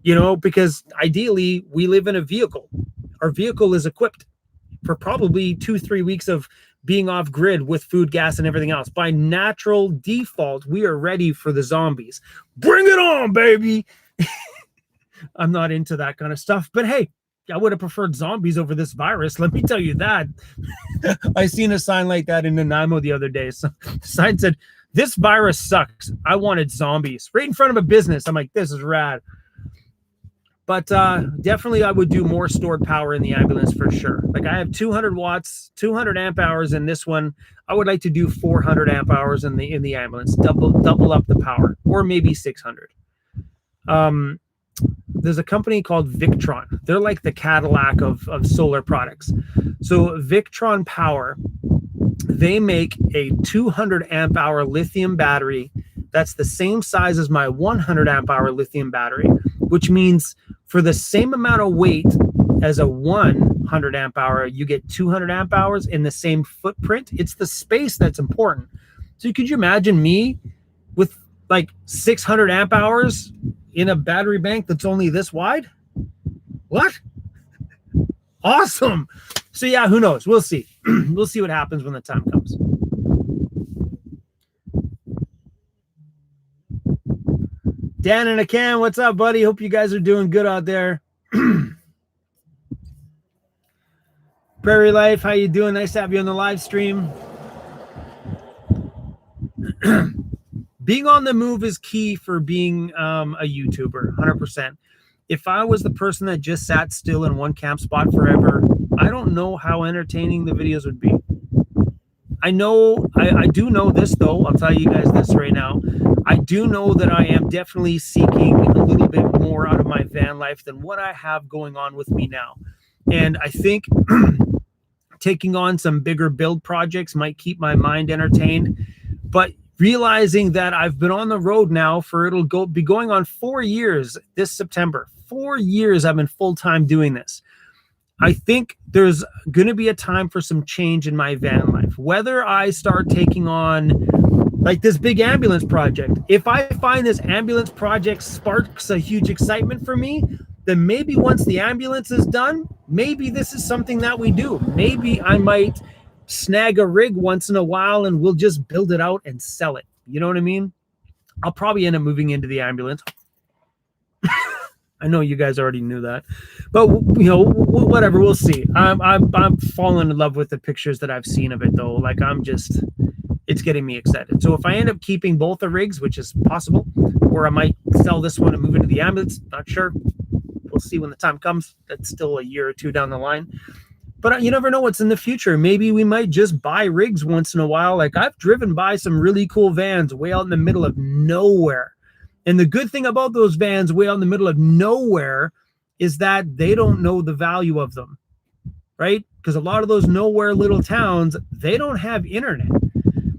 you know, because ideally we live in a vehicle. Our vehicle is equipped for probably 2-3 weeks of being off grid with food, gas, and everything else. By natural default, we are ready for the zombies. Bring it on, baby. I'm not into that kind of stuff, but hey, I would have preferred zombies over this virus. Let me tell you that. I seen a sign like that in Nanaimo the other day. So the sign said, "This virus sucks. I wanted zombies," right in front of a business. I'm like, this is rad. But definitely I would do more stored power in the ambulance for sure. Like I have 200 watts, 200 amp hours in this one. I would like to do 400 amp hours in the ambulance, double up the power, or maybe 600. There's a company called Victron. They're like the Cadillac of solar products. So Victron Power, they make a 200 amp hour lithium battery that's the same size as my 100 amp hour lithium battery, which means for the same amount of weight as a 100 amp hour, you get 200 amp hours in the same footprint. It's the space that's important. So could you imagine me with like 600 amp hours in a battery bank that's only this wide? What? Awesome. So yeah, who knows? We'll see. We'll see what happens when the time comes. Dan and Akan, what's up, buddy? Hope you guys are doing good out there. Prairie Life, how you doing? Nice to have you on the live stream. Being on the move is key for being a YouTuber, 100%. If I was the person that just sat still in one camp spot forever, I don't know how entertaining the videos would be. I do know this, though. I'll tell you guys this right now. I do know that I am definitely seeking a little bit more out of my van life than what I have going on with me now. And I think taking on some bigger build projects might keep my mind entertained. But realizing that I've been on the road now for be going on 4 years this September. 4 years I've been full-time doing this. I think there's going to be a time for some change in my van life. Whether I start taking on like this big ambulance project, if I find this ambulance project sparks a huge excitement for me, then maybe once the ambulance is done, maybe this is something that we do. Maybe I might snag a rig once in a while and we'll just build it out and sell it. You know what I mean? I'll probably end up moving into the ambulance. I know you guys already knew that, but you know, whatever, we'll see. I'm falling in love with the pictures that I've seen of it though. Like it's getting me excited. So if I end up keeping both the rigs, which is possible, or I might sell this one and move into the ambulance, not sure. We'll see when the time comes. That's still a year or two down the line. But you never know what's in the future. Maybe we might just buy rigs once in a while. Like I've driven by some really cool vans way out in the middle of nowhere. And the good thing about those vans way out in the middle of nowhere is that they don't know the value of them, right? Because a lot of those nowhere little towns, they don't have internet.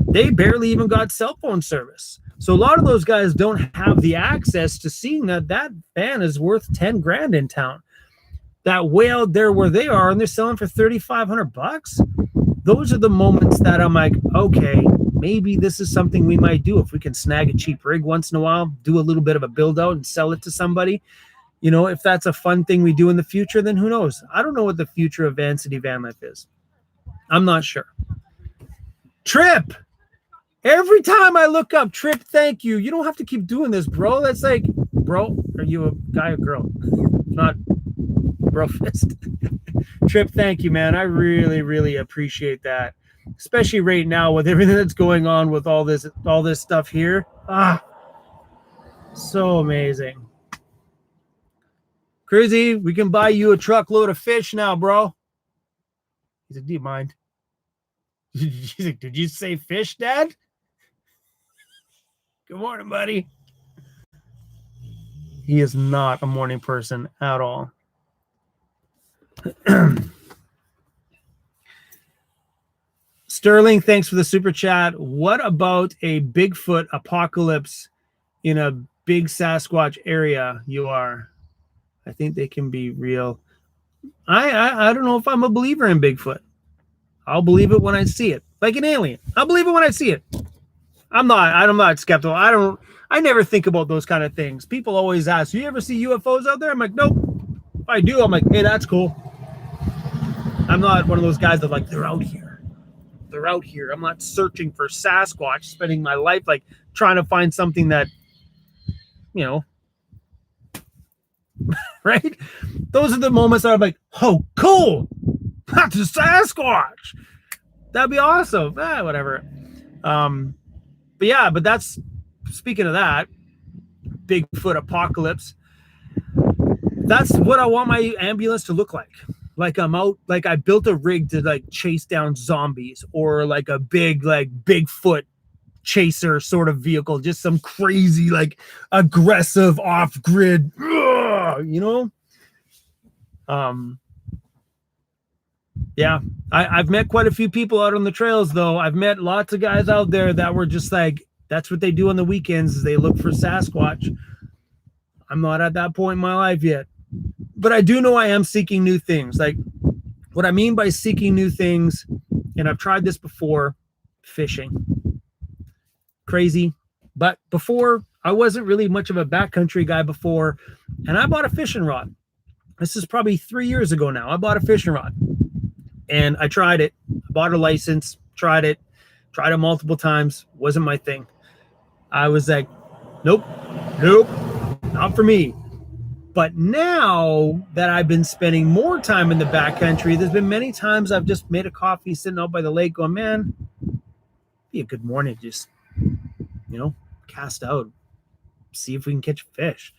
They barely even got cell phone service. So a lot of those guys don't have the access to seeing that van is worth 10 grand in town. That way out there where they are, and they're selling for $3,500. Those are the moments that I'm like, okay, maybe this is something we might do if we can snag a cheap rig once in a while, do a little bit of a build out and sell it to somebody. You know, if that's a fun thing we do in the future, then who knows? I don't know what the future of Van City Van Life is. I'm not sure. Trip. Every time I look up, Trip, thank you. You don't have to keep doing this, bro. That's like, bro, are you a guy or girl? Not bro fist. Trip, thank you, man. I really, really appreciate that. Especially right now with everything that's going on with all this stuff here. So amazing. Crazy, we can buy you a truckload of fish now, bro. He's like, do you mind? He's like, did you say fish, Dad? Good morning, buddy. He is not a morning person at all. Sterling, thanks for the super chat. What about a Bigfoot apocalypse in a big Sasquatch area you are? I think they can be real. I don't know if I'm a believer in Bigfoot. I'll believe it when I see it. Like an alien. I'll believe it when I see it. I'm not skeptical. I never think about those kind of things. People always ask, you ever see UFOs out there? I'm like, nope. If I do, I'm like, hey, that's cool. I'm not one of those guys that like, they're out here. They're out here. I'm not searching for Sasquatch, spending my life like trying to find something that, you know, right? Those are the moments that I'm like, oh, cool. That's a Sasquatch. That'd be awesome. Whatever. But that's, speaking of that, Bigfoot apocalypse, that's what I want my ambulance to look like. Like I'm out, like I built a rig to like chase down zombies, or like a big, like Bigfoot chaser sort of vehicle, just some crazy, like aggressive off-grid, you know? Yeah, I've met quite a few people out on the trails though. I've met lots of guys out there that were just like, that's what they do on the weekends, is they look for Sasquatch. I'm not at that point in my life yet. But I do know I am seeking new things. Like what I mean by seeking new things, and I've tried this before, fishing. Crazy. But before, I wasn't really much of a backcountry guy before, and I bought a fishing rod. This is probably 3 years ago now. I bought a fishing rod, and I tried it. I bought a license, tried it multiple times. Wasn't my thing. I was like, nope, not for me. But now that I've been spending more time in the backcountry, there's been many times I've just made a coffee sitting out by the lake going, man, be a good morning. Just, you know, cast out, see if we can catch a fish.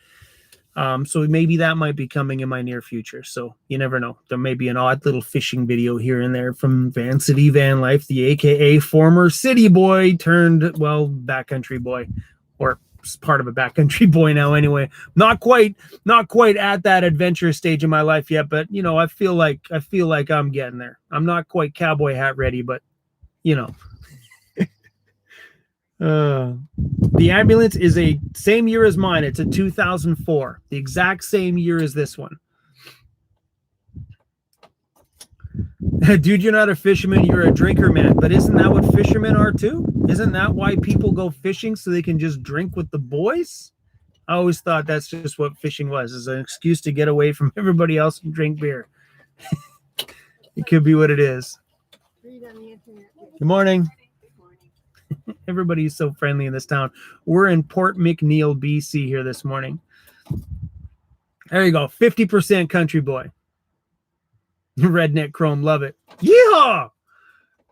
So maybe that might be coming in my near future. So you never know. There may be an odd little fishing video here and there from Van City Van Life, the AKA former city boy turned, well, backcountry boy, or part of a backcountry boy now anyway. Not quite at that adventure stage in my life yet, but you know, I feel like I'm getting there. I'm not quite cowboy hat ready, but you know. The ambulance is a same year as mine. It's a 2004, the exact same year as this one. Dude, you're not a fisherman, you're a drinker, man. But isn't that what fishermen are too? Isn't that why people go fishing, so they can just drink with the boys? I always thought that's just what fishing was, is an excuse to get away from everybody else and drink beer. It could be what it is. Good morning. Everybody's so friendly in this town. We're in Port McNeil, BC here this morning. There you go. 50% country boy. Redneck Chrome. Love it. Yeehaw!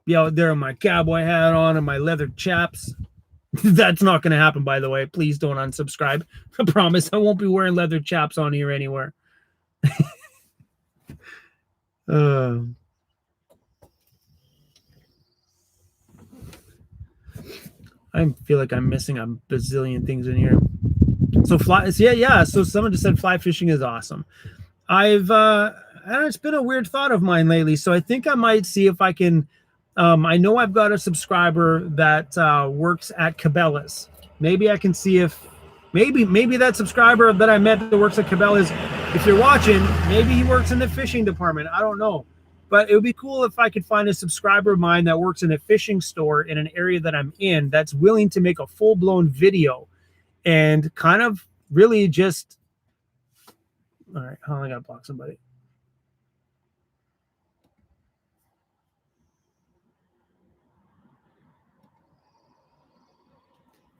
Be out there with my cowboy hat on and my leather chaps. That's not going to happen, by the way. Please don't unsubscribe. I promise I won't be wearing leather chaps on here anywhere. I feel like I'm missing a bazillion things in here. So yeah. So someone just said fly fishing is awesome. It's been a weird thought of mine lately. So I think I might see if I can. I know I've got a subscriber that works at Cabela's. Maybe I can see if maybe that subscriber that I met that works at Cabela's, if you're watching, maybe he works in the fishing department. I don't know. But it would be cool if I could find a subscriber of mine that works in a fishing store in an area that I'm in that's willing to make a full-blown video and kind of really just... All right, hold on, I got to block somebody.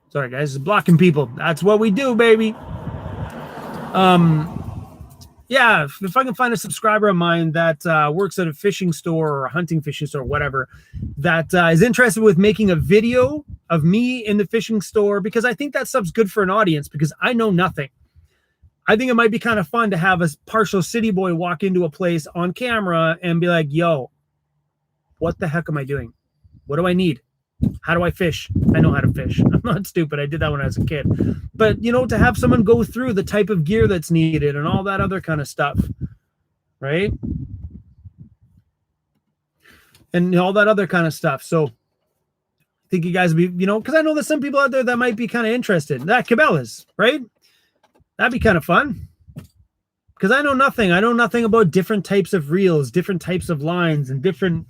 Sorry, guys, it's blocking people. That's what we do, baby. Yeah, if I can find a subscriber of mine that works at a fishing store or a hunting fishing store or whatever, that is interested with making a video of me in the fishing store, because I think that stuff's good for an audience, because I know nothing. I think it might be kind of fun to have a partial city boy walk into a place on camera and be like, yo, what the heck am I doing? What do I need? How do I fish? I know how to fish. I'm not stupid. I did that when I was a kid. But, to have someone go through the type of gear that's needed and all that other kind of stuff, right? And all that other kind of stuff. So I think you guys would be, because I know there's some people out there that might be kind of interested. That Cabela's, right? That'd be kind of fun. Because I know nothing. I know nothing about different types of reels, different types of lines, and different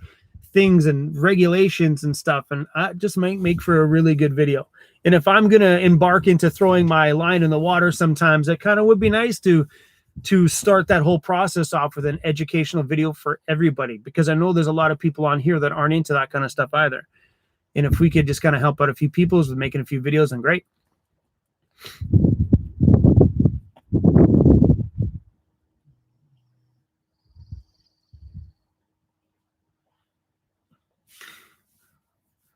things and regulations and stuff, and I just might make for a really good video. And if I'm gonna embark into throwing my line in the water sometimes, it kind of would be nice to start that whole process off with an educational video for everybody, because I know there's a lot of people on here that aren't into that kind of stuff either. And if we could just kind of help out a few people with making a few videos, then great.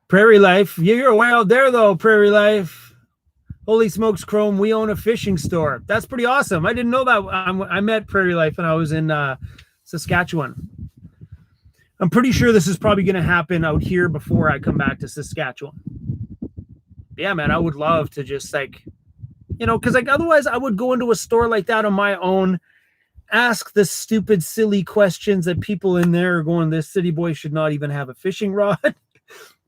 Prairie Life. You're way out there, though, Prairie Life. Holy smokes, Chrome. We own a fishing store. That's pretty awesome. I didn't know that. I met Prairie Life when I was in Saskatchewan. I'm pretty sure this is probably going to happen out here before I come back to Saskatchewan. Yeah, man, I would love to just because otherwise I would go into a store like that on my own, ask the stupid, silly questions that people in there are going, this city boy should not even have a fishing rod.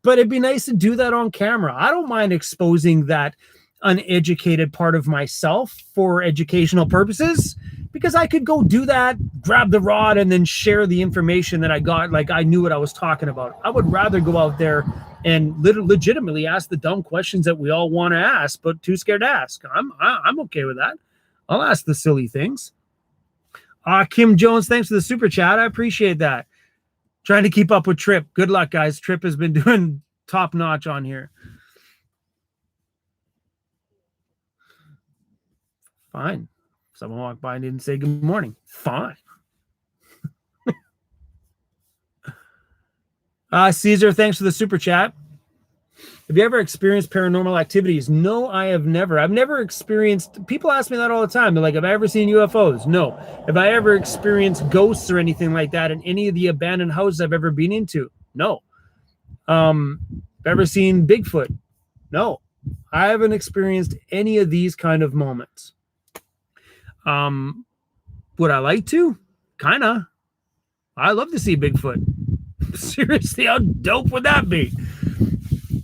But it'd be nice to do that on camera. I don't mind exposing that uneducated part of myself for educational purposes, because I could go do that, grab the rod, and then share the information that I got, like I knew what I was talking about. I would rather go out there and legitimately ask the dumb questions that we all want to ask, but too scared to ask. I'm okay with that. I'll ask the silly things. Kim Jones, thanks for the super chat. I appreciate that. Trying to keep up with Trip. Good luck, guys. Trip has been doing top notch on here. Fine. Someone walked by and didn't say good morning. Fine. Caesar, thanks for the super chat. Have you ever experienced paranormal activities? No, I have never. I've never experienced... People ask me that all the time. They're like, have I ever seen UFOs? No. Have I ever experienced ghosts or anything like that in any of the abandoned houses I've ever been into? No. Have I ever seen Bigfoot? No. I haven't experienced any of these kind of moments. Would I like to? Kind of. I love to see Bigfoot. Seriously, how dope would that be?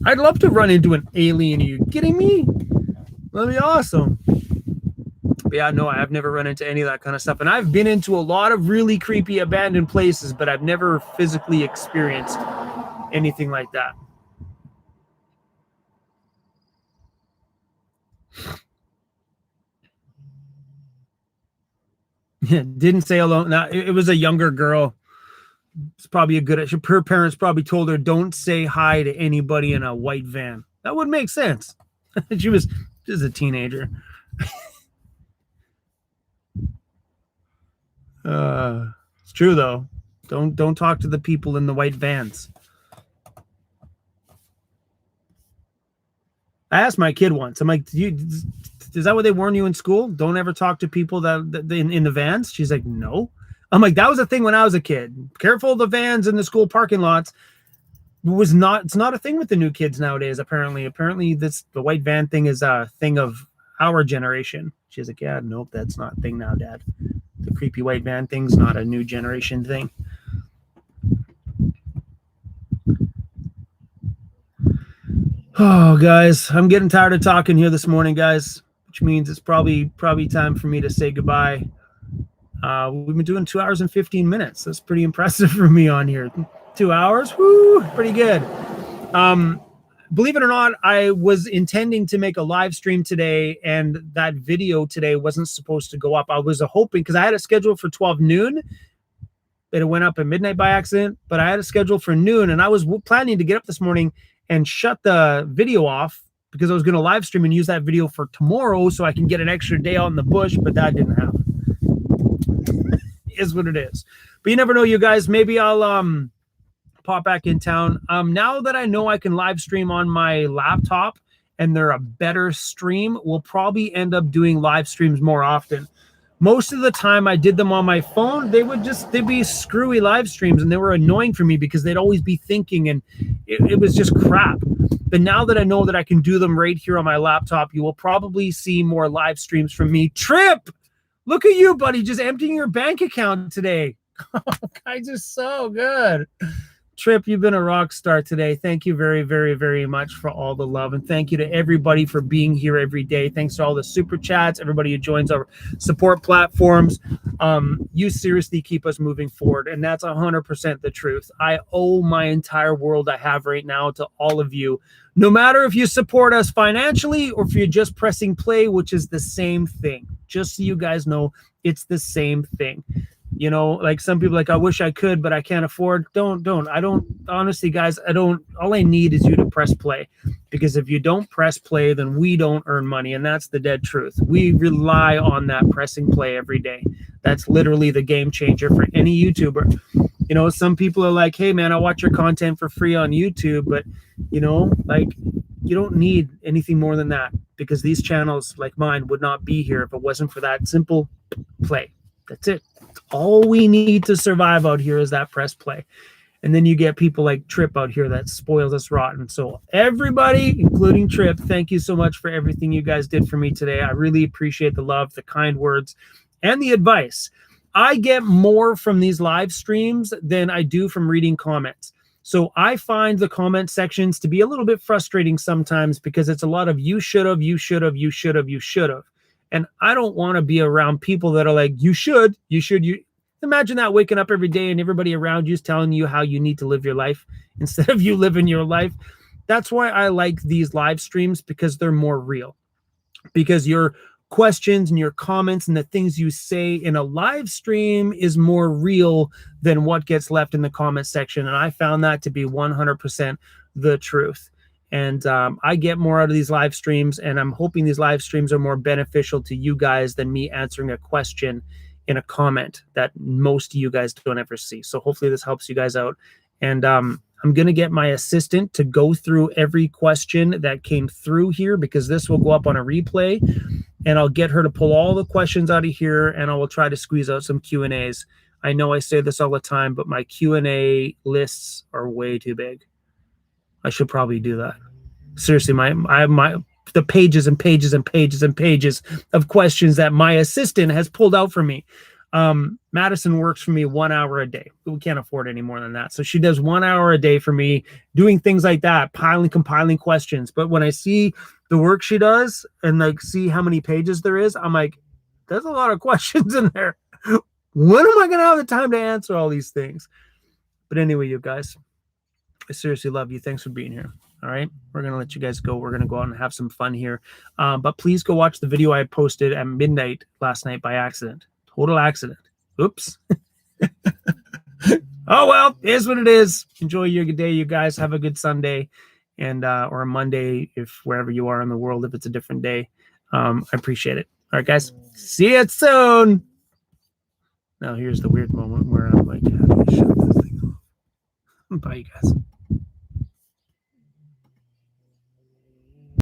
I'd love to run into an alien. Are you kidding me? That'd be awesome. But yeah, no, I've never run into any of that kind of stuff. And I've been into a lot of really creepy abandoned places, but I've never physically experienced anything like that. Yeah, didn't say alone. No, it was a younger girl. It's probably a good. Her parents probably told her, "Don't say hi to anybody in a white van." That would make sense. She was just a teenager. It's true though. Don't talk to the people in the white vans. I asked my kid once. I'm like, is that what they warn you in school? Don't ever talk to people that in the vans. She's like, no. I'm like, that was a thing when I was a kid. Careful of the vans in the school parking lots. It's not a thing with the new kids nowadays. Apparently, the white van thing is a thing of our generation. She's like, yeah, nope, that's not a thing now, Dad. The creepy white van thing's not a new generation thing. Oh, guys, I'm getting tired of talking here this morning, guys, which means it's probably time for me to say goodbye. We've been doing 2 hours and 15 minutes. That's pretty impressive for me on here. 2 hours, whoo, pretty good. Believe it or not, I was intending to make a live stream today, and that video today wasn't supposed to go up. I was hoping, because I had it scheduled for 12 noon, but it went up at midnight by accident, but I had it scheduled for noon, and I was planning to get up this morning and shut the video off because I was going to live stream and use that video for tomorrow so I can get an extra day out in the bush, but that didn't happen. Is what it is. But you never know, you guys. Maybe I'll pop back in town. Now that I know I can live stream on my laptop and they're a better stream, we'll probably end up doing live streams more often. Most of the time I did them on my phone, they'd be screwy live streams, and they were annoying for me because they'd always be thinking, and it was just crap. But now that I know that I can do them right here on my laptop, you will probably see more live streams from me. Trip! Look at you, buddy, just emptying your bank account today. Guys are so good. Trip, you've been a rock star today. Thank you very, very, very much for all the love. And thank you to everybody for being here every day. Thanks to all the super chats, everybody who joins our support platforms. You seriously keep us moving forward. And that's 100% the truth. I owe my entire world I have right now to all of you. No matter if you support us financially or if you're just pressing play, which is the same thing. Just so you guys know, it's the same thing. You know, like some people like, I wish I could, but I can't afford. Don't. I don't, honestly, guys, all I need is you to press play, because if you don't press play, then we don't earn money. And that's the dead truth. We rely on that pressing play every day. That's literally the game changer for any YouTuber. You know, some people are like, hey man, I'll watch your content for free on YouTube, but you know, like, you don't need anything more than that, because these channels like mine would not be here if it wasn't for that simple play. That's it. All we need to survive out here is that press play. And then you get people like Trip out here that spoils us rotten. So everybody, including Trip, thank you so much for everything you guys did for me today. I really appreciate the love, the kind words, and the advice. I get more from these live streams than I do from reading comments. So I find the comment sections to be a little bit frustrating sometimes, because it's a lot of you should have, you should have, you should have, you should have. And I don't want to be around people that are like, you should. Imagine that, waking up every day and everybody around you is telling you how you need to live your life instead of you living your life. That's why I like these live streams, because they're more real. Because your questions and your comments and the things you say in a live stream is more real than what gets left in the comment section. And I found that to be 100% the truth. And I get more out of these live streams, and I'm hoping these live streams are more beneficial to you guys than me answering a question in a comment that most of you guys don't ever see. So hopefully this helps you guys out. And I'm going to get my assistant to go through every question that came through here, because this will go up on a replay, and I'll get her to pull all the questions out of here, and I will try to squeeze out some Q&As. I know I say this all the time, but my Q&A lists are way too big. I should probably do that. Seriously, the pages and pages and pages and pages of questions that my assistant has pulled out for me. Madison works for me 1 hour a day. We can't afford any more than that. So she does 1 hour a day for me, doing things like that, compiling questions. But when I see the work she does and like see how many pages there is, I'm like, there's a lot of questions in there. When am I going to have the time to answer all these things? But anyway, you guys, I seriously love you. Thanks for being here. All right. We're going to let you guys go. We're going to go out and have some fun here. But please go watch the video I posted at midnight last night by accident. Total accident. Oops. Oh, well, it is what it is. Enjoy your day, you guys. Have a good Sunday and or a Monday, if wherever you are in the world, if it's a different day. I appreciate it. All right, guys. See you soon. Now, here's the weird moment where I'm like, how do you shut this thing off? Bye, you guys.